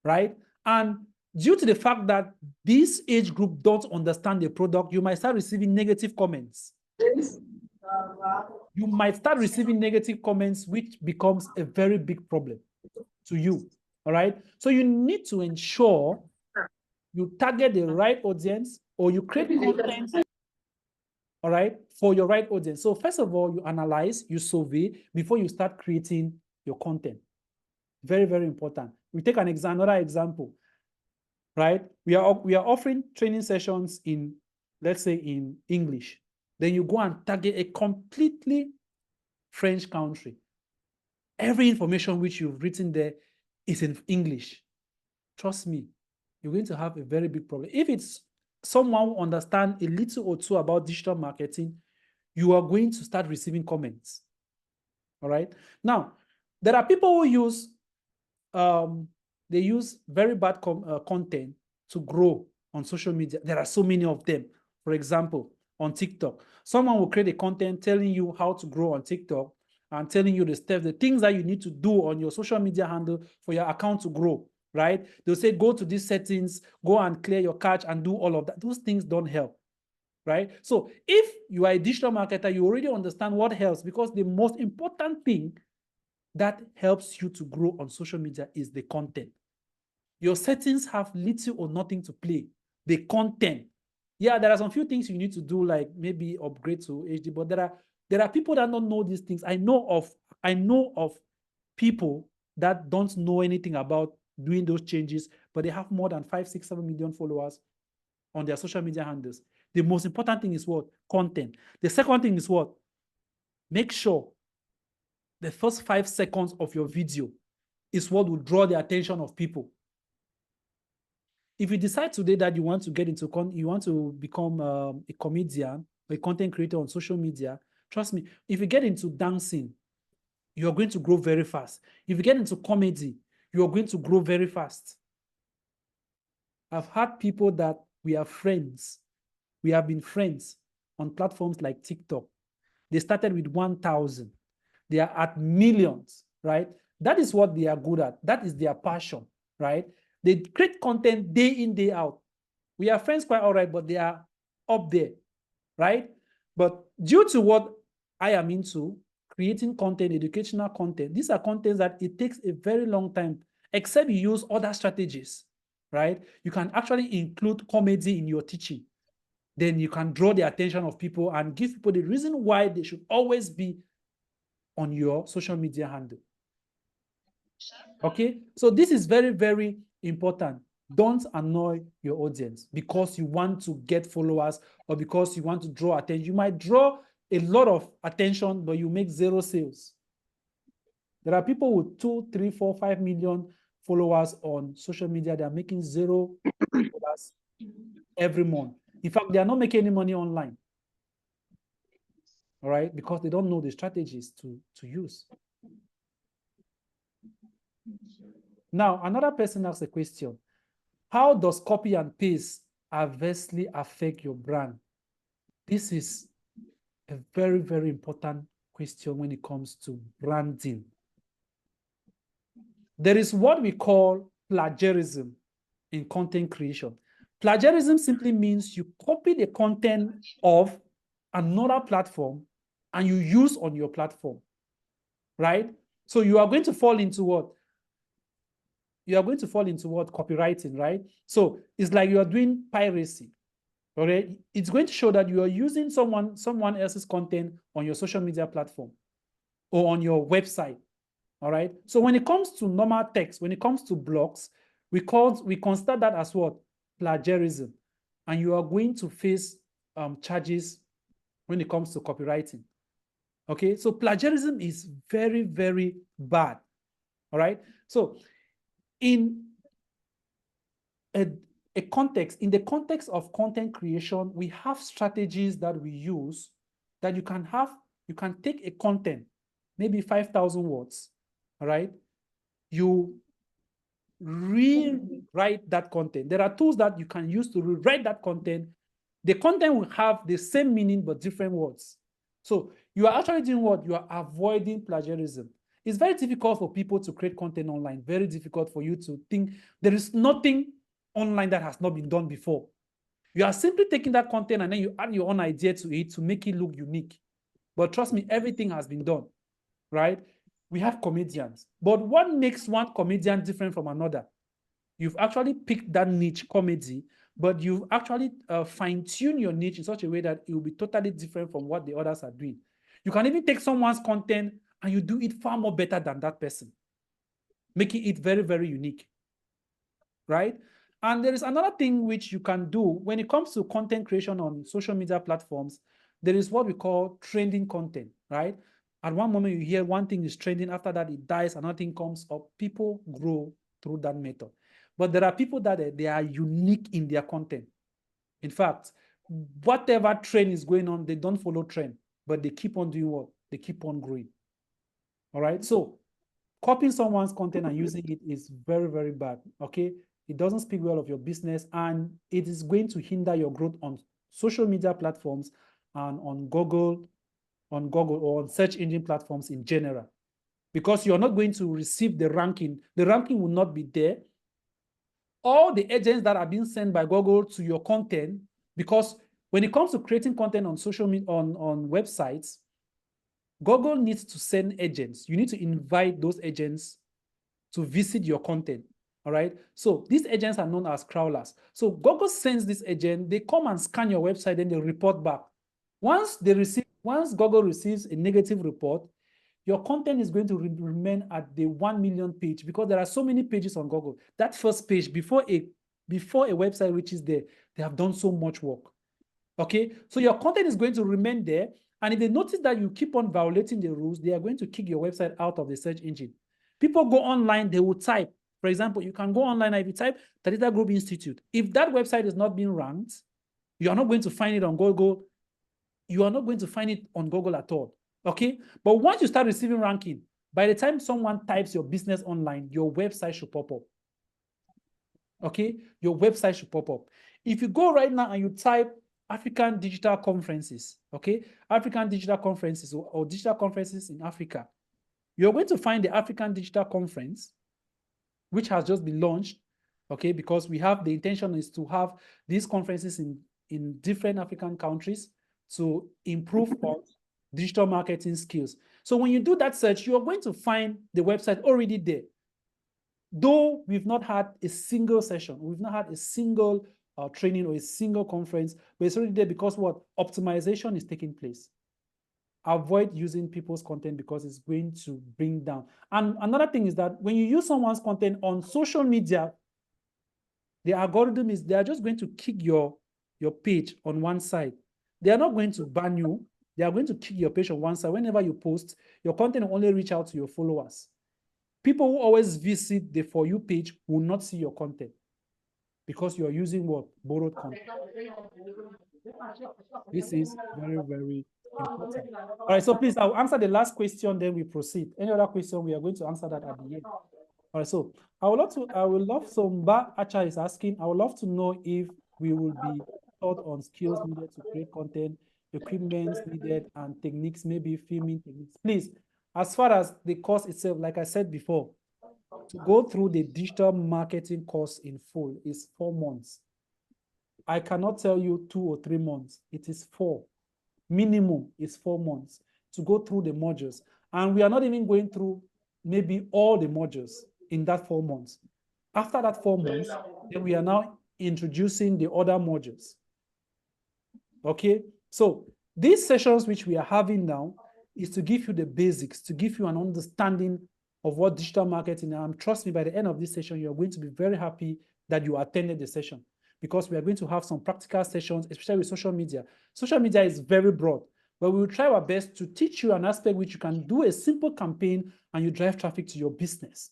right? And due to the fact that this age group don't understand the product, you might start receiving negative comments. You might start receiving negative comments, which becomes a very big problem to you, all right? So you need to ensure you target the right audience, or you create content all right, for your right audience. So first of all, you analyze, you survey before you start creating your content. Very, very important. We take another example, right? We are offering training sessions in, let's say, in English. Then you go and target a completely French country. Every information which you've written there is in English. Trust me, you're going to have a very big problem. If it's someone who understands a little or two about digital marketing, you are going to start receiving comments. All right. Now, there are people who use they use very bad content to grow on social media. There are so many of them. For example, on TikTok, someone will create a content telling you how to grow on TikTok and telling you the steps, the things that you need to do on your social media handle for your account to grow, right? They'll say, go to these settings, go and clear your cache and do all of that. Those things don't help, right? So if you are a digital marketer, you already understand what helps, because the most important thing that helps you to grow on social media is the content. Your settings have little or nothing to play. The content. Yeah, there are some few things you need to do, like maybe upgrade to HD, but there are people that don't know these things. I know of people that don't know anything about doing those changes, but they have more than 5, 6, 7 million followers on their social media handles. The most important thing is what? Content. The second thing is what? Make sure the first 5 seconds of your video is what will draw the attention of people. If you decide today that you want to get into, you want to become a comedian or a content creator on social media, trust me, if you get into dancing, you are going to grow very fast. If you get into comedy, you are going to grow very fast. I've had people that we are friends. We have been friends on platforms like TikTok. They started with 1,000. They are at millions, right? That is what they are good at. That is their passion, right? They create content day in, day out. We are friends quite all right, but they are up there, right? But due to what I am into, creating content, educational content, these are contents that it takes a very long time, except you use other strategies, right? You can actually include comedy in your teaching. Then you can draw the attention of people and give people the reason why they should always be on your social media handle. Okay, so this is very, very important. Don't annoy your audience because you want to get followers or because you want to draw attention. You might draw a lot of attention, but you make 0 sales. There are people with 2, 3, 4, 5 million followers on social media. They are making 0 dollars every month. In fact, they are not making any money online. All right, because they don't know the strategies to use. Now, another person asks a question. How does copy and paste adversely affect your brand? This is a very, very important question when it comes to branding. There is what we call plagiarism in content creation. Plagiarism simply means you copy the content of another platform and you use on your platform, right? So you are going to fall into what? You are going to fall into what? Copywriting, right? So it's like you are doing piracy, okay? It's going to show that you are using someone else's content on your social media platform or on your website, all right? So when it comes to normal text, when it comes to blogs, we consider that as what? Plagiarism. And you are going to face charges when it comes to copywriting. Okay, so plagiarism is very, very bad. All right. So in the context of content creation, we have strategies that we use that you can take a content, maybe 5,000 words. All right. You rewrite that content. There are tools that you can use to rewrite that content. The content will have the same meaning, but different words. So you are actually doing what? You are avoiding plagiarism. It's very difficult for people to create content online. Very difficult for you to think there is nothing online that has not been done before. You are simply taking that content and then you add your own idea to it to make it look unique. But trust me, everything has been done, right? We have comedians. But what makes one comedian different from another? You've actually picked that niche comedy but you've actually fine-tuned your niche in such a way that it will be totally different from what the others are doing. You can even take someone's content and you do it far more better than that person, making it very, very unique, right? And there is another thing which you can do when it comes to content creation on social media platforms. There is what we call trending content, right? At one moment you hear one thing is trending, after that it dies, another thing comes up. People grow through that method. But there are people that they are unique in their content. In fact, whatever trend is going on, they don't follow trend, but they keep on doing what? They keep on growing. All right. So copying someone's content and using it is very, very bad. Okay. It doesn't speak well of your business, and it is going to hinder your growth on social media platforms and on Google or on search engine platforms in general, because you're not going to receive the ranking. The ranking will not be there. All the agents that are being sent by Google to your content, because when it comes to creating content on social media, on websites, Google needs to send agents. You need to invite those agents to visit your content. All right. So these agents are known as crawlers. So Google sends this agent, they come and scan your website, then they report back. Once Google receives a negative report, your content is going to remain at the 1 million page, because there are so many pages on Google. That first page, before a website reaches there, they have done so much work. Okay, so your content is going to remain there, and if they notice that you keep on violating the rules, they are going to kick your website out of the search engine. People go online, they will type. For example, you can go online and if you type Talita Group Institute, if that website is not being ranked, you are not going to find it on Google. You are not going to find it on Google at all. Okay, but once you start receiving ranking, by the time someone types your business online, your website should pop up. Okay, your website should pop up. If you go right now and you type African Digital Conferences, okay, African Digital Conferences or digital conferences in Africa, you're going to find the African Digital Conference, which has just been launched, okay, because we have the intention is to have these conferences in different African countries to improve on digital marketing skills. So when you do that search, you're going to find the website already there. Though we've not had a single session, we've not had a single training or a single conference, but it's already there because what? Optimization is taking place. Avoid using people's content because it's going to bring down. And another thing is that when you use someone's content on social media, the algorithm is, they are just going to kick your page on one side. They are not going to ban you. They are going to kick your page on one side. Whenever you post, your content will only reach out to your followers. People who always visit the For You page will not see your content because you are using what? Borrowed content. This is very, very important. All right, so please, I'll answer the last question, then we proceed. Any other question, we are going to answer that at the end. All right, so I would love so Mba Acha is asking, I would love to know if we will be taught on skills needed to create content, equipment needed, and techniques, maybe filming techniques. Please, as far as the course itself, like I said before, to go through the digital marketing course in full is 4 months. I cannot tell you 2 or 3 months. It is 4. Minimum is 4 months to go through the modules. And we are not even going through maybe all the modules in that 4 months. After that 4 months, then we are now introducing the other modules. Okay, so these sessions which we are having now is to give you the basics, to give you an understanding of what digital marketing is. And trust me, by the end of this session, you're going to be very happy that you attended the session, because we are going to have some practical sessions, especially with social media. Social media is very broad, but we will try our best to teach you an aspect which you can do a simple campaign and you drive traffic to your business.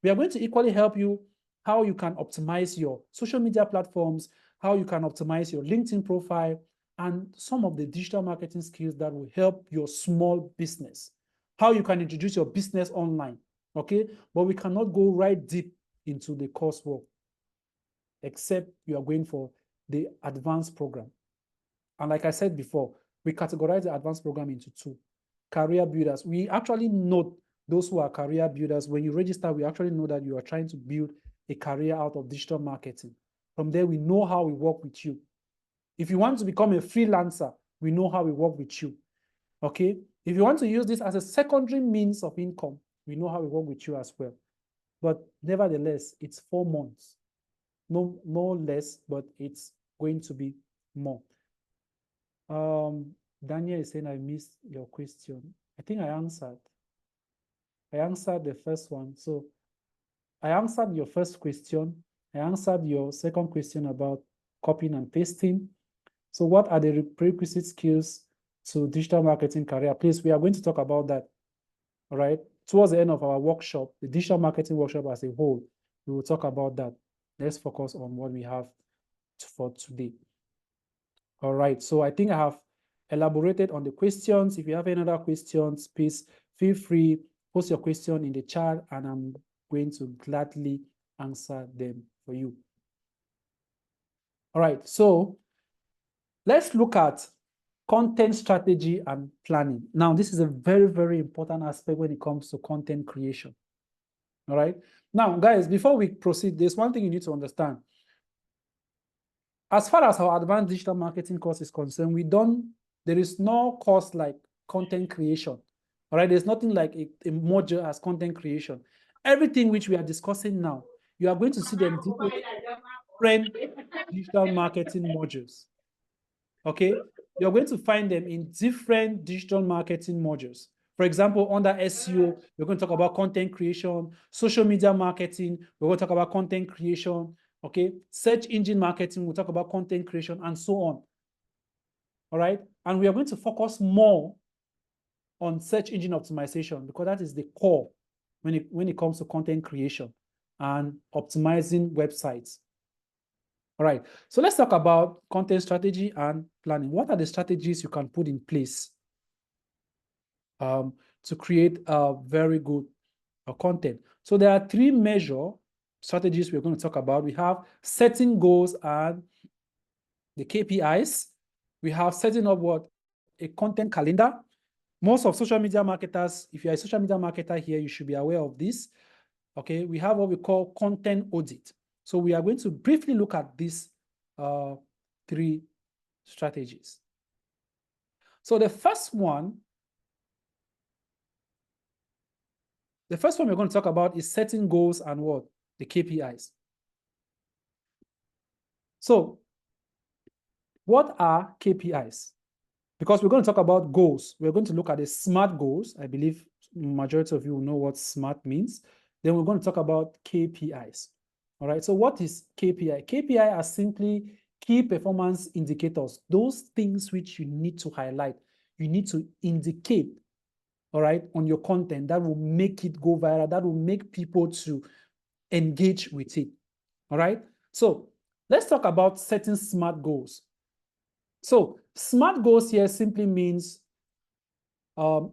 We are going to equally help you how you can optimize your social media platforms, how you can optimize your LinkedIn profile, and some of the digital marketing skills that will help your small business, how you can introduce your business online, okay? But we cannot go right deep into the coursework, except you are going for the advanced program. And like I said before, we categorize the advanced program into 2. Career builders. We actually note those who are career builders. When you register, we actually know that you are trying to build a career out of digital marketing. From there, we know how we work with you. If you want to become a freelancer, we know how we work with you, okay? If you want to use this as a secondary means of income, we know how we work with you as well. But nevertheless, it's 4 months. no less, but it's going to be more. Daniel is saying I missed your question. I think I answered. I answered the first one. So I answered your first question. I answered your second question about copying and pasting. So what are the prerequisite skills to digital marketing career? Please, we are going to talk about that. All right. Towards the end of our workshop, the digital marketing workshop as a whole, we will talk about that. Let's focus on what we have for today. All right. So I think I have elaborated on the questions. If you have any other questions, please feel free, post your question in the chat, and I'm going to gladly answer them for you. All right. So let's look at content strategy and planning. Now, this is a very, very important aspect when it comes to content creation. All right. Now, guys, before we proceed, there's one thing you need to understand. As far as our advanced digital marketing course is concerned, there is no course like content creation. All right. There's nothing like a module as content creation. Everything which we are discussing now, you are going to see them different digital marketing modules. Okay. You're going to find them in different digital marketing modules. For example, under SEO, we're going to talk about content creation, social media marketing, we're going to talk about content creation, okay? Search engine marketing, we'll talk about content creation, and so on. All right? And we are going to focus more on search engine optimization because that is the core when it comes to content creation and optimizing websites. All right, so let's talk about content strategy and planning. What are the strategies you can put in place to create a very good content? So there are three major strategies we're going to talk about. We have setting goals and the KPIs. We have setting up a content calendar. Most of social media marketers, if you're a social media marketer here, you should be aware of this. Okay, we have what we call content audit. So we are going to briefly look at these three strategies. So the first one we're going to talk about is setting goals and the KPIs. So what are KPIs? Because we're going to talk about goals. We're going to look at the SMART goals. I believe majority of you know what SMART means. Then we're going to talk about KPIs. All right, so what is KPI? KPI are simply key performance indicators, those things which you need to highlight, you need to indicate, all right, on your content that will make it go viral, that will make people to engage with it, all right? So let's talk about setting SMART goals. So SMART goals here simply means the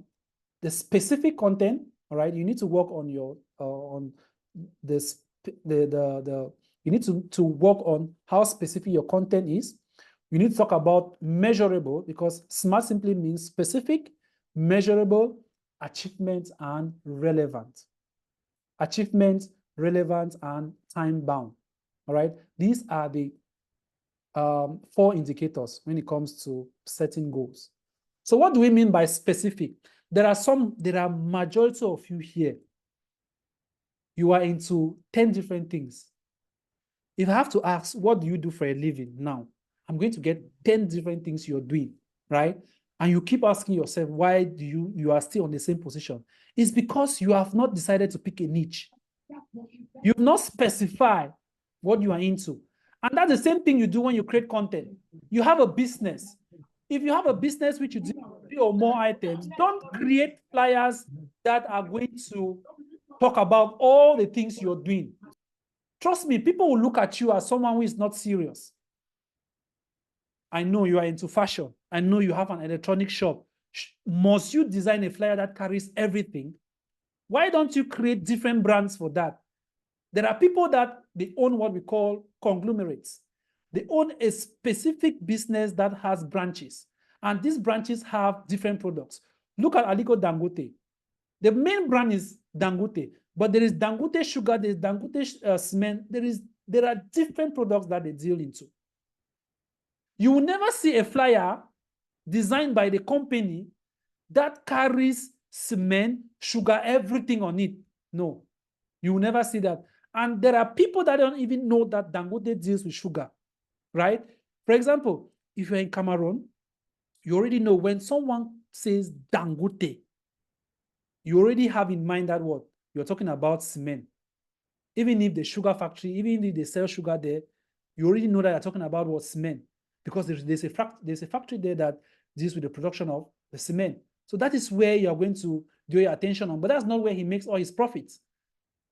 specific content, all right? You need to work on your, on this, you need to work on how specific your content is. You need to talk about measurable because SMART simply means specific, measurable, achievement, and relevant. Achievement, relevant, and time bound. All right. These are the 4 indicators when it comes to setting goals. So what do we mean by specific? There are majority of you here. You are into 10 different things. If I have to ask, what do you do for a living now? I'm going to get 10 different things you're doing, right? And you keep asking yourself, why do you are still on the same position? It's because you have not decided to pick a niche. You've not specified what you are into. And that's the same thing you do when you create content. You have a business. If you have a business which you do 3 or more items, don't create flyers that are going to talk about all the things you're doing. Trust me, people will look at you as someone who is not serious. I know you are into fashion. I know you have an electronic shop. Must you design a flyer that carries everything? Why don't you create different brands for that? There are people that they own what we call conglomerates. They own a specific business that has branches. And these branches have different products. Look at Aliko Dangote. The main brand is Dangote, but there is Dangote Sugar, there is Dangote Cement. There are different products that they deal into. You will never see a flyer designed by the company that carries cement, sugar, everything on it. No, you will never see that. And there are people that don't even know that Dangote deals with sugar, right? For example, if you're in Cameroon, you already know when someone says Dangote, you already have in mind that what you're talking about cement. Even if the sugar factory, even if they sell sugar there, you already know that you're talking about what cement, because there's a factory there that deals with the production of the cement. So that is where you're going to do your attention on, but that's not where he makes all his profits.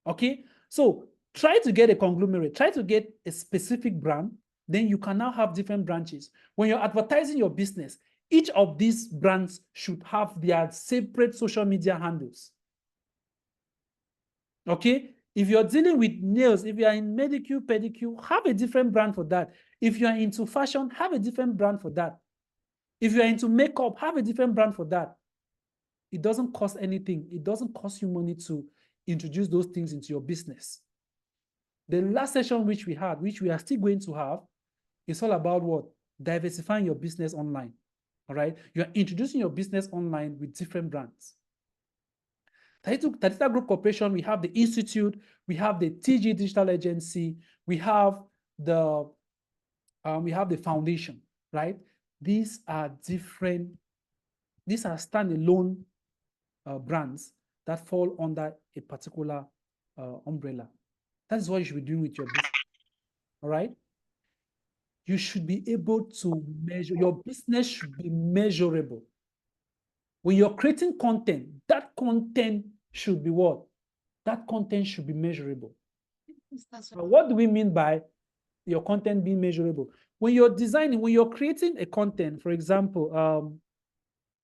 Okay, so try to get a conglomerate, try to get a specific brand, then you can now have different branches. When you're advertising your business, each of these brands should have their separate social media handles. Okay, if you're dealing with nails, if you are in manicure, pedicure, have a different brand for that. If you are into fashion, have a different brand for that. If you are into makeup, have a different brand for that. It doesn't cost anything. It doesn't cost you money to introduce those things into your business. The last session which we had, which we are still going to have, is all about what? Diversifying your business online. All right? You are introducing your business online with different brands. Tatita Group Corporation, we have the Institute, we have the TG Digital Agency, we have the foundation, right? These are different, these are standalone brands that fall under a particular umbrella. That is what you should be doing with your business, all right? You should be able to measure, your business should be measurable. When you're creating content, that content should be what? That content should be measurable. Now, what do we mean by your content being measurable? When you're designing, when you're creating a content, for example,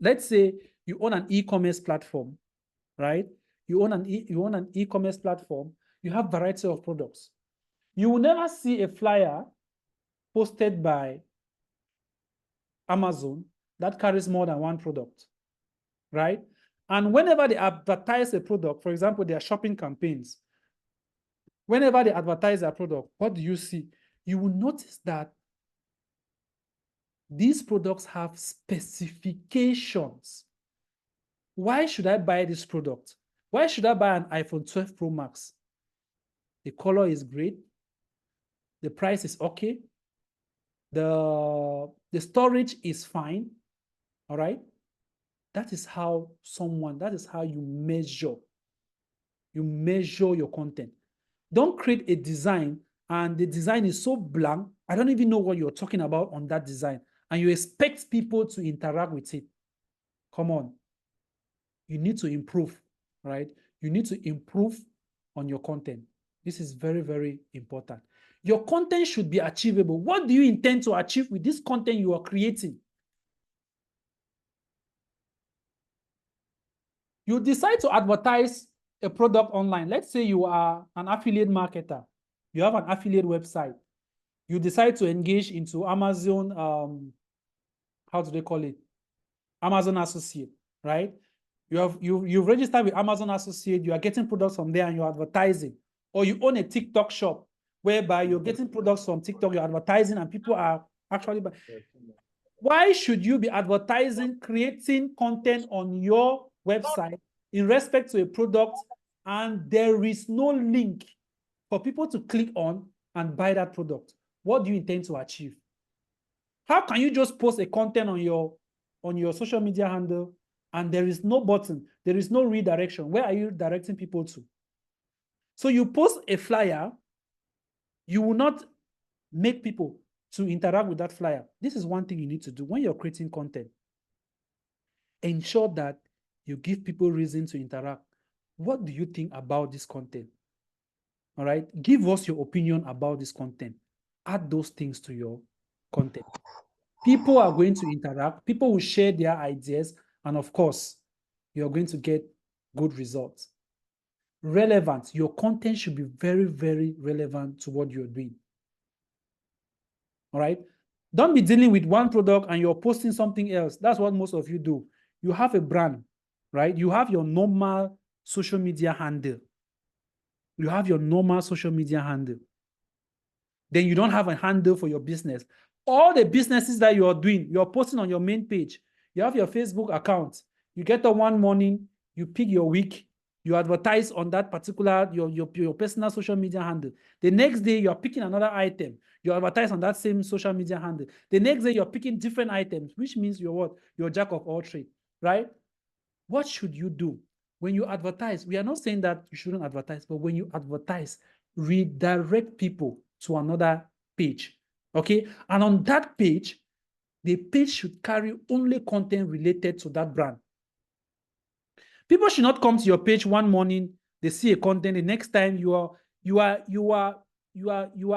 let's say you own an e-commerce platform, right? You own an e-commerce platform, you have variety of products. You will never see a flyer posted by Amazon that carries more than one product, right? And whenever they advertise a product, for example, their shopping campaigns, whenever they advertise a product, what do you see? You will notice that these products have specifications. Why should I buy this product? Why should I buy an iPhone 12 Pro Max? The color is great. The price is okay. The storage is fine. All right. That is how you measure. You measure your content. Don't create a design and the design is so blank, I don't even know what you're talking about on that design, and you expect people to interact with it. Come on. You need to improve, right? You need to improve on your content. This is very, very important. Your content should be achievable. What do you intend to achieve with this content you are creating? You decide to advertise a product online. Let's say you are an affiliate marketer. You have an affiliate website. You decide to engage into Amazon, how do they call it? Amazon Associate, right? You've registered with Amazon Associate, you are getting products from there and you're advertising. Or you own a TikTok shop whereby you're getting products from TikTok, you're advertising and people are actually buying. Why should you be advertising, creating content on your website in respect to a product and there is no link for people to click on and buy that product? What do you intend to achieve? How can you just post a content on your social media handle and there is no button, there is no redirection? Where are you directing people to? So you post a flyer, you will not make people to interact with that flyer. This is one thing you need to do when you're creating content. Ensure that you give people reason to interact. What do you think about this content? All right, give us your opinion about this content. Add those things to your content. People are going to interact, people will share their ideas, and of course, you're going to get good results. Relevant. Your content should be very, very relevant to what you're doing. All right? Don't be dealing with one product and you're posting something else. That's what most of you do. You have a brand, right? You have your normal social media handle. You have your normal social media handle. Then you don't have a handle for your business. All the businesses that you are doing, you're posting on your main page. You have your Facebook account. You get up one morning, you pick your week, You advertise on that particular, your personal social media handle. The next day, you're picking another item. You advertise on that same social media handle. The next day, you're picking different items, which means you're what? You're jack of all trades, right? What should you do? When you advertise, we are not saying that you shouldn't advertise, but when you advertise, redirect people to another page, okay? And on that page, the page should carry only content related to that brand. People should not come to your page one morning, they see a content, the next time you are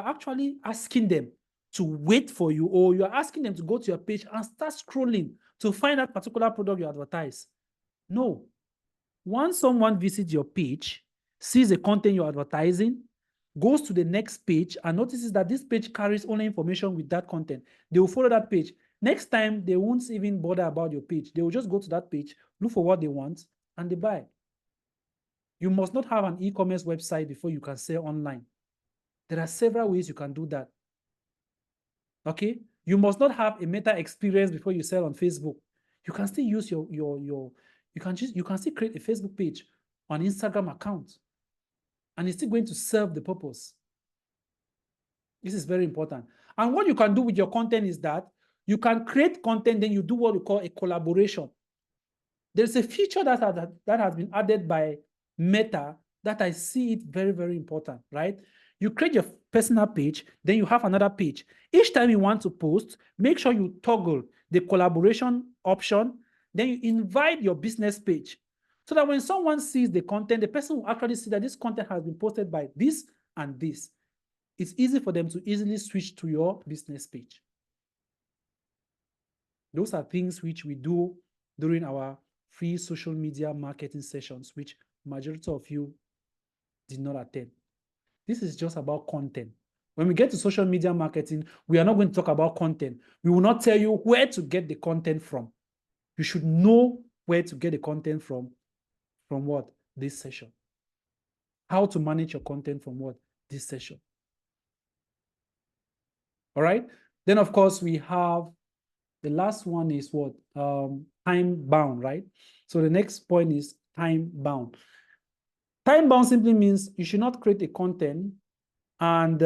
actually asking them to wait for you, or you are asking them to go to your page and start scrolling to find that particular product you advertise. No. Once someone visits your page, sees the content you're advertising, goes to the next page and notices that this page carries only information with that content, they will follow that page. Next time, they won't even bother about your page. They will just go to that page, look for what they want, and they buy. You must not have an e-commerce website before you can sell online. There are several ways you can do that. Okay? You must not have a meta experience before you sell on Facebook. You can still use you can still create a Facebook page or an Instagram account, and it's still going to serve the purpose. This is very important. And what you can do with your content is that you can create content, then you do what we call a collaboration. There's a feature that has been added by Meta that I see it very, very important, right? You create your personal page, then you have another page. Each time you want to post, make sure you toggle the collaboration option, then you invite your business page, so that when someone sees the content, the person will actually see that this content has been posted by this and this. It's easy for them to easily switch to your business page. Those are things which we do during our free social media marketing sessions, which majority of you did not attend. This is just about content. When we get to social media marketing, we are not going to talk about content. We will not tell you where to get the content from. You should know where to get the content from what? This session. How to manage your content from what? This session. All right. Then, of course, we have the last one is what? Time bound, right? So the next point is time bound. Time bound simply means you should not create a content and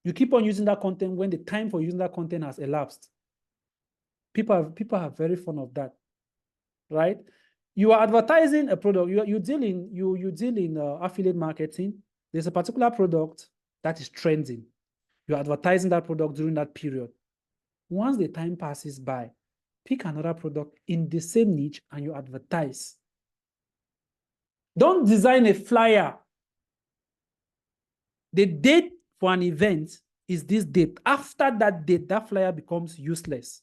you keep on using that content when the time for using that content has elapsed. People are very fond of that, right? You are advertising a product. You deal in affiliate marketing. There's a particular product that is trending. You're advertising that product during that period. Once the time passes by, pick another product in the same niche and you advertise. Don't design a flyer. The date for an event is this date. After that date, that flyer becomes useless.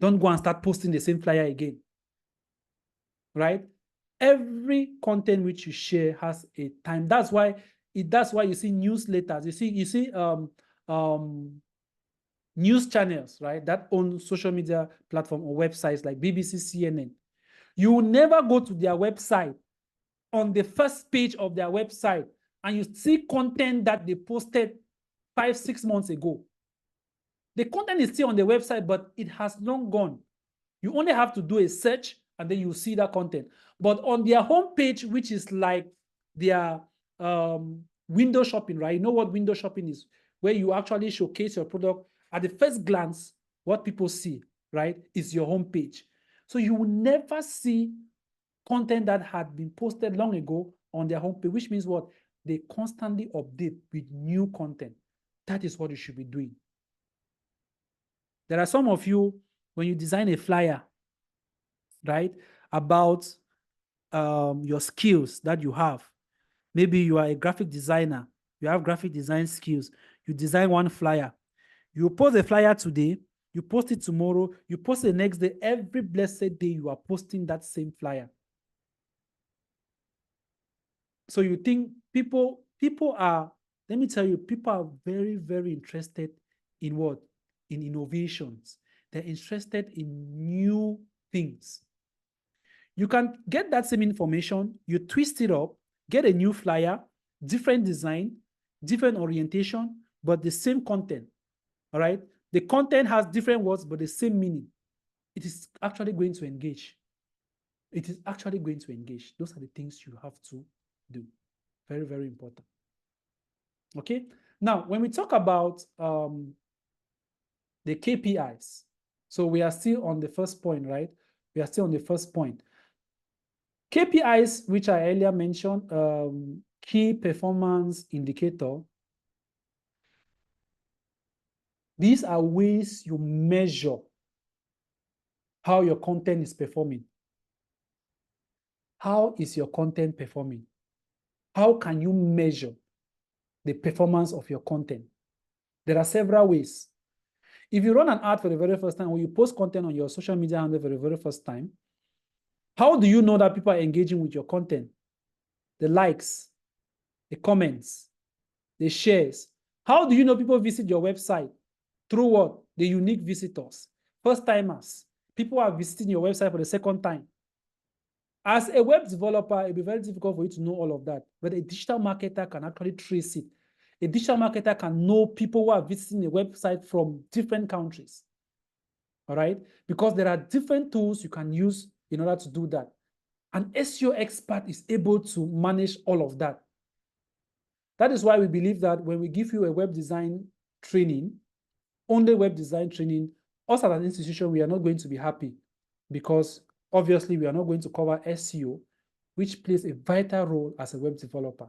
Don't go and start posting the same flyer again. Right? Every content which you share has a time. That's why you see newsletters. You see news channels, right, that own social media platform or websites like BBC, CNN. You will never go to their website on the first page of their website and you see content that they posted 5-6 months ago. The content is still on the website, but it has long gone. You only have to do a search and then you see that content. But on their homepage, which is like their window shopping, right? You know what window shopping is? Where you actually showcase your product. At the first glance, what people see, right, is your homepage. So you will never see content that had been posted long ago on their homepage, which means what? They constantly update with new content. That is what you should be doing. There are some of you, when you design a flyer, right, about your skills that you have. Maybe you are a graphic designer. You have graphic design skills. You design one flyer. You post the flyer today. You post it tomorrow. You post it the next day. Every blessed day, you are posting that same flyer. So you think people are, let me tell you, people are very, very interested in what? In innovations. They're interested in new things. You can get that same information, you twist it up, get a new flyer, different design, different orientation, but the same content. All right? The content has different words, but the same meaning. It is actually going to engage. it is actually going to engage. Those are the things you have to do. Very, very important. Okay. Now, when we talk about the KPIs, so we are still on the first point, right? We are still on the first point. KPIs, which I earlier mentioned, key performance indicator. These are ways you measure how your content is performing. How is your content performing? How can you measure the performance of your content? There are several ways. If you run an ad for the very first time, or you post content on your social media handle for the very first time, how do you know that people are engaging with your content? The likes, the comments, the shares. How do you know people visit your website? Through what? The unique visitors, first timers. People are visiting your website for the second time. As a web developer, it'll be very difficult for you to know all of that, but a digital marketer can actually trace it. A digital marketer can know people who are visiting a website from different countries, all right? Because there are different tools you can use in order to do that. An SEO expert is able to manage all of that. That is why we believe that when we give you a web design training, only web design training, us as an institution, we are not going to be happy because obviously we are not going to cover SEO, which plays a vital role as a web developer.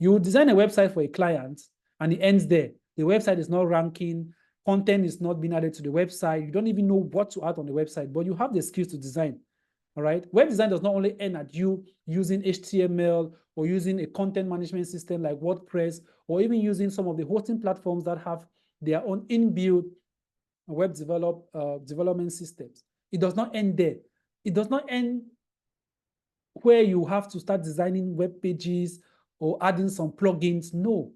You design a website for a client and it ends there. The website is not ranking, content is not being added to the website. You don't even know what to add on the website, but you have the skills to design. All right. Web design does not only end at you using HTML or using a content management system like WordPress, or even using some of the hosting platforms that have their own inbuilt web development systems. It does not end there. It does not end where you have to start designing web pages or adding some plugins. No.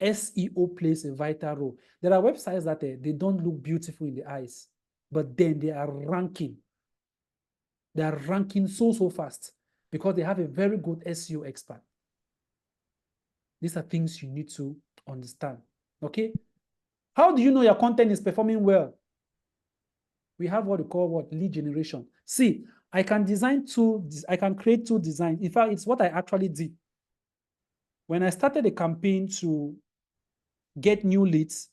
SEO plays a vital role. There are websites that they don't look beautiful in the eyes, but then they are ranking. They are ranking so fast because they have a very good SEO expert. These are things you need to understand. Okay? How do you know your content is performing well? We have what we call lead generation. See, I can create two designs. In fact, it's what I actually did. When I started a campaign to get new leads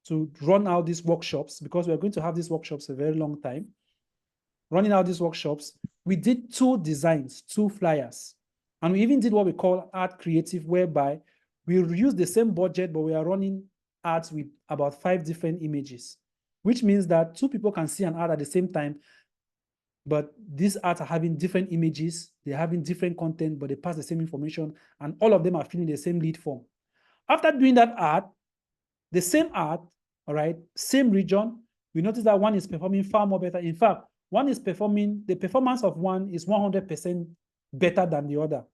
to run out these workshops, because we're going to have these workshops a very long time, running out these workshops, we did two designs, two flyers. And we even did what we call ad creative, whereby we use the same budget, but we are running ads with about 5 different images, which means that 2 people can see an ad at the same time, but these ads are having different images, they're having different content, but they pass the same information, and all of them are filling the same lead form. After doing that ad, the same ad, all right, same region, we notice that one is performing far more better. In fact, the performance of one is 100% better than the other.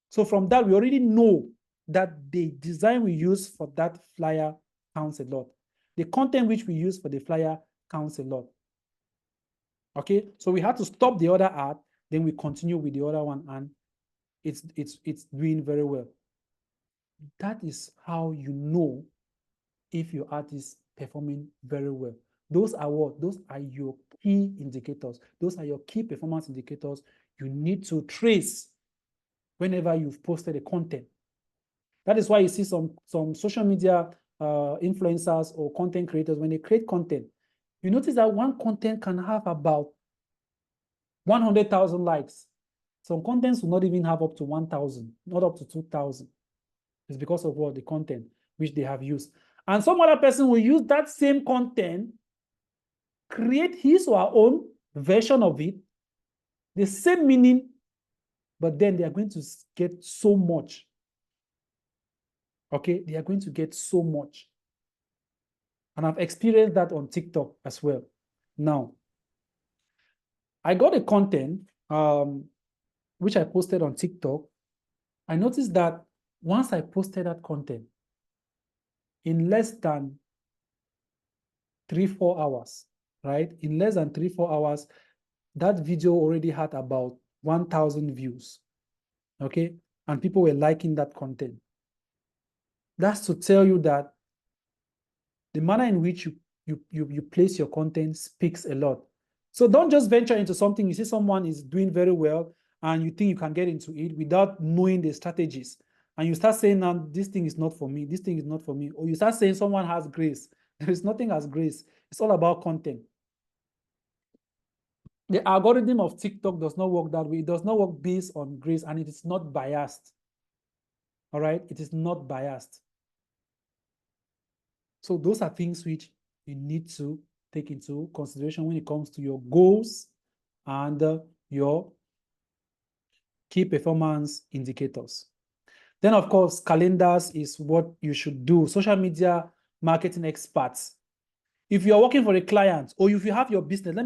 So from that, we already know that the design we use for that flyer counts a lot. The content which we use for the flyer counts a lot. Okay, so we had to stop the other ad, then we continue with the other one, and it's doing very well. That is how you know if your ad is performing very well. Those are what? Those are your key indicators. Those are your key performance indicators you need to trace whenever you've posted a content. That is why you see some social media influencers or content creators, when they create content, you notice that one content can have about 100,000 likes. Some contents will not even have up to 1,000, not up to 2,000. It's because of what? The content which they have used. And some other person will use that same content, create his or her own version of it, the same meaning, but then they are going to get so much. Okay, they are going to get so much. And I've experienced that on TikTok as well. Now, I got a content which I posted on TikTok. I noticed that once I posted that content, in less than 3-4 hours, right? In less than 3-4 hours, that video already had about 1,000 views. Okay, and people were liking that content. That's to tell you that the manner in which you place your content speaks a lot. So don't just venture into something. You see someone is doing very well and you think you can get into it without knowing the strategies. And you start saying, now, this thing is not for me. This thing is not for me. Or you start saying someone has grace. There is nothing as grace. It's all about content. The algorithm of TikTok does not work that way. It does not work based on grace, and it is not biased. All right? It is not biased. So those are things which you need to take into consideration when it comes to your goals and your key performance indicators. Then, of course, calendars is what you should do. Social media marketing experts. If you're working for a client or if you have your business, let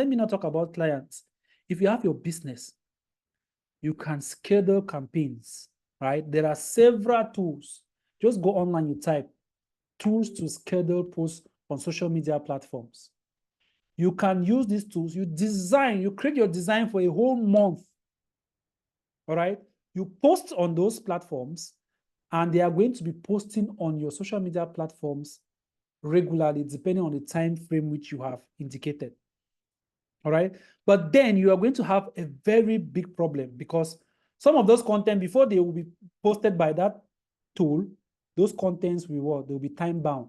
me not talk about clients. If you have your business, you can schedule campaigns, right? There are several tools. Just go online, you type tools to schedule posts on social media platforms. You can use these tools. You create your design for a whole month. All right? You post on those platforms, and they are going to be posting on your social media platforms regularly, depending on the time frame which you have indicated. All right? But then you are going to have a very big problem, because some of those content, before they will be posted by that tool, those contents will be time bound,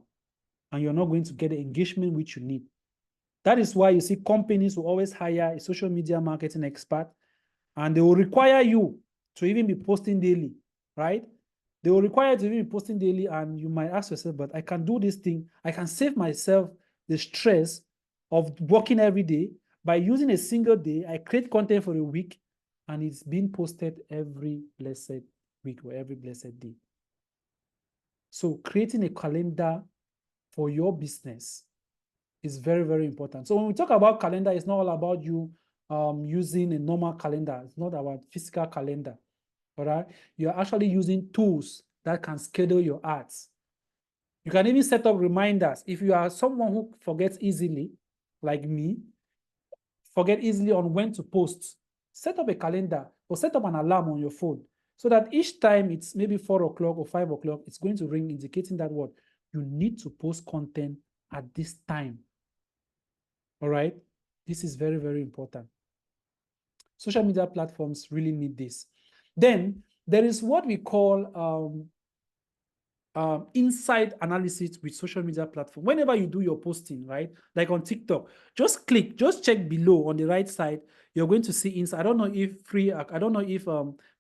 and you're not going to get the engagement which you need. That is why you see companies will always hire a social media marketing expert, and they will require you to even be posting daily, right? They will require you to even be posting daily, and you might ask yourself, but I can do this thing. I can save myself the stress of working every day by using a single day. I create content for a week, and it's being posted every blessed week or every blessed day. So creating a calendar for your business is very, very important. So when we talk about calendar, it's not all about you using a normal calendar. It's not about physical calendar. All right? You're actually using tools that can schedule your ads. You can even set up reminders. If you are someone who forgets easily, like me, forget easily on when to post, set up a calendar or set up an alarm on your phone, so that each time it's maybe 4 o'clock or 5 o'clock, it's going to ring, indicating that what you need to post content at this time. All right? This is very, very important. Social media platforms really need this. Then there is what we call insight analysis with social media platform. Whenever you do your posting, right, like on TikTok, just check below on the right side. You're going to see insight. I don't know if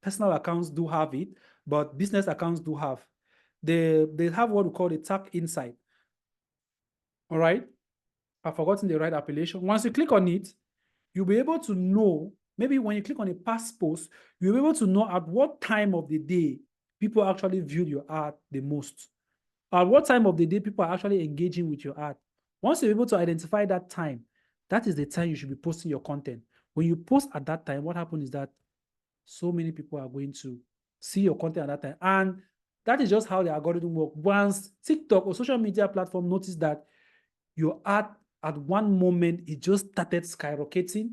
personal accounts do have it, but business accounts do have. They have what we call the tag insight. All right, I've forgotten the right appellation. Once you click on it, you'll be able to know. Maybe when you click on a past post, you'll be able to know at what time of the day people actually viewed your ad the most. At what time of the day people are actually engaging with your ad. Once you're able to identify that time, that is the time you should be posting your content. When you post at that time, what happens is that so many people are going to see your content at that time. And that is just how the algorithm works. Once TikTok or social media platform notice that your ad at one moment, it just started skyrocketing,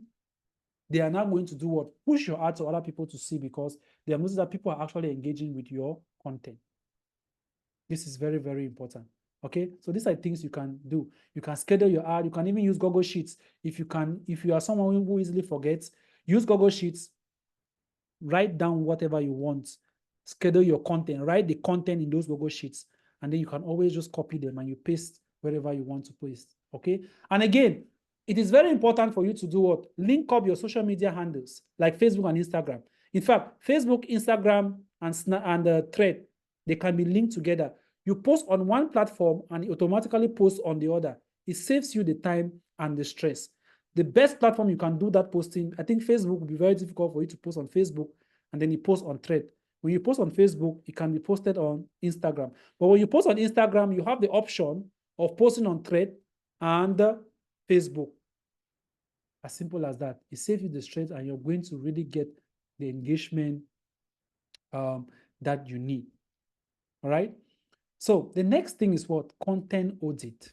they are now going to do what? Push your ad to other people to see, because they have noticed that people are actually engaging with your content. This is very, very important. Okay, so these are things you can do. You can schedule your ad. You can even use Google Sheets. If you are someone who easily forgets, use Google Sheets. Write down whatever you want. Schedule your content. Write the content in those Google Sheets, and then you can always just copy them and you paste wherever you want to paste. Okay, and again, it is very important for you to do what? Link up your social media handles like Facebook and Instagram. In fact, Facebook, Instagram, and Thread, they can be linked together. You post on one platform and it automatically posts on the other. It saves you the time and the stress. The best platform you can do that posting, I think Facebook will be very difficult for you to post on Facebook and then you post on Thread. When you post on Facebook, it can be posted on Instagram. But when you post on Instagram, you have the option of posting on Thread and Facebook. As simple as that. It saves you the stress and you're going to really get the engagement that you need. All right? So the next thing is what? Content audit.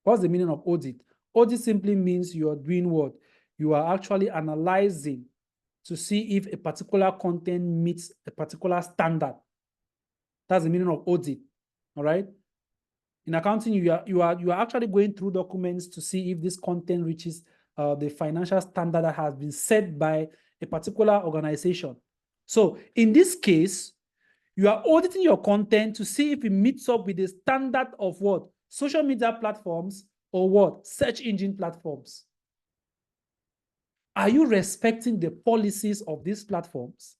What's the meaning of audit? Audit simply means you are doing what? You are actually analyzing to see if a particular content meets a particular standard. That's the meaning of audit. All right? In accounting, you are actually going through documents to see if this content reaches the financial standard that has been set by a particular organization. So in this case, you are auditing your content to see if it meets up with the standard of what? Social media platforms or what? Search engine platforms. Are you respecting the policies of these platforms?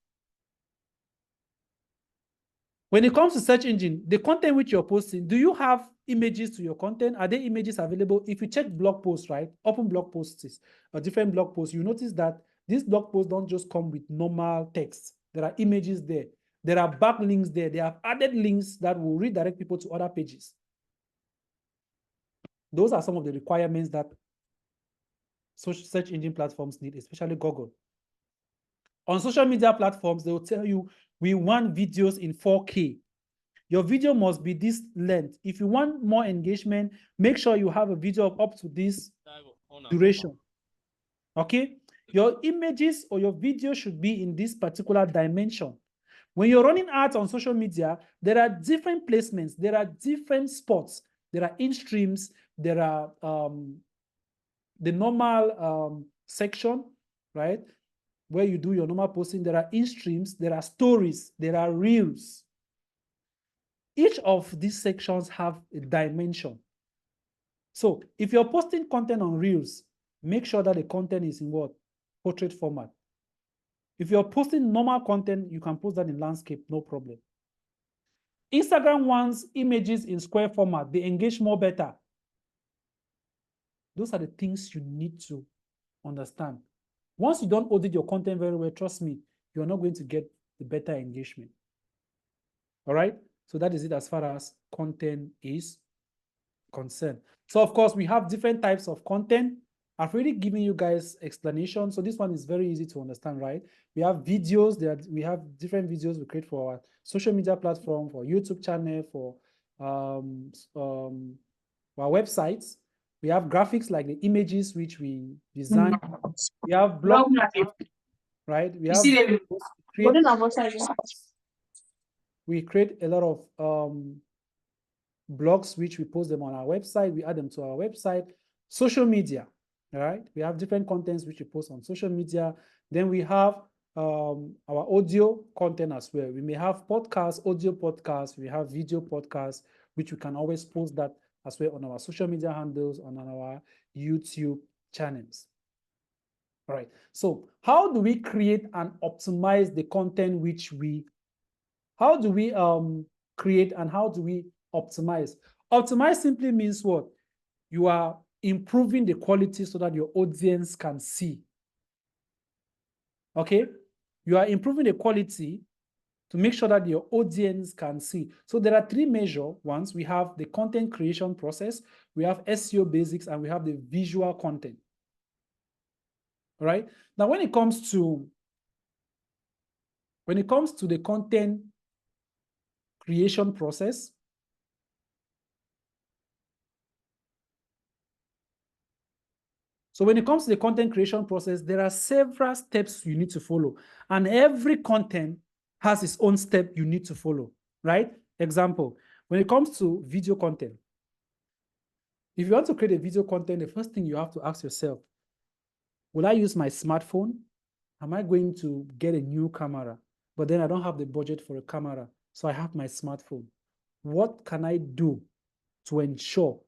When it comes to search engine, the content which you're posting, do you have images to your content? Are there images available? If you check blog posts, right? Open blog posts or different blog posts, you notice that these blog posts don't just come with normal text. There are images there. There are backlinks there. They have added links that will redirect people to other pages. Those are some of the requirements that search engine platforms need, especially Google. On social media platforms, they will tell you, we want videos in 4K. Your video must be this length. If you want more engagement, make sure you have a video of up to this duration. Okay? Your images or your video should be in this particular dimension. When you're running ads on social media, there are different placements. There are different spots. There are in-streams. There are the normal section, right? Where you do your normal posting. There are in-streams. There are stories. There are reels. Each of these sections have a dimension. So if you're posting content on reels, make sure that the content is in what? Portrait format. If you're posting normal content, you can post that in landscape, no problem. Instagram wants images in square format. They engage more better. Those are the things you need to understand. Once you don't audit your content very well, trust me, you're not going to get the better engagement. All right? So that is it as far as content is concerned. So of course, we have different types of content. I've already given you guys explanation. So this one is very easy to understand, right? We have videos, we have different videos we create for our social media platform, for YouTube channel, for our websites. We have graphics like the images which we design. We have blog, right? We create a lot of blogs which we post them on our website. We add them to our website. Social media, all right? We have different contents which we post on social media. Then we have our audio content as well. We may have podcasts, audio podcasts. We have video podcasts, which we can always post that as well on our social media handles, on our YouTube channels. All right. So how do we create and optimize the content which how do we create and how do we optimize? Optimize simply means what? You are improving the quality so that your audience can see. Okay? You are improving the quality to make sure that your audience can see. So there are three major ones. We have the content creation process, we have SEO basics, and we have the visual content. All right? Now, when it comes to the content creation process, there are several steps you need to follow, and every content has its own step you need to follow, right? Example, when it comes to video content, if you want to create a video content, the first thing you have to ask yourself, will I use my smartphone? Am I going to get a new camera? But then I don't have the budget for a camera, so I have my smartphone. What can I do to ensure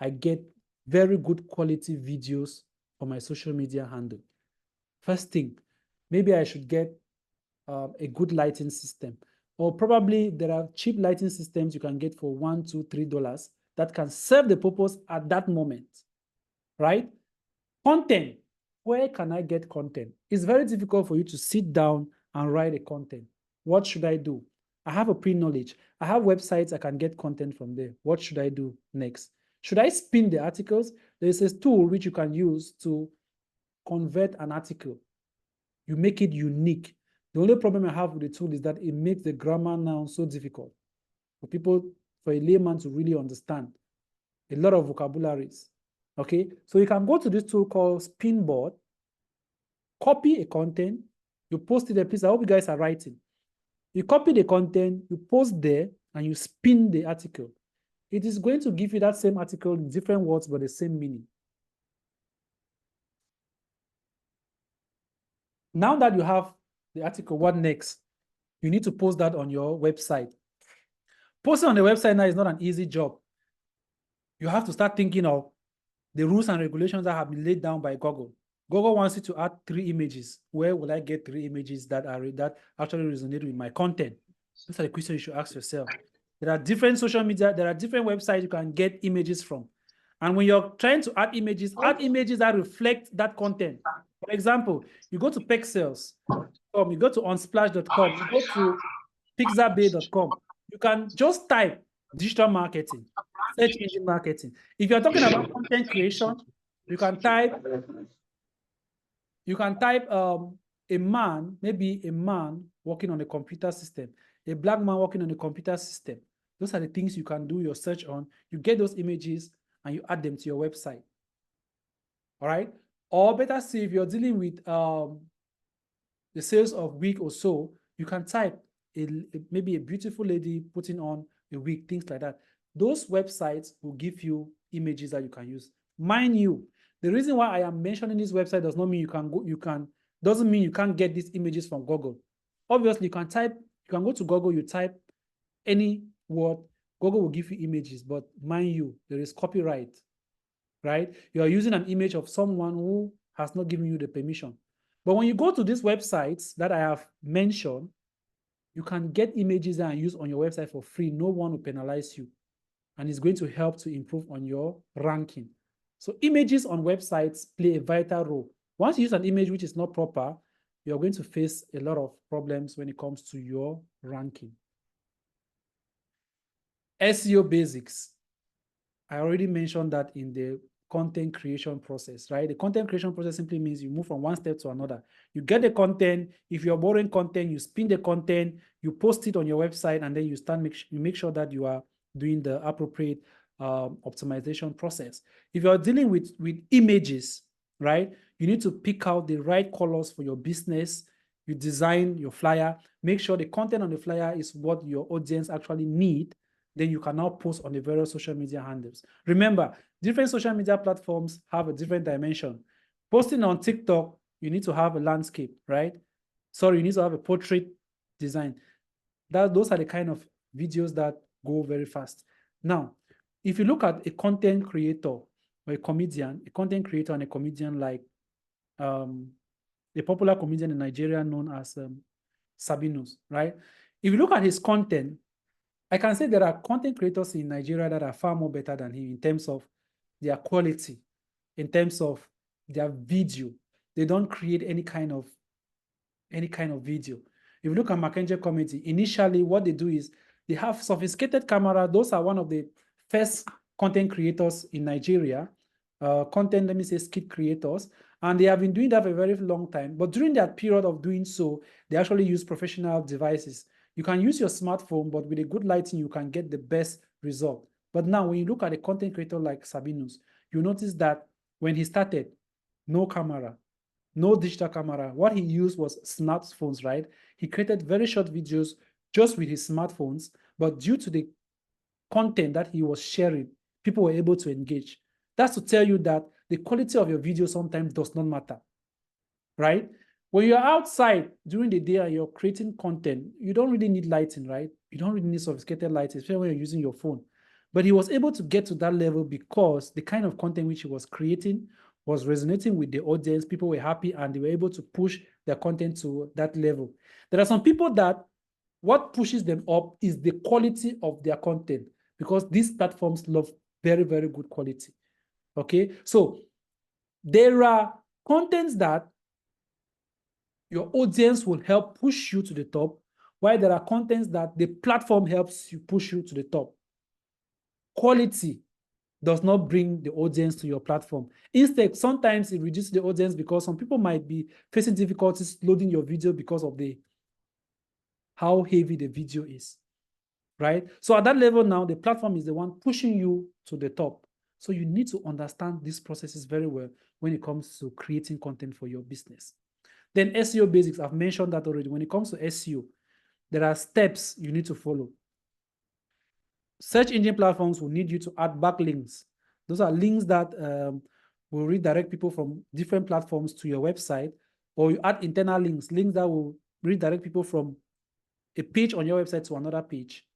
I get very good quality videos for my social media handle? First thing, maybe I should get a good lighting system, or probably there are cheap lighting systems you can get for $1, $2, $3 that can serve the purpose at that moment, right? Content, where can I get content? It's very difficult for you to sit down and write a content. What should I do? I have a pre-knowledge. I have websites I can get content from there. What should I do next? Should I spin the articles? There is a tool which you can use to convert an article. You make it unique. The only problem I have with the tool is that it makes the grammar now so difficult for a layman to really understand. A lot of vocabularies. Okay, so you can go to this tool called Spinboard, copy a content, you post it there. Please, I hope you guys are writing. You copy the content, you post there, and you spin the article. it is going to give you that same article in different words, but the same meaning. Now that you have the article, what next? You need to post that on your website. Posting on the website now is not an easy job. You have to start thinking of the rules and regulations that have been laid down by Google. Google wants you to add 3 images. Where will I get 3 images that actually resonate with my content? Those are the questions you should ask yourself. There are different social media, there are different websites you can get images from. And when you're trying to add images that reflect that content. For example, you go to Pexels.com, you go to unsplash.com, you go to pixabay.com. You can just type digital marketing, search engine marketing. If you're talking about content creation, you can type a man, maybe a man working on a computer system, a black man working on a computer system. Those are the things you can do your search on. You get those images and you add them to your website. All right? Or better still, if you're dealing with the sales of wig or so, you can type maybe a beautiful lady putting on a wig, things like that. Those websites will give you images that you can use. Mind you, the reason why I am mentioning this website does not mean doesn't mean you can't get these images from Google. Obviously, you can go to Google, you type any word, Google will give you images, but mind you, there is copyright, right? You are using an image of someone who has not given you the permission. But when you go to these websites that I have mentioned, you can get images and use on your website for free. No one will penalize you. And it's going to help to improve on your ranking. So images on websites play a vital role. Once you use an image which is not proper, you're going to face a lot of problems when it comes to your ranking. SEO basics. I already mentioned that in the content creation process, right? The content creation process simply means you move from one step to another. You get the content. If you're borrowing content, you spin the content, you post it on your website, and then you make sure that you are doing the appropriate optimization process. If you're dealing with images, right, you need to pick out the right colors for your business. You design your flyer, make sure the content on the flyer is what your audience actually need. Then you can now post on the various social media handles. Remember, different social media platforms have a different dimension. Posting on TikTok, you need to have a landscape, right? Sorry, you need to have a portrait design. Those are the kind of videos that go very fast. Now, if you look at a content creator or a comedian, like a popular comedian in Nigeria known as Sabinus, right? If you look at his content, I can say there are content creators in Nigeria that are far more better than him in terms of their quality, in terms of their video. They don't create any kind of video. If you look at Mackenzie Comedy, initially what they do is they have sophisticated camera. Those are one of the first content creators in Nigeria, skit creators, and they have been doing that for a very long time. But during that period of doing so, they actually use professional devices. You can use your smartphone, but with a good lighting, you can get the best result. But now, when you look at a content creator like Sabinus, you notice that when he started, no camera, no digital camera. What he used was smartphones, right? He created very short videos just with his smartphones, but due to the content that he was sharing, people were able to engage. That's to tell you that the quality of your video sometimes does not matter, right? When you're outside during the day and you're creating content, you don't really need lighting, right? You don't really need sophisticated lighting, especially when you're using your phone. But he was able to get to that level because the kind of content which he was creating was resonating with the audience. People were happy and they were able to push their content to that level. There are some people that what pushes them up is the quality of their content, because these platforms love very, very good quality. Okay, so there are contents that your audience will help push you to the top, while there are contents that the platform helps you push you to the top. Quality does not bring the audience to your platform. Instead, sometimes it reduces the audience because some people might be facing difficulties loading your video because of how heavy the video is, right? So at that level now, the platform is the one pushing you to the top. So you need to understand these processes very well when it comes to creating content for your business. Then SEO basics, I've mentioned that already. When it comes to SEO, there are steps you need to follow. search engine platforms will need you to add backlinks. Those are links that will redirect people from different platforms to your website, or you add internal links that will redirect people from a page on your website to another page.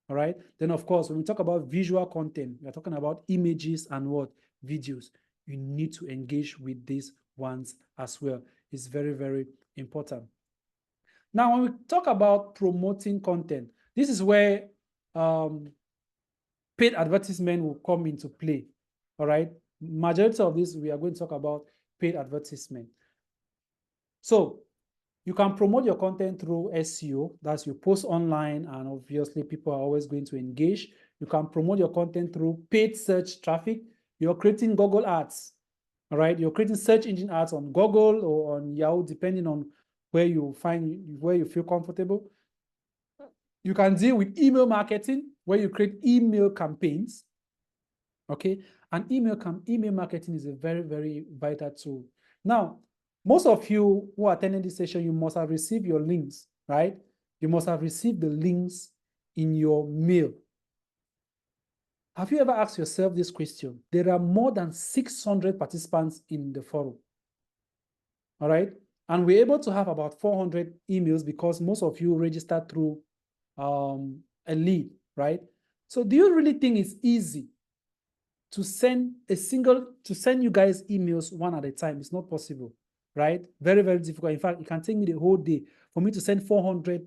All right. Then, of course, when we talk about visual content, we're talking about images and what? Videos. You need to engage with these ones as well. It's very, very important. Now, when we talk about promoting content, this is where paid advertisement will come into play. All right. Majority of this, we are going to talk about paid advertisement. So you can promote your content through SEO. That's you post online, and obviously people are always going to engage. You can promote your content through paid search traffic. You're creating Google ads. All right. You're creating search engine ads on Google or on Yahoo, depending on where you feel comfortable. You can deal with email marketing, where you create email campaigns. Okay. And email marketing is a very, very vital tool. Now, most of you who are attending this session, you must have received your links, right? You must have received the links in your mail. Have you ever asked yourself this question? There are more than 600 participants in the forum. All right. And we're able to have about 400 emails because most of you registered through a lead, right? So do you really think it's easy to send you guys emails one at a time? It's not possible, right? Very, very difficult. In fact, it can take me the whole day for me to send 400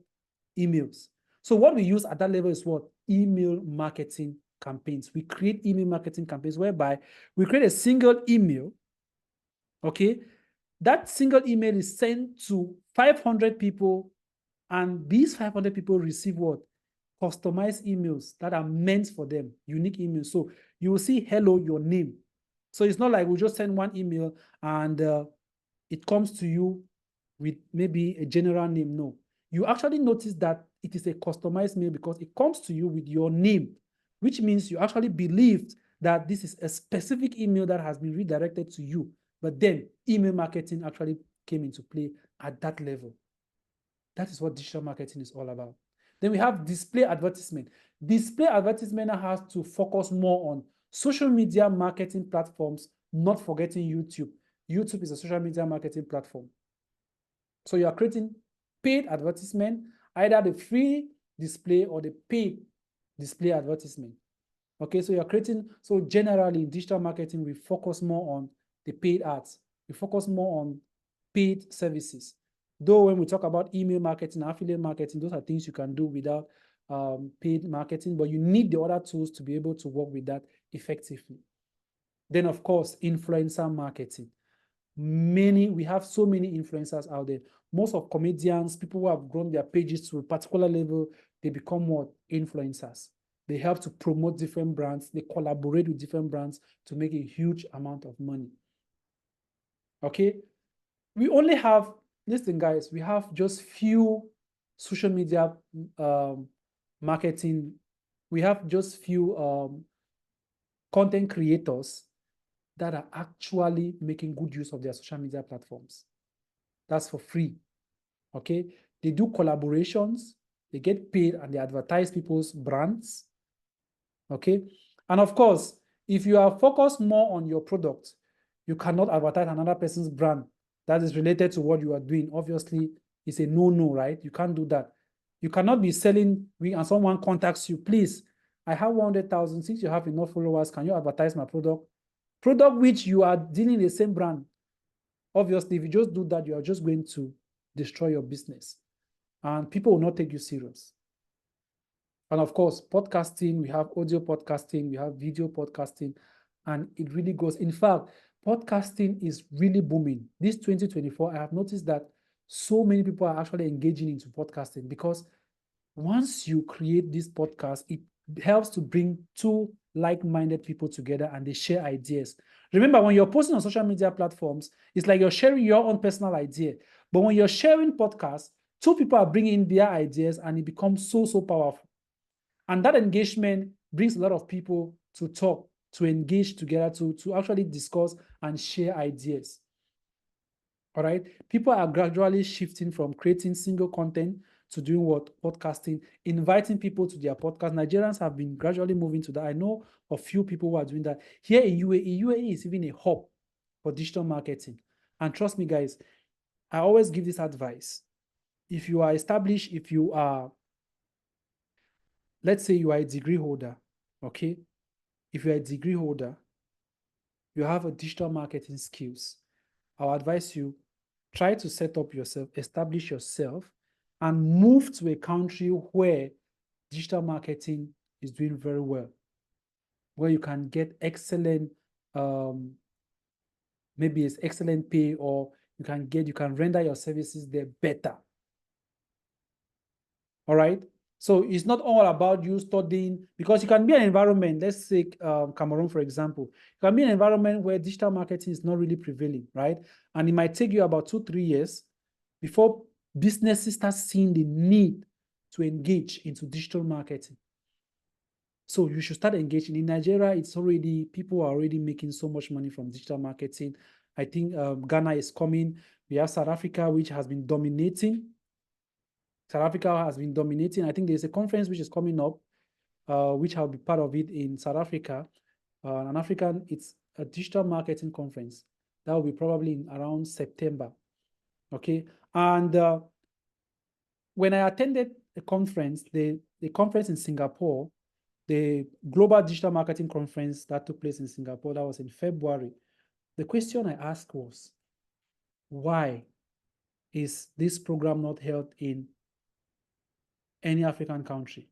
emails. So what we use at that level is what? Email marketing campaigns. We create email marketing campaigns whereby we create a single email, okay? That single email is sent to 500 people, and these 500 people receive what? Customized emails that are meant for them, unique emails. So you will see, hello, your name. So it's not like we just send one email and it comes to you with maybe a general name. No, you actually notice that it is a customized mail because it comes to you with your name, which means you actually believed that this is a specific email that has been redirected to you. But then email marketing actually came into play at that level. That is what digital marketing is all about. Then we have display advertisement. Display advertisement has to focus more on social media marketing platforms, not forgetting YouTube. YouTube is a social media marketing platform. So you are creating paid advertisement, either the free display or the paid display advertisement. Okay, so so generally in digital marketing, we focus more on the paid ads. We focus more on paid services. Though when we talk about email marketing, affiliate marketing, those are things you can do without paid marketing, but you need the other tools to be able to work with that effectively. Then, of course, influencer marketing. We have so many influencers out there. Most of comedians, people who have grown their pages to a particular level, they become what? Influencers. They help to promote different brands. They collaborate with different brands to make a huge amount of money. Okay? We only have, listen guys, we have just few social media marketing. We have just few content creators that are actually making good use of their social media platforms. That's for free. Okay? They do collaborations, they get paid, and they advertise people's brands. Okay? And of course, if you are focused more on your product, you cannot advertise another person's brand that is related to what you are doing. Obviously, it's a no-no, right? You can't do that. You cannot be selling and someone contacts you, please, I have 100,000. Since you have enough followers, can you advertise my product? Product which you are dealing in the same brand. Obviously, if you just do that, you are just going to destroy your business. And people will not take you serious. And of course, podcasting, we have audio podcasting, we have video podcasting, and it really goes. In fact, podcasting is really booming. This 2024, I have noticed that so many people are actually engaging into podcasting because once you create this podcast, it helps to bring two like-minded people together and they share ideas. Remember, when you're posting on social media platforms, it's like you're sharing your own personal idea. But when you're sharing podcasts, two people are bringing their ideas and it becomes so, so powerful. And that engagement brings a lot of people to talk, to engage together, to actually discuss and share ideas. All right? People are gradually shifting from creating single content to doing what? Podcasting, inviting people to their podcast. Nigerians have been gradually moving to that. I know a few people who are doing that. Here in UAE is even a hub for digital marketing. And trust me, guys, I always give this advice. If you are established, if you are, let's say you are a degree holder, okay? If you're a degree holder, you have a digital marketing skills, I'll advise you, try to set up yourself, establish yourself, and move to a country where digital marketing is doing very well, where you can get excellent, maybe it's excellent pay, or you can render your services there better. All right. So it's not all about you studying, because you can be an environment, let's say Cameroon, for example. You can be an environment where digital marketing is not really prevailing, right? And it might take you about 2-3 years before businesses start seeing the need to engage into digital marketing. So you should start engaging. In Nigeria, people are already making so much money from digital marketing. I think Ghana is coming. We have South Africa, which has been dominating. South Africa has been dominating. I think there's a conference which is coming up, which I'll be part of it in South Africa. It's a digital marketing conference. That will be probably in around September. Okay. And when I attended a conference, the conference in Singapore, the Global Digital Marketing Conference that took place in Singapore, that was in February. The question I asked was, why is this program not held in any African country?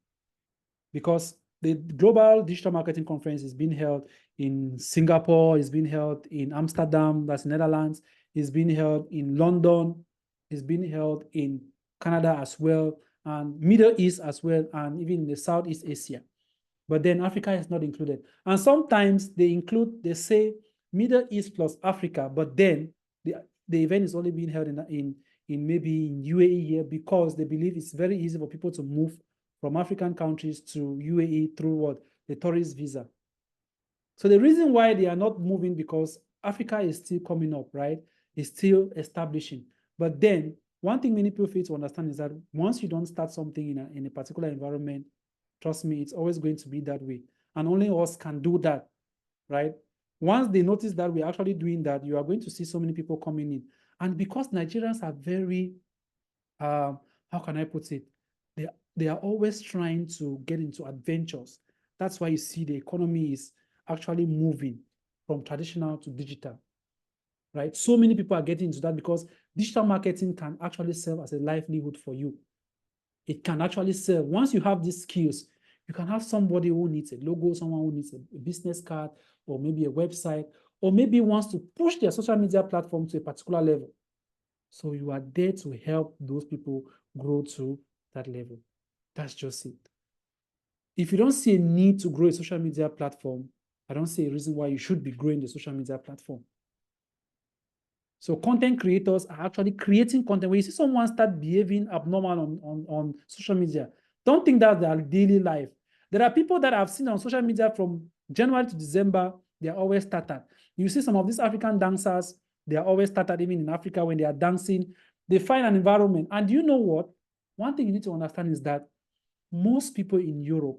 Because the Global Digital Marketing Conference is being held in Singapore, it's being held in Amsterdam, that's Netherlands, it's being held in London, it's being held in Canada as well, and Middle East as well, and even in the Southeast Asia. But then Africa is not included. And sometimes they say Middle East plus Africa, but then the event is only being held in maybe in UAE here, because they believe it's very easy for people to move from African countries to UAE through what? The tourist visa. So the reason why they are not moving, because Africa is still coming up, right? It's still establishing. But then one thing many people fail to understand is that once you don't start something in a particular environment, trust me, it's always going to be that way. And only us can do that, right? Once they notice that we're actually doing that, you are going to see so many people coming in. And because Nigerians are very, how can I put it? They are always trying to get into adventures. That's why you see the economy is actually moving from traditional to digital, right? So many people are getting into that because digital marketing can actually serve as a livelihood for you. It can actually serve. Once you have these skills, you can have somebody who needs a logo, someone who needs a business card, or maybe a website, or maybe wants to push their social media platform to a particular level. So you are there to help those people grow to that level. That's just it. If you don't see a need to grow a social media platform, I don't see a reason why you should be growing the social media platform. So content creators are actually creating content. When you see someone start behaving abnormal on social media, don't think that's their daily life. There are people that I've seen on social media from January to December, they are always started. You see some of these African dancers, they are always started even in Africa when they are dancing. They find an environment. And you know what? One thing you need to understand is that most people in Europe,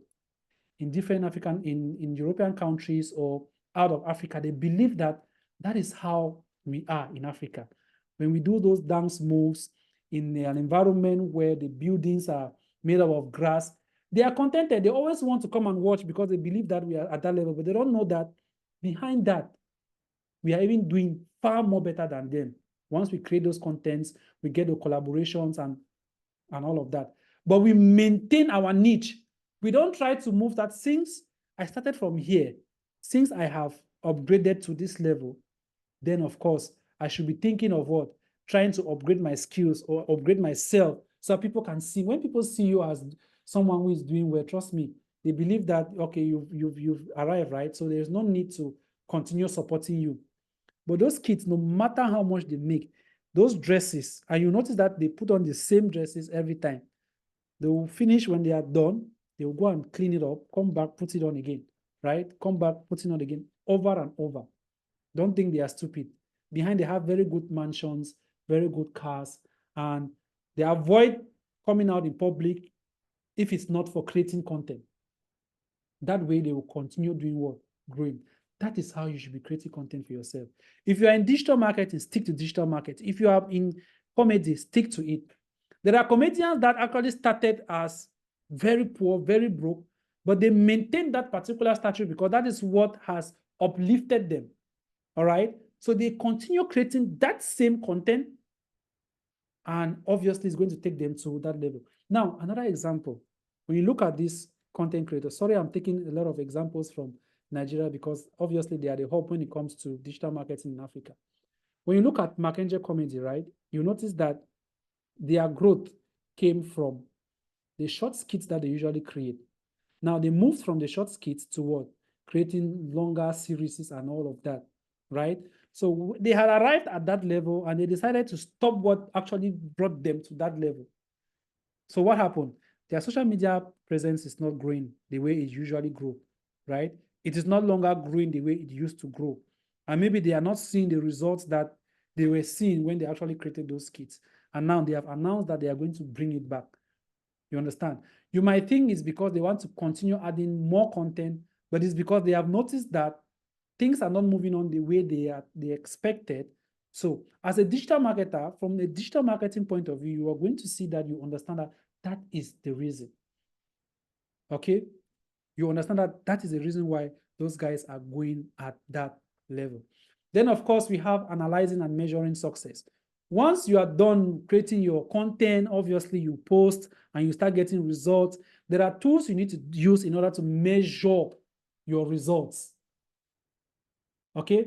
in different in European countries or out of Africa, they believe that that is how we are in Africa. When we do those dance moves in an environment where the buildings are made up of grass, they are contented. They always want to come and watch because they believe that we are at that level, but they don't know that behind that, we are even doing far more better than them. Once we create those contents, we get the collaborations and all of that. But we maintain our niche. We don't try to move that. Since I started from here, since I have upgraded to this level, then of course, I should be thinking of what? Trying to upgrade my skills or upgrade myself so people can see. When people see you as someone who is doing well, trust me, they believe that, okay, you've arrived, right? So there's no need to continue supporting you. But those kids, no matter how much they make, those dresses, and you notice that they put on the same dresses every time. They will finish when they are done, they will go and clean it up, come back, put it on again, right? Come back, put it on again, over and over. Don't think they are stupid. Behind, they have very good mansions, very good cars, and they avoid coming out in public if it's not for creating content. That way they will continue doing what? Growing. That is how you should be creating content for yourself. If you are in digital marketing, stick to digital marketing. If you are in comedy, stick to it. There are comedians that actually started as very poor, very broke, but they maintain that particular stature because that is what has uplifted them. All right. So they continue creating that same content, and obviously it's going to take them to that level. Now, another example, when you look at this content creator, sorry, I'm taking a lot of examples from Nigeria because obviously they are the hub when it comes to digital marketing in Africa. When you look at Mackenzie Comedy, right, you notice that their growth came from the short skits that they usually create. Now they moved from the short skits to what? Creating longer series and all of that, right? So they had arrived at that level and they decided to stop what actually brought them to that level. So what happened? Their social media presence is not growing the way it usually grows, right? It is no longer growing the way it used to grow. And maybe they are not seeing the results that they were seeing when they actually created those skits. And now they have announced that they are going to bring it back. You understand? You might think it's because they want to continue adding more content, but it's because they have noticed that things are not moving on the way they expected. So as a digital marketer, from a digital marketing point of view, you are going to see that you understand that that is the reason. Okay? You understand that that is the reason why those guys are going at that level. Then, of course, we have analyzing and measuring success. Once you are done creating your content, obviously you post and you start getting results. There are tools you need to use in order to measure your results. Okay?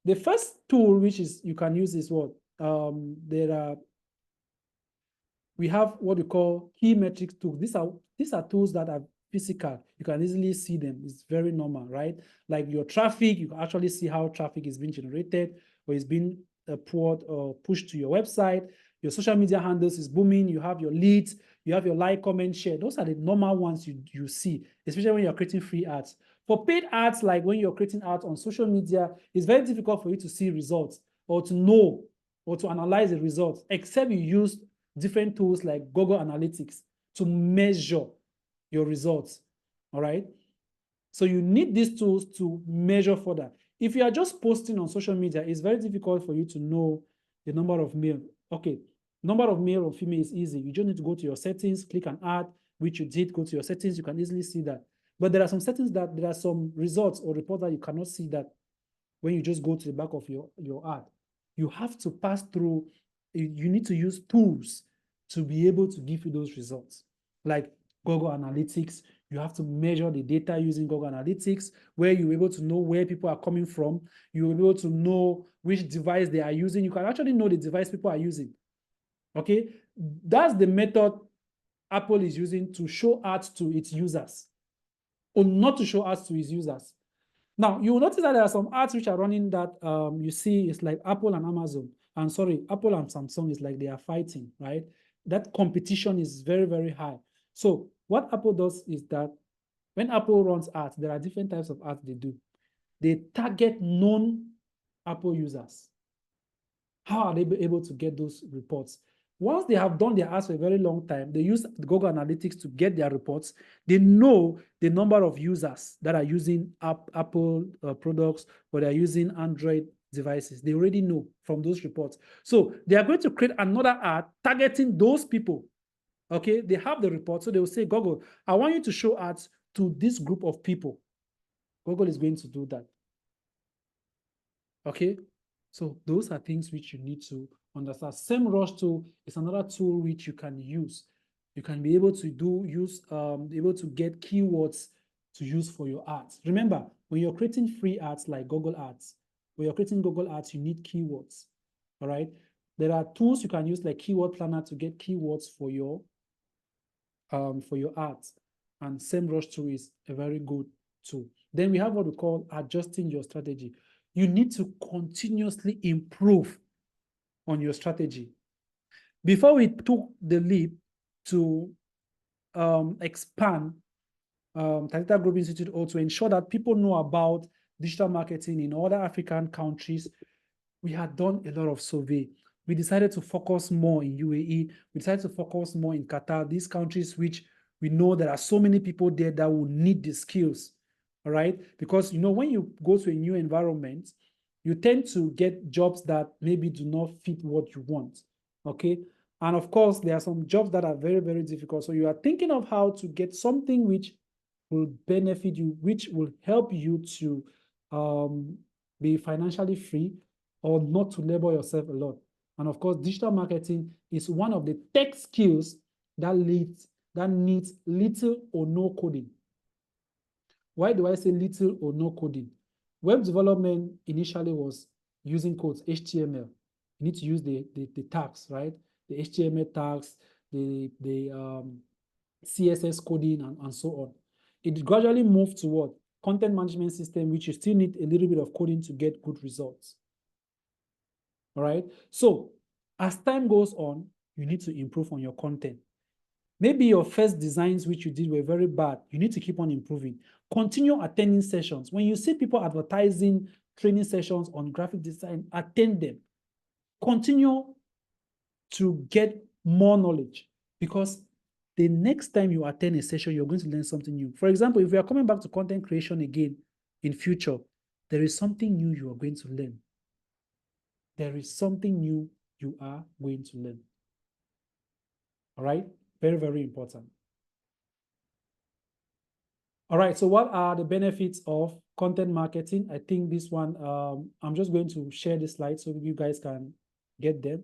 The first tool which is you can use is what? We have what we call key metrics tools. These are tools that are physical. You can easily see them. It's very normal, right? Like your traffic, you can actually see how traffic is being generated or is being poured or pushed to your website. Your social media handles is booming. You have your leads. You have your like, comment, share. Those are the normal ones you see, especially when you're creating free ads. For paid ads, like when you're creating ads on social media, it's very difficult for you to see results or to know or to analyze the results, except you use different tools like Google Analytics to measure your results. All right. So you need these tools to measure further. If you are just posting on social media, it's very difficult for you to know the number of male. Okay, number of male or female is easy. You just need to go to your settings, click an ad, which you did, go to your settings, you can easily see that. But there are some settings that there are some results or reports that you cannot see that when you just go to the back of your ad. You have to pass through, you need to use tools to be able to give you those results. Like Google Analytics, you have to measure the data using Google Analytics, where you're able to know where people are coming from. You're able to know which device they are using. You can actually know the device people are using. Okay, that's the method Apple is using to show ads to its users, or not to show ads to its users. Now, you will notice that there are some ads which are running that you see it's like Apple and Amazon. And sorry, Apple and Samsung is like they are fighting, right? That competition is very, very high. So what Apple does is that when Apple runs ads, there are different types of ads they do. They target non-Apple users. How are they able to get those reports? Once they have done their ads for a very long time, they use Google Analytics to get their reports. They know the number of users that are using Apple products or they're using Android devices. They already know from those reports. So they are going to create another ad targeting those people. Okay, they have the report. So they will say, Google, I want you to show ads to this group of people. Google is going to do that. Okay, so those are things which you need to understand. SEMrush tool is another tool which you can use. You can be able to able to get keywords to use for your ads. Remember, when you're creating free ads like Google Ads, when you're creating Google Ads, you need keywords. All right. There are tools you can use like Keyword Planner to get keywords for your ads, and SEMrush tool is a very good tool. Then we have what we call adjusting your strategy. You need to continuously improve on your strategy. Before we took the leap to expand Talitha Group Institute, or to ensure that people know about digital marketing in other African countries, we had done a lot of survey. we decided to focus more in UAE. We decided to focus more in Qatar, these countries which we know there are so many people there that will need the skills, all right? Because, you know, when you go to a new environment, you tend to get jobs that maybe do not fit what you want, okay? And of course, there are some jobs that are very, very difficult. So you are thinking of how to get something which will benefit you, which will help you to be financially free or not to labor yourself a lot. And of course, digital marketing is one of the tech skills that needs little or no coding. Why do I say little or no coding? Web development initially was using codes, HTML. You need to use the tags, right? The HTML tags, the CSS coding, and so on. It gradually moved to what? Content management system, which you still need a little bit of coding to get good results. All right. So as time goes on, you need to improve on your content. Maybe your first designs which you did were very bad. You need to keep on improving. Continue attending sessions. When you see people advertising training sessions on graphic design, attend them. Continue to get more knowledge, because the next time you attend a session, you're going to learn something new. For example, if we are coming back to content creation again in future, there is something new you are going to learn. There is something new you are going to learn. All right? Very, very important. All right, so what are the benefits of content marketing? I think this one, I'm just going to share the slides so you guys can get them.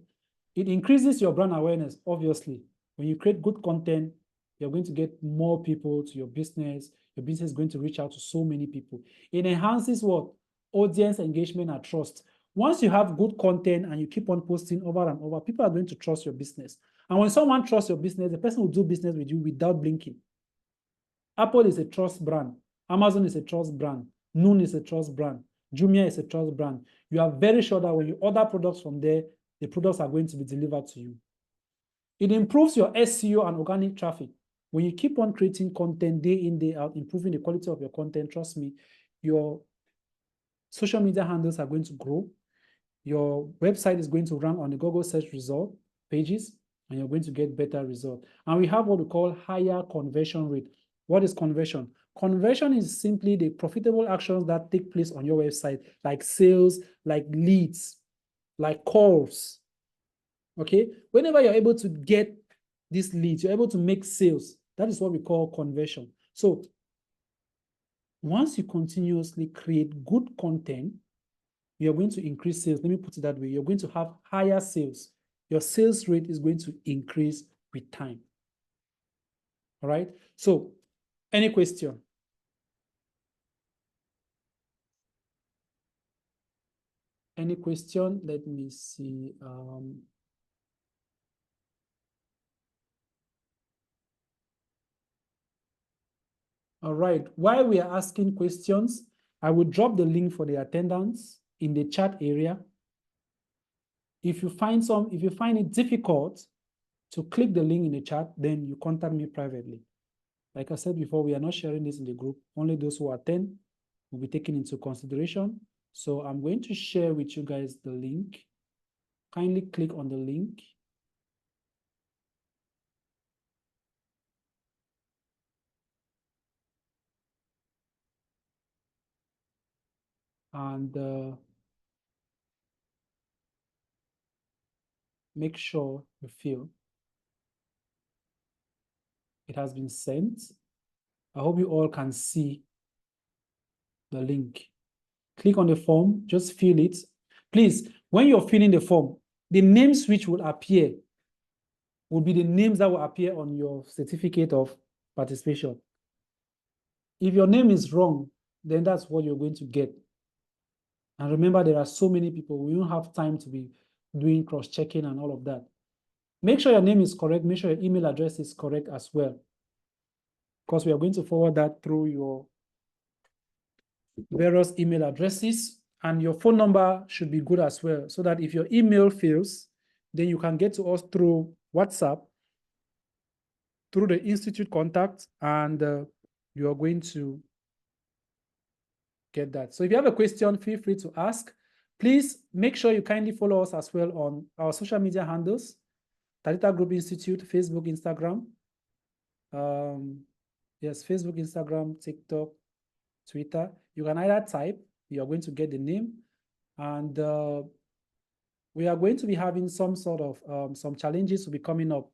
It increases your brand awareness, obviously. When you create good content, you're going to get more people to your business. Your business is going to reach out to so many people. It enhances what? Audience engagement and trust. Once you have good content and you keep on posting over and over, people are going to trust your business. And when someone trusts your business, the person will do business with you without blinking. Apple is a trust brand. Amazon is a trust brand. Noon is a trust brand. Jumia is a trust brand. You are very sure that when you order products from there, the products are going to be delivered to you. It improves your SEO and organic traffic. When you keep on creating content day in, day out, improving the quality of your content, trust me, your social media handles are going to grow. Your website is going to rank on the Google search result pages, and you're going to get better results. And we have what we call higher conversion rate. What is conversion? Conversion is simply the profitable actions that take place on your website, like sales, like leads, like calls. Okay? Whenever you're able to get these leads, you're able to make sales. That is what we call conversion. So once you continuously create good content, you're going to increase sales. Let me put it that way. You're going to have higher sales. Your sales rate is going to increase with time. All right? So, any question? Any question? Let me see. All right. While we are asking questions, I will drop the link for the attendance in the chat area. If you find it difficult to click the link in the chat, then you contact me privately. Like I said before, we are not sharing this in the group. Only those who attend will be taken into consideration. So I'm going to share with you guys the link. Kindly click on the link. And make sure you feel it has been sent. I hope you all can see the link. Click on the form, just fill it. Please, when you're filling the form, the names which will appear will be the names that will appear on your certificate of participation. If your name is wrong, then that's what you're going to get. And remember, there are so many people. We don't have time to be doing cross-checking and all of that. Make sure your name is correct. Make sure your email address is correct as well, because we are going to forward that through your various email addresses, and your phone number should be good as well, so that if your email fails, then you can get to us through WhatsApp, through the Institute contact, and you are going to get that. So if you have a question, feel free to ask. Please make sure you kindly follow us as well on our social media handles, Talita Group Institute, Facebook, Instagram. Yes, Facebook, Instagram, TikTok, Twitter. You can either type, you are going to get the name, and we are going to be having some sort of some challenges will be coming up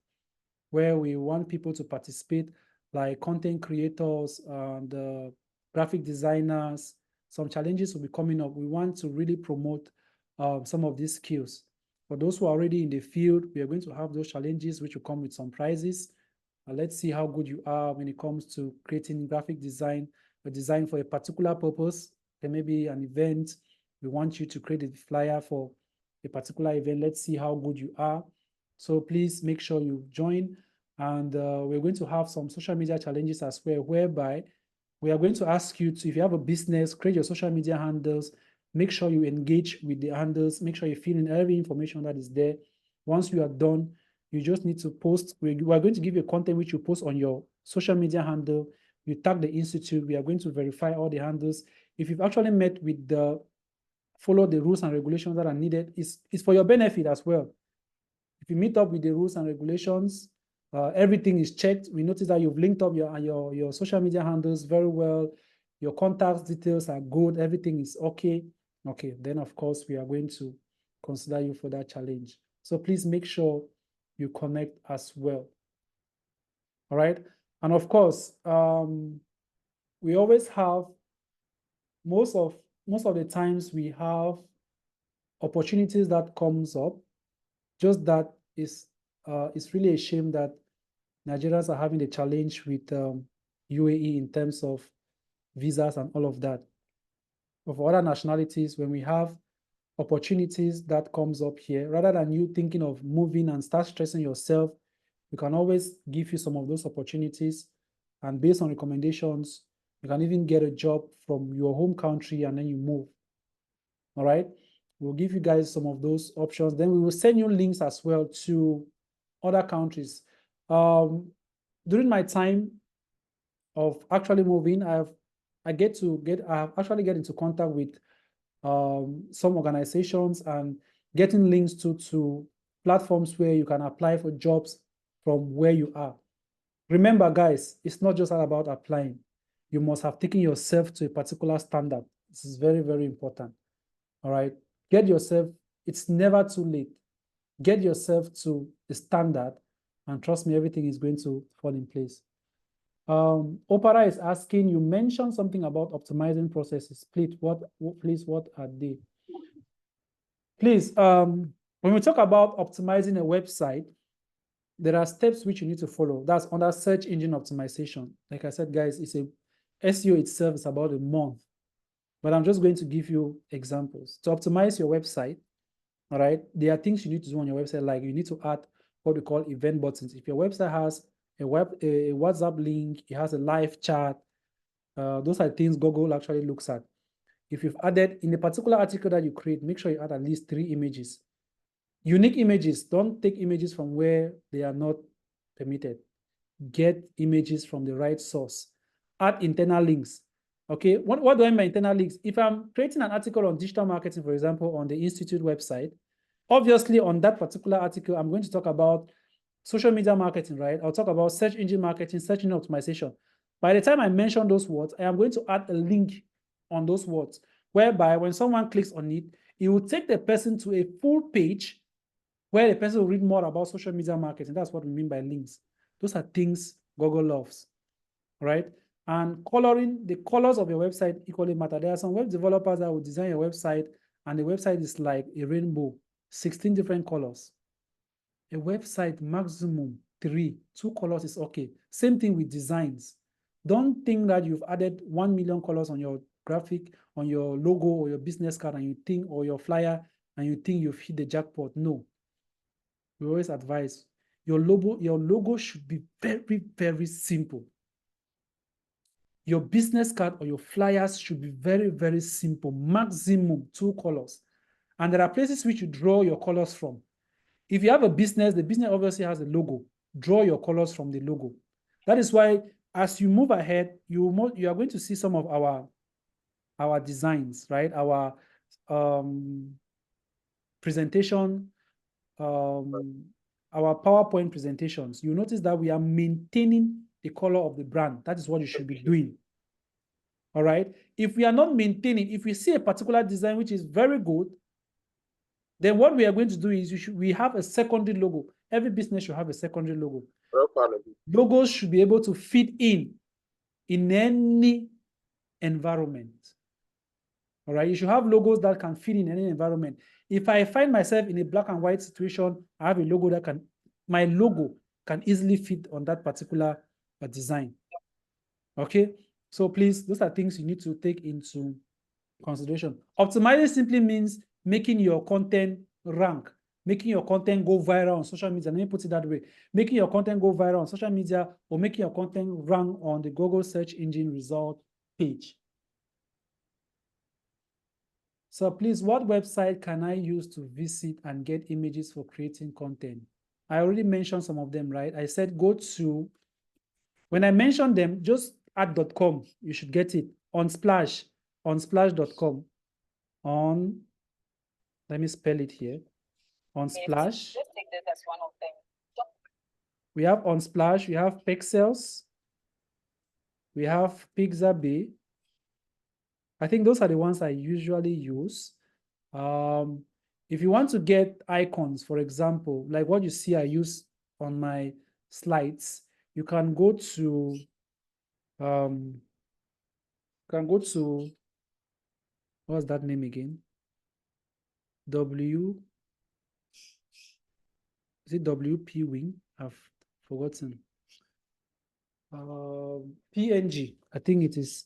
where we want people to participate, like content creators and graphic designers. Some challenges will be coming up. We want to really promote some of these skills. For those who are already in the field, we are going to have those challenges which will come with some prizes. Let's see how good you are when it comes to creating graphic design, a design for a particular purpose. There may be an event. We want you to create a flyer for a particular event. Let's see how good you are. So please make sure you join. And we're going to have some social media challenges as well, whereby we are going to ask you to, if you have a business, create your social media handles. Make sure you engage with the handles. Make sure you fill in every information that is there. Once you are done, you just need to post. We are going to give you content which you post on your social media handle. You tag the institute. We are going to verify all the handles. If you've actually met with follow the rules and regulations that are needed, it's for your benefit as well. If you meet up with the rules and regulations, everything is checked. We notice that you've linked up your social media handles very well. Your contact details are good. Everything is okay. Okay, then of course we are going to consider you for that challenge. So please make sure you connect as well. All right. And of course, we always have, most of the times we have opportunities that comes up. Just that it's really a shame that Nigerians are having a challenge with UAE in terms of visas and all of that. But for other nationalities, when we have opportunities that comes up here, rather than you thinking of moving and start stressing yourself, we can always give you some of those opportunities, and based on recommendations, you can even get a job from your home country and then you move. All right, we'll give you guys some of those options. Then we will send you links as well to other countries. During my time of actually moving, I have actually get into contact with some organizations and getting links to platforms where you can apply for jobs from where you are. Remember, guys, it's not just all about applying. You must have taken yourself to a particular standard. This is very, very important. All right. Get yourself, it's never too late. Get yourself to a standard, and trust me, everything is going to fall in place. Opera is asking, you mentioned something about optimizing processes. Please, what are they? Please, when we talk about optimizing a website, there are steps which you need to follow. That's under search engine optimization. Like I said, guys, SEO itself is about a month, but I'm just going to give you examples. To optimize your website, all right, there are things you need to do on your website, like you need to add what we call event buttons. If your website has a WhatsApp link, it has a live chat, those are things Google actually looks at. If you've added, in a particular article that you create, make sure you add at least 3 images. Unique images, don't take images from where they are not permitted. Get images from the right source. Add internal links. Okay, what do I mean by internal links? If I'm creating an article on digital marketing, for example, on the Institute website, obviously on that particular article, I'm going to talk about social media marketing, right? I'll talk about search engine marketing, search engine optimization. By the time I mention those words, I am going to add a link on those words, whereby when someone clicks on it, it will take the person to a full page where the person will read more about social media marketing. That's what we mean by links. Those are things Google loves, right? And coloring, the colors of your website equally matter. There are some web developers that will design your website, and the website is like a rainbow, 16 different colors. A website maximum 3, 2 colors is okay. Same thing with designs. Don't think that you've added 1 million colors on your graphic, on your logo or your business card, and you think, or your flyer, and you think you've hit the jackpot. No. We always advise your logo should be very, very simple. Your business card or your flyers should be very, very simple, maximum 2 colors. And there are places which you draw your colors from. If you have a business, the business obviously has a logo. Draw your colors from the logo. That is why as you move ahead, you are going to see some of our designs, right? Our presentation, our PowerPoint presentations, you notice that we are maintaining the color of the brand. That is what you should be doing. All right. If we are not maintaining, if we see a particular design which is very good, then what we are going to do is we have a secondary logo. Every business should have a secondary logo. Logos should be able to fit in any environment. All right. You should have logos that can fit in any environment. If I find myself in a black and white situation, I have a logo that my logo can easily fit on that particular design. Okay. So please, those are things you need to take into consideration. Optimizing simply means making your content rank, making your content go viral on social media. Let me put it that way. Making your content go viral on social media or making your content rank on the Google search engine result page. So please, what website can I use to visit and get images for creating content? I already mentioned some of them, right? I said go to, when I mentioned them, just add .com, you should get it. On splash.com. Let me spell it here. On Splash. Let's take this as one of them. We have on Splash, we have Pexels, we have Pixabay. I think those are the ones I usually use. If you want to get icons, for example, like what you see I use on my slides, you can go to what's that name again? Is it WP Wing? I've forgotten. PNG. I think it is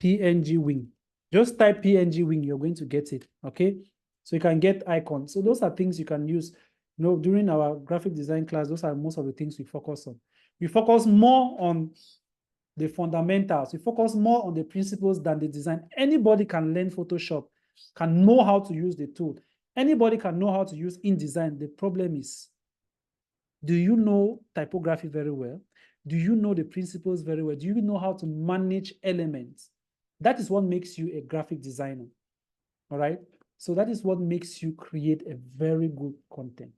PNG Wing. Just type PNG Wing, you're going to get it. Okay. So you can get icons. So those are things you can use. You know, during our graphic design class, those are most of the things we focus on. We focus more on the fundamentals. We focus more on the principles than the design. Anybody can learn Photoshop, can know how to use the tool. Anybody can know how to use InDesign. The problem is, do you know typography very well? Do you know the principles very well? Do you know how to manage elements? That is what makes you a graphic designer. All right. So that is what makes you create a very good content.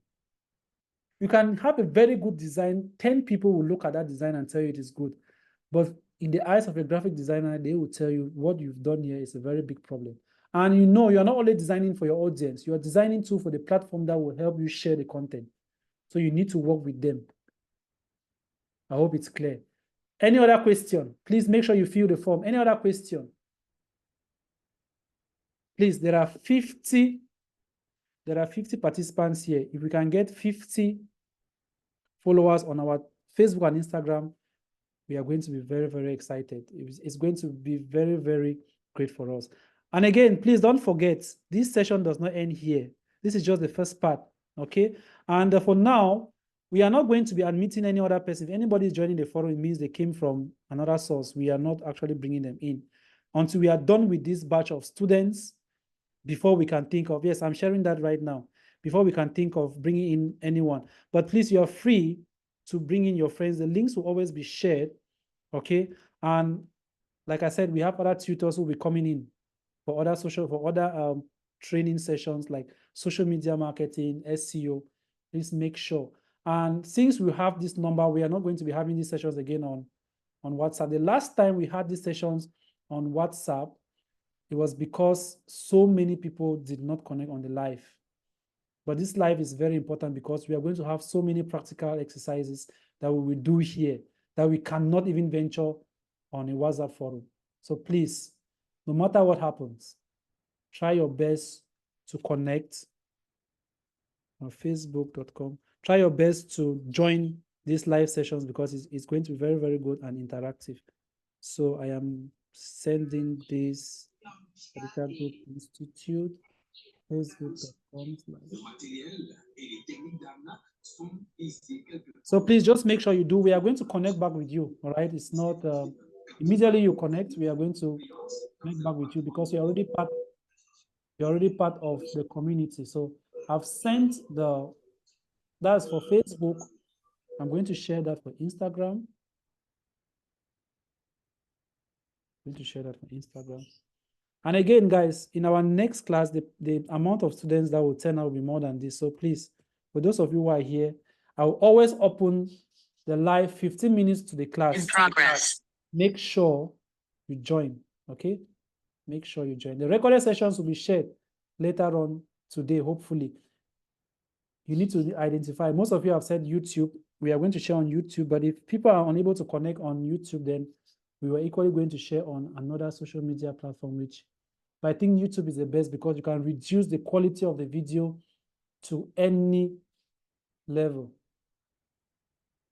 You can have a very good design. 10 people will look at that design and tell you it is good. But in the eyes of a graphic designer, they will tell you what you've done here is a very big problem. And you know, you're not only designing for your audience, you're designing too for the platform that will help you share the content. So you need to work with them. I hope it's clear. Any other question? Please make sure you fill the form. Any other question? Please, there are 50 participants here. If we can get 50 followers on our Facebook and Instagram, we are going to be very, very excited. It's going to be very, very great for us. And again, please don't forget, this session does not end here. This is just the first part, okay? And for now, we are not going to be admitting any other person. If anybody is joining the forum, it means they came from another source. We are not actually bringing them in until we are done with this batch of students before we can think of, yes, I'm sharing that right now, before we can think of bringing in anyone. But please, you are free to bring in your friends. The links will always be shared, okay? And like I said, we have other tutors who will be coming in for other training sessions like social media marketing, SEO. Please make sure. And since we have this number, we are not going to be having these sessions again on WhatsApp. The last time we had these sessions on WhatsApp, it was because so many people did not connect on the live. But this live is very important because we are going to have so many practical exercises that we will do here that we cannot even venture on a WhatsApp forum. So please, no matter what happens, try your best to connect on facebook.com. Try your best to join these live sessions because it's going to be very, very good and interactive. So I am sending this Editor Group Institute, facebook.com. So please just make sure you do. We are going to connect back with you, all right? It's not immediately you connect, we are going to connect back with you because you're already part of the community. So I've sent that's for Facebook. I'm going to share that for Instagram. I'm going to share that for Instagram. And again, guys, in our next class, the amount of students that will turn out will be more than this. So please, for those of you who are here, I will always open the live 15 minutes to the class. In progress. Make sure you join, okay? Make sure you join. The recorded sessions will be shared later on today, hopefully. You need to identify. Most of you have said YouTube. We are going to share on YouTube, but if people are unable to connect on YouTube, then we were equally going to share on another social media platform, but I think YouTube is the best because you can reduce the quality of the video to any level.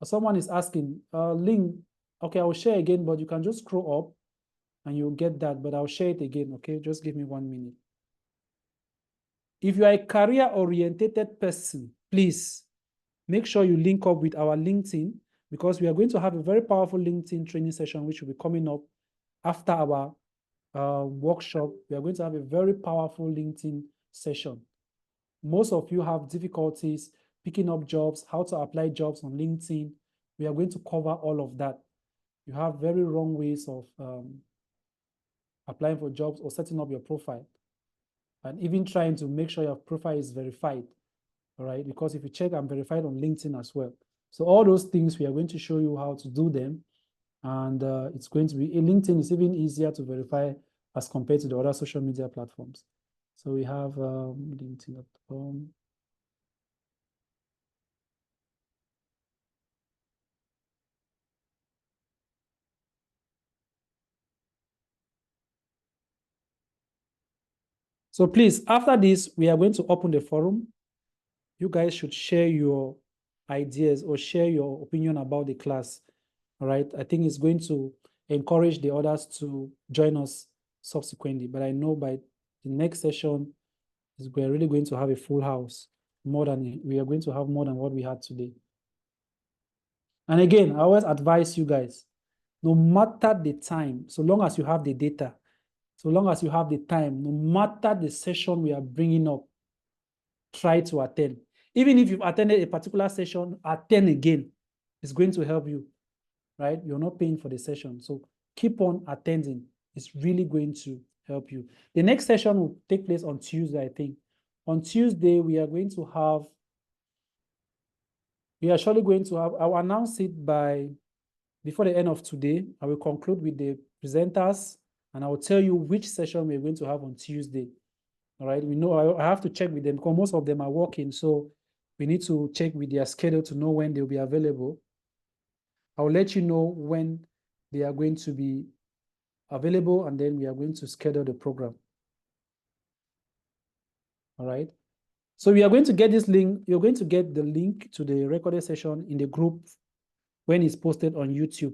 Someone is asking, link, okay, I will share again, but you can just scroll up and you'll get that, but I'll share it again, okay? Just give me 1 minute. If you are a career-oriented person, please make sure you link up with our LinkedIn, because we are going to have a very powerful LinkedIn training session, which will be coming up after our workshop. We are going to have a very powerful LinkedIn session. Most of you have difficulties picking up jobs, how to apply jobs on LinkedIn. We are going to cover all of that. You have very wrong ways of applying for jobs or setting up your profile, and even trying to make sure your profile is verified, all right? Because if you check, I'm verified on LinkedIn as well. So all those things, we are going to show you how to do them. And it's going to be, LinkedIn is even easier to verify as compared to the other social media platforms. So we have LinkedIn.com. So please, after this, we are going to open the forum. You guys should share your ideas or share your opinion about the class. All right. I think it's going to encourage the others to join us subsequently. But I know by the next session, we're really going to have a full house. We are going to have more than what we had today. And again, I always advise you guys, no matter the time, so long as you have the data, so long as you have the time, no matter the session we are bringing up, try to attend. Even if you've attended a particular session, attend again. It's going to help you, right? You're not paying for the session. So keep on attending. It's really going to help you. The next session will take place on Tuesday, I think. On Tuesday, we are going to have, I will announce it before the end of today. I will conclude with the presenters, and I will tell you which session we're going to have on Tuesday. All right, we know I have to check with them because most of them are working, so we need to check with their schedule to know when they'll be available. I'll let you know when they are going to be available, and then we are going to schedule the program. All right. So we are going to get this link. You're going to get the link to the recorded session in the group when it's posted on YouTube.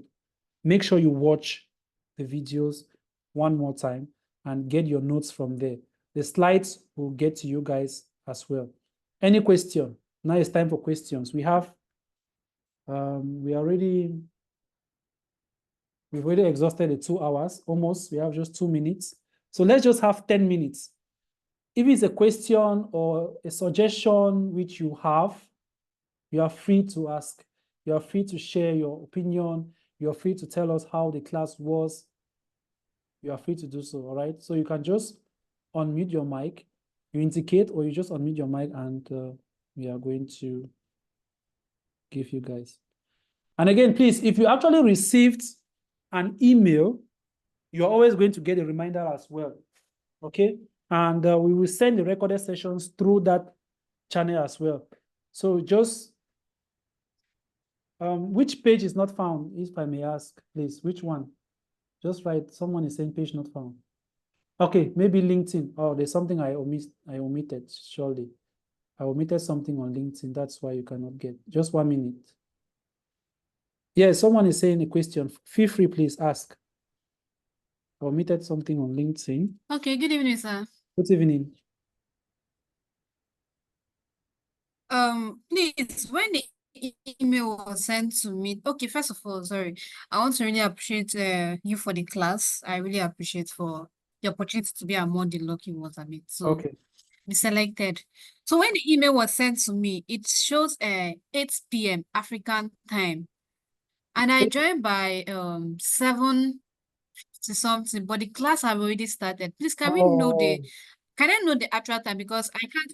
Make sure you watch the videos one more time and get your notes from there. The slides will get to you guys as well. Any question? Now it's time for questions. We've already exhausted the 2 hours, almost. We have just 2 minutes. So let's just have 10 minutes. If it's a question or a suggestion which you have, you are free to ask. You are free to share your opinion. You are free to tell us how the class was. You are free to do so, all right? So you can just unmute your mic. You indicate, or you just unmute your mic, and we are going to give you guys. And again, please, if you actually received an email, you're always going to get a reminder as well, okay? And we will send the recorded sessions through that channel as well. So just, which page is not found, if I may ask, please, which one? Just write, someone is saying page not found. Okay, maybe LinkedIn. Oh, there's something I omitted, surely. I omitted something on LinkedIn, that's why you cannot get. Just 1 minute. Yeah, someone is saying a question. Feel free, please ask. I omitted something on LinkedIn. Okay, good evening, sir. Good evening. Please, when the email was sent to me, okay, first of all, sorry, I want to really appreciate you for the class. I really appreciate for the opportunity to be among the lucky ones, so Okay. be selected. So when the email was sent to me, it shows 8 p.m. African time, and I joined by 7:15 to something, but the class have already started. Please, can I know the actual time? Because I can't.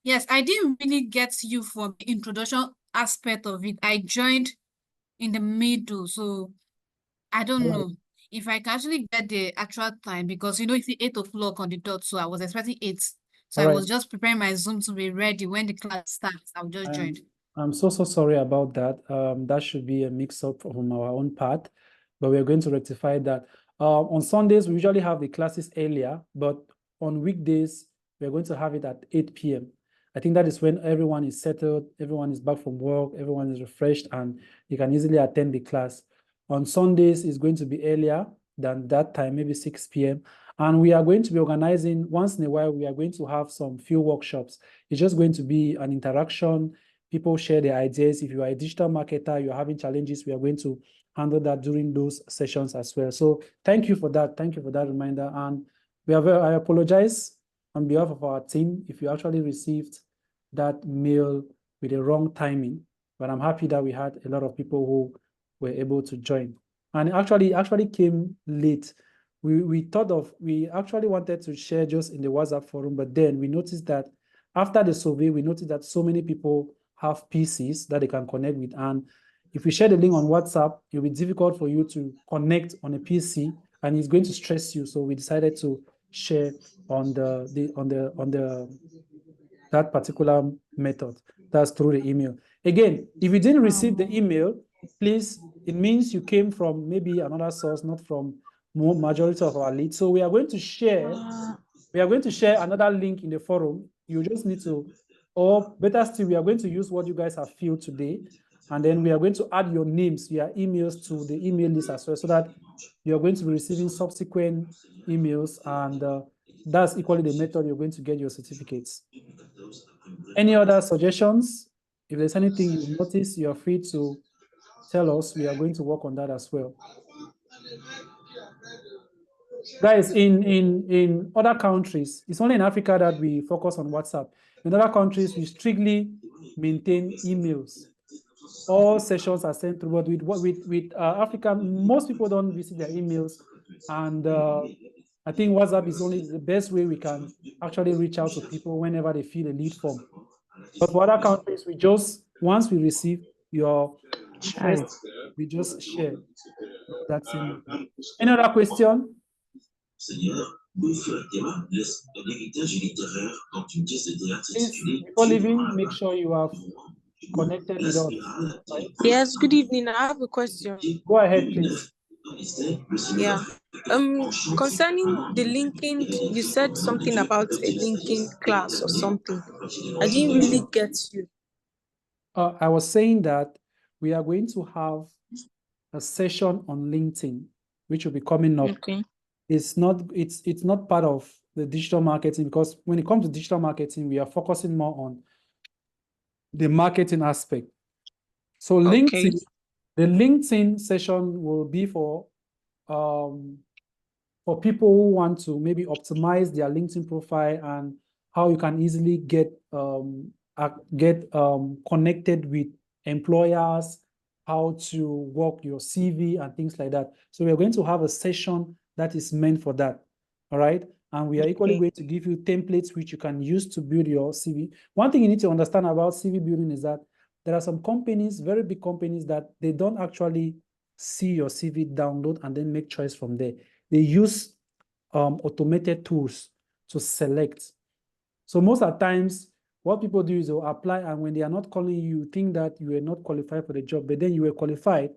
Yes, I didn't really get you from the introduction aspect of it. I joined in the middle, so I don't know if I can actually get the actual time, because it's 8 o'clock on the dot, so I was expecting 8. So I was just preparing my Zoom to be ready when the class starts. I'll just join. I'm so sorry about that. That should be a mix-up from our own part, but we're going to rectify that. On Sundays, we usually have the classes earlier, but on weekdays, we're going to have it at 8 p.m. I think that is when everyone is settled, everyone is back from work, everyone is refreshed, and you can easily attend the class. On Sundays, it's going to be earlier than that time, maybe 6 p.m. And we are going to be organizing, once in a while, we are going to have some few workshops. It's just going to be an interaction. People share their ideas. If you are a digital marketer, you're having challenges, we are going to handle that during those sessions as well. So thank you for that. Thank you for that reminder. And I apologize on behalf of our team if you actually received that mail with the wrong timing, but I'm happy that we had a lot of people who were able to join. And actually came late. We actually wanted to share just in the WhatsApp forum, but then we noticed that after the survey, we noticed that so many people have PCs that they can connect with. And if we share the link on WhatsApp, it'll be difficult for you to connect on a PC, and it's going to stress you. So we decided to share on that particular method. That's through the email. Again, if you didn't receive the email, please, it means you came from maybe another source, not from majority of our leads. So we are going to share another link in the forum. You just need to, or better still, we are going to use what you guys have filled today, and then we are going to add your names, your emails to the email list as well, so that you're going to be receiving subsequent emails, and that's equally the method you're going to get your certificates. Any other suggestions? If there's anything you notice, you're free to tell us. We are going to work on that as well. Guys, in other countries, it's only in Africa that we focus on WhatsApp. In other countries, we strictly maintain emails. All sessions are sent through, but with Africa, most people don't visit their emails, and I think WhatsApp is only the best way we can actually reach out to people whenever they fill a lead form. But for other countries, we just, once we receive your request, we just share. That's it. Any other question? Please, before leaving, make sure you have connected with us. Right? Yes, good evening. I have a question. Go ahead, please. Yeah. Concerning the linking, you said something about a linking class or something. I didn't really get you. I was saying that we are going to have a session on LinkedIn, which will be coming up. Okay. It's not part of the digital marketing, because when it comes to digital marketing, we are focusing more on the marketing aspect. So LinkedIn, the LinkedIn session will be for people who want to maybe optimize their LinkedIn profile and how you can easily get connected with employers, how to work your CV and things like that. So we're going to have a session that is meant for that. All right. And we are equally going to give you templates which you can use to build your CV. One thing you need to understand about CV building is that there are some companies, very big companies, that they don't actually see your CV, download, and then make choice from there. They use automated tools to select. So most of the times, what people do is they'll apply, and when they are not calling you, you think that you were not qualified for the job, but then you were qualified,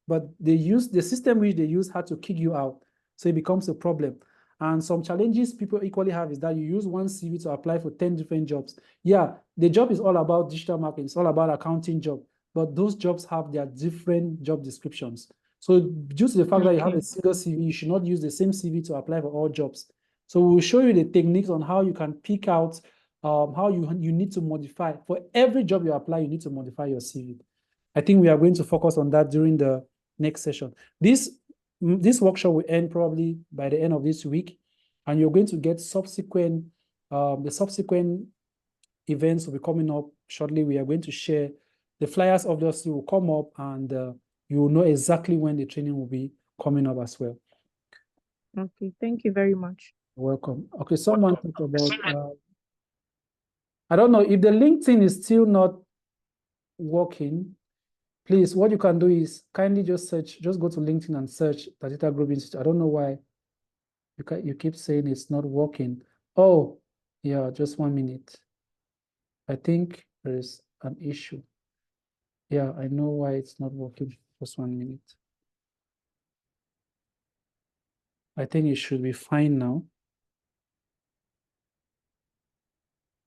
but they use the system which they use had to kick you out. So it becomes a problem. And some challenges people equally have is that you use one CV to apply for 10 different jobs. Yeah, the job is all about digital marketing. It's all about accounting job, but those jobs have their different job descriptions. So due to the fact that you have a single CV, you should not use the same CV to apply for all jobs. So we'll show you the techniques on how you can pick out how you need to modify. For every job you apply, you need to modify your CV. I think we are going to focus on that during the next session. This workshop will end probably by the end of this week, and you're going to get subsequent, the subsequent events will be coming up shortly. We are going to share the flyers, obviously will come up, and you will know exactly when the training will be coming up as well. Okay, thank you very much. Welcome. Okay, someone talked about, I don't know, if the LinkedIn is still not working, please, what you can do is kindly just search, just go to LinkedIn and search Data Group Institute. I don't know why you keep saying it's not working. Oh, yeah, just 1 minute. I think there is an issue. Yeah, I know why it's not working. Just 1 minute. I think it should be fine now.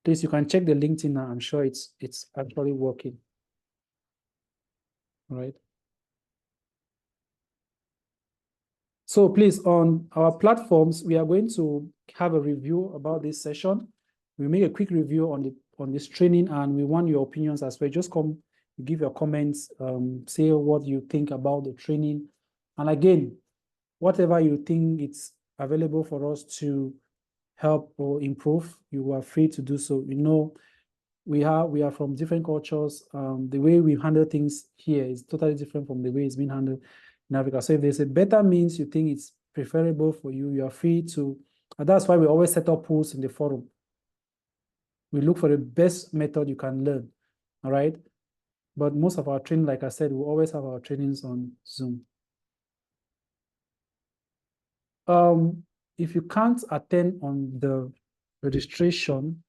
Please, you can check the LinkedIn now. I'm sure it's actually working. All right. So please, on our platforms, we are going to have a review about this session. We make a quick review on this training, and we want your opinions as well. Just come, give your comments, say what you think about the training, and again, whatever you think it's available for us to help or improve, you are free to do so. You know, we are from different cultures. The way we handle things here is totally different from the way it's been handled in Africa. So if there's a better means you think it's preferable for you, you are free to, and that's why we always set up polls in the forum. We look for the best method you can learn, all right? But most of our training, like I said, we always have our trainings on Zoom. If you can't attend on the registration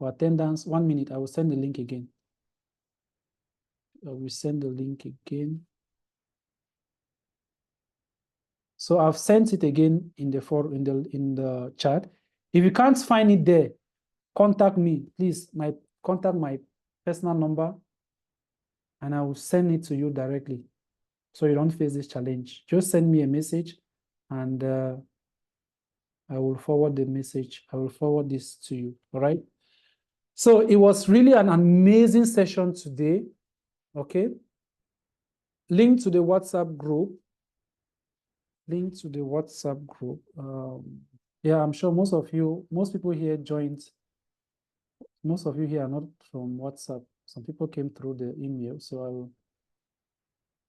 or attendance, 1 minute, I will send the link again. I will send the link again. So I've sent it again in the in the chat. If you can't find it there, contact me, please. Contact my personal number, and I will send it to you directly, so you don't face this challenge. Just send me a message, and I will forward the message. I will forward this to you. All right. So it was really an amazing session today. Okay. Link to the WhatsApp group. Link to the WhatsApp group. Yeah, I'm sure most people here joined. Most of you here are not from WhatsApp. Some people came through the email. So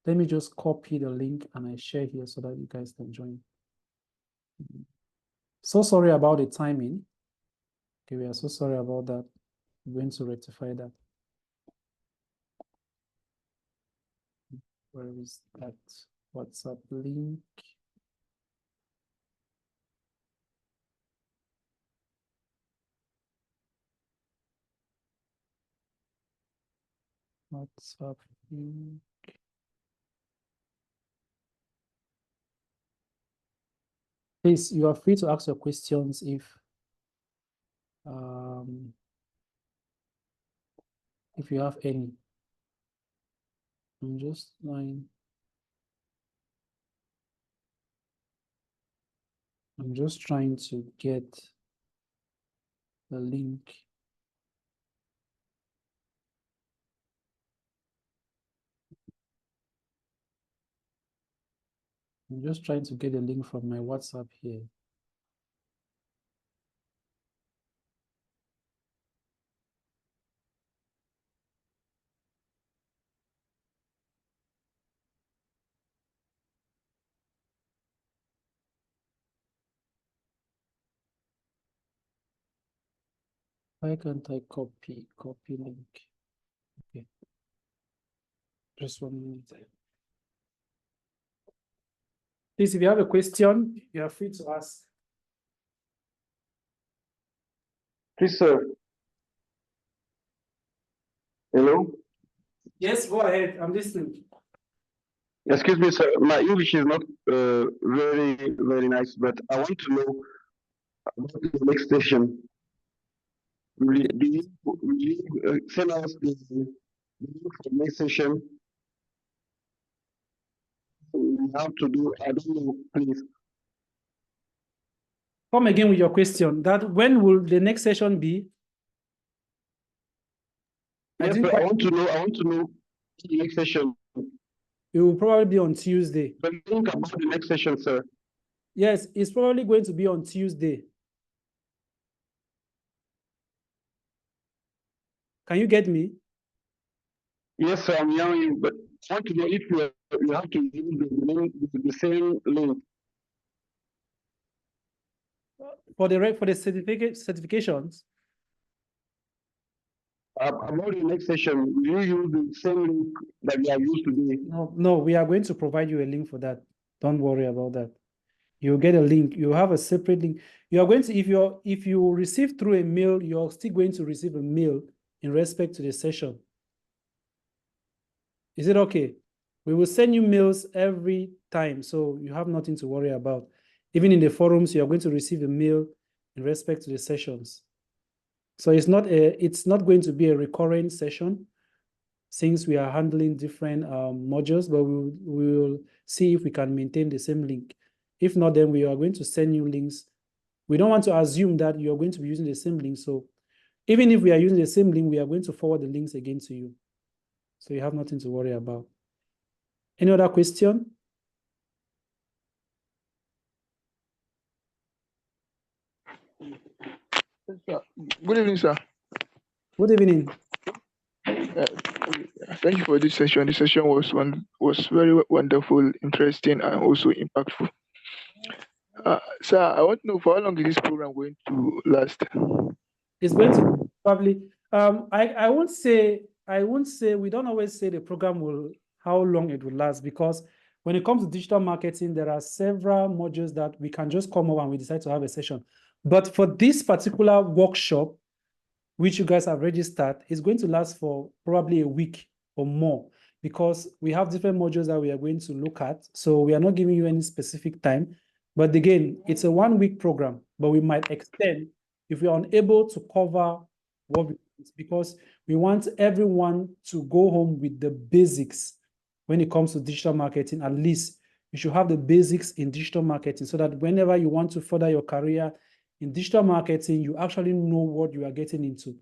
let me just copy the link and I share here so that you guys can join. So sorry about the timing. Okay, we are so sorry about that. We're going to rectify that. Where is that WhatsApp link? WhatsApp link. Please, you are free to ask your questions if you have any. I'm just trying to get the link. I'm just trying to get a link from my WhatsApp here. Why can't I copy link? Okay. Just 1 minute. Please, if you have a question, you are free to ask. Please, sir. Hello? Yes, go ahead. I'm listening. Excuse me, sir. My English is not very, very nice, but I want to know about the next session. Will you send us the link for the next session? We have to do, I don't know, please. Come again with your question. That when will the next session be? Yes, sir, I want to know the next session. It will probably be on Tuesday. But think about the next session, sir. Yes, it's probably going to be on Tuesday. Can you get me? Yes, sir, I'm hearing you, but I want to know if you have to use the same link. for the certifications. About the next session, will you use the same link that we have used today? No, we are going to provide you a link for that. Don't worry about that. You'll get a link. You have a separate link. You are going to, if you receive through a mail, you're still going to receive a mail in respect to the session. Is it okay? We will send you mails every time, so you have nothing to worry about. Even in the forums, you are going to receive a mail in respect to the sessions. So it's not going to be a recurring session since we are handling different modules, but we will see if we can maintain the same link. If not, then we are going to send you links. We don't want to assume that you are going to be using the same link. So even if we are using the same link, we are going to forward the links again to you. So you have nothing to worry about. Any other question? Good evening, sir. Good evening. Thank you for this session. The session was very wonderful, interesting, and also impactful. Sir, I want to know for how long is this program going to last? It's going to probably I won't say we don't always say the program will how long it will last, because when it comes to digital marketing, there are several modules that we can just come over and we decide to have a session. But for this particular workshop, which you guys have registered, it's going to last for probably a week or more, because we have different modules that we are going to look at. So we are not giving you any specific time. But again, it's a 1-week program, but we might extend if we are unable to cover what we want, because we want everyone to go home with the basics when it comes to digital marketing. At least you should have the basics in digital marketing, so that whenever you want to further your career in digital marketing, you actually know what you are getting into.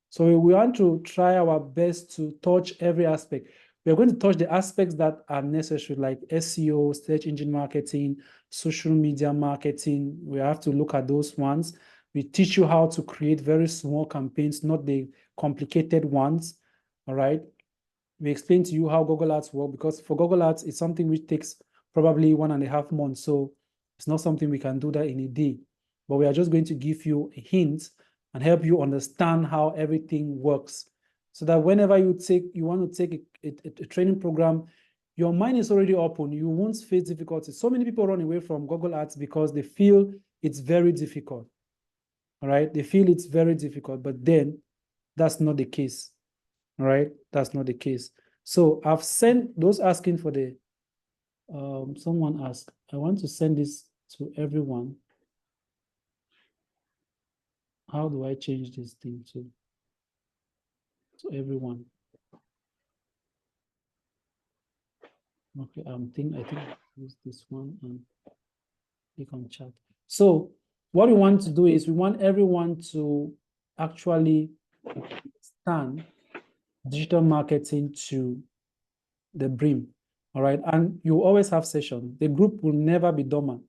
So we want to try our best to touch every aspect. We're going to touch the aspects that are necessary, like SEO, search engine marketing, social media marketing. We have to look at those ones. We teach you how to create very small campaigns, not the complicated ones. All right. We explain to you how Google Ads work, because for Google Ads, it's something which takes probably 1.5 months. So it's not something we can do that in a day. But we are just going to give you a hint and help you understand how everything works, so that whenever you want to take a training program, your mind is already open. You won't face difficulties. So many people run away from Google Ads because they feel it's very difficult. All right, they feel it's very difficult, but then that's not the case. All right, that's not the case. So I've sent those asking for the. Someone asked, I want to send this to everyone. How do I change this thing to everyone? Okay, I think I use this one and click on chat. So what we want to do is we want everyone to actually understand digital marketing to the brim. All right, and you always have sessions. The group will never be dormant.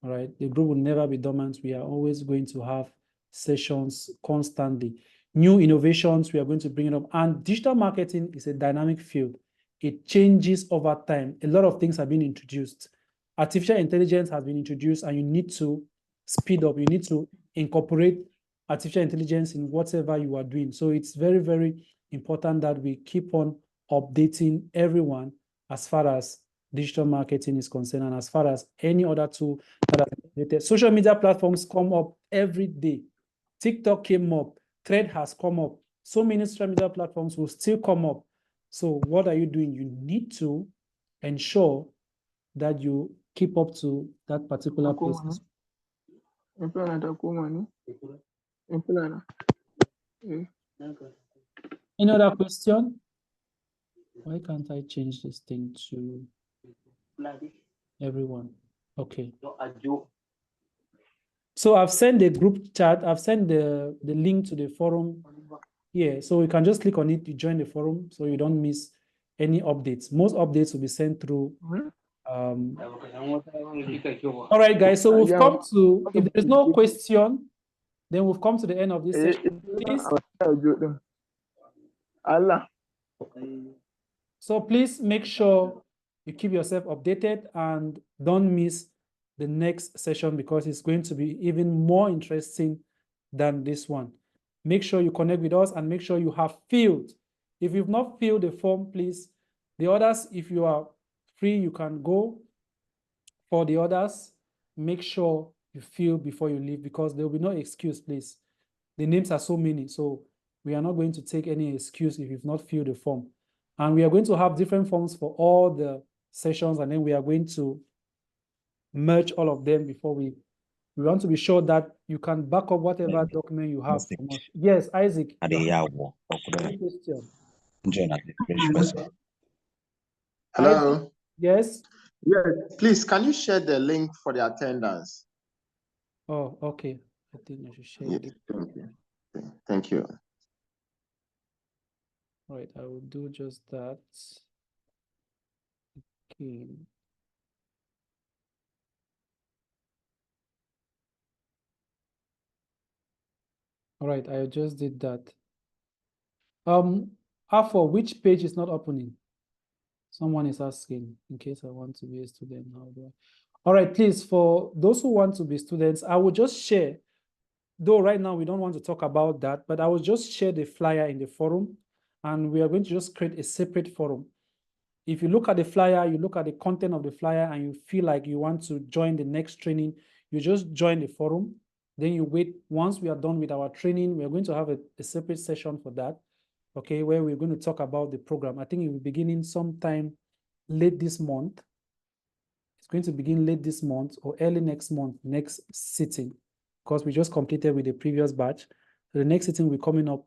All right, the group will never be dormant. We are always going to have sessions constantly. New innovations, we are going to bring it up. And digital marketing is a dynamic field. It changes over time. A lot of things have been introduced. Artificial intelligence has been introduced, and you need to speed up. You need to incorporate artificial intelligence in whatever you are doing. So it's very, very important that we keep on updating everyone as far as digital marketing is concerned, and as far as any other tool that are related. Social media platforms come up every day. TikTok came up, Thread has come up. So many social media platforms will still come up. So what are you doing? You need to ensure that you keep up to that particular process. Any other question? Why can't I change this thing to everyone? Okay. So I've sent the group chat. I've sent the link to the forum here. So you can just click on it to join the forum, so you don't miss any updates. Most updates will be sent through. All right, guys. So we've come to, if there's no question, then we've come to the end of this session. Please. So please make sure you keep yourself updated and don't miss the next session because it's going to be even more interesting than this one. Make sure you connect with us and make sure you have filled. If you've not filled the form, please, the others, if you are free, you can go. For the others, make sure you fill before you leave because there will be no excuse, please. The names are so many, so we are not going to take any excuse if you've not filled the form. And we are going to have different forms for all the sessions, and then we are going to merge all of them before we want to be sure that you can back up whatever document you have from us. Yes, Isaac. Question. Hello. Yes. Yes, please, can you share the link for the attendance? Oh, okay. I think I should share Yes, it. thank you. Thank you. Right, I will do just that. Okay. All right, I just did that. For which page is not opening? Someone is asking in case I want to be a student. How do I? All right, please, for those who want to be students, I will just share, though right now we don't want to talk about that, but I will just share the flyer in the forum and we are going to just create a separate forum. If you look at the flyer, you look at the content of the flyer and you feel like you want to join the next training, you just join the forum. Then you wait. Once we are done with our training, we are going to have a separate session for that, okay, where we're going to talk about the program. I think it will be beginning sometime late this month. It's going to begin late this month or early next month, next sitting, because we just completed with the previous batch. The next sitting will be coming up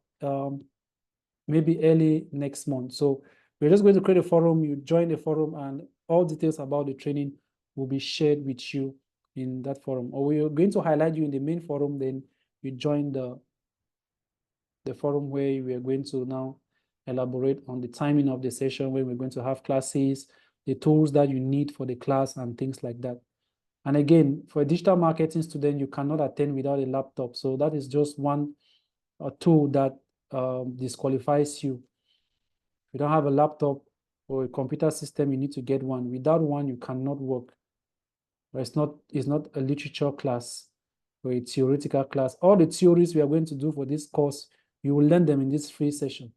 maybe early next month. So we're just going to create a forum. You join the forum and all details about the training will be shared with you in that forum. Or we're going to highlight you in the main forum, then you join the forum where we are going to now elaborate on the timing of the session, where we're going to have classes, the tools that you need for the class and things like that. And again, for a digital marketing student, you cannot attend without a laptop. So that is just one tool that disqualifies you. If you don't have a laptop or a computer system, you need to get one. Without one, you cannot work. It's not a literature class or a theoretical class. All the theories we are going to do for this course, you will learn them in this free session.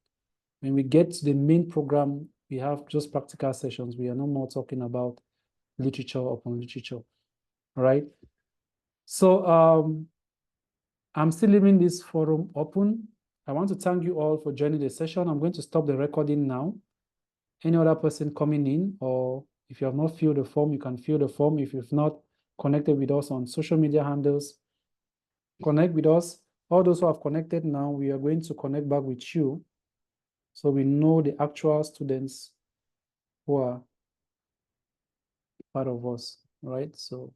When we get to the main program, we have just practical sessions. We are no more talking about literature upon literature. All right. So I'm still leaving this forum open. I want to thank you all for joining the session. I'm going to stop the recording now. Any other person coming in, or if you have not filled the form, you can fill the form. If you've not connected with us on social media handles, connect with us. All those who have connected now, we are going to connect back with you so we know the actual students who are part of us, right? So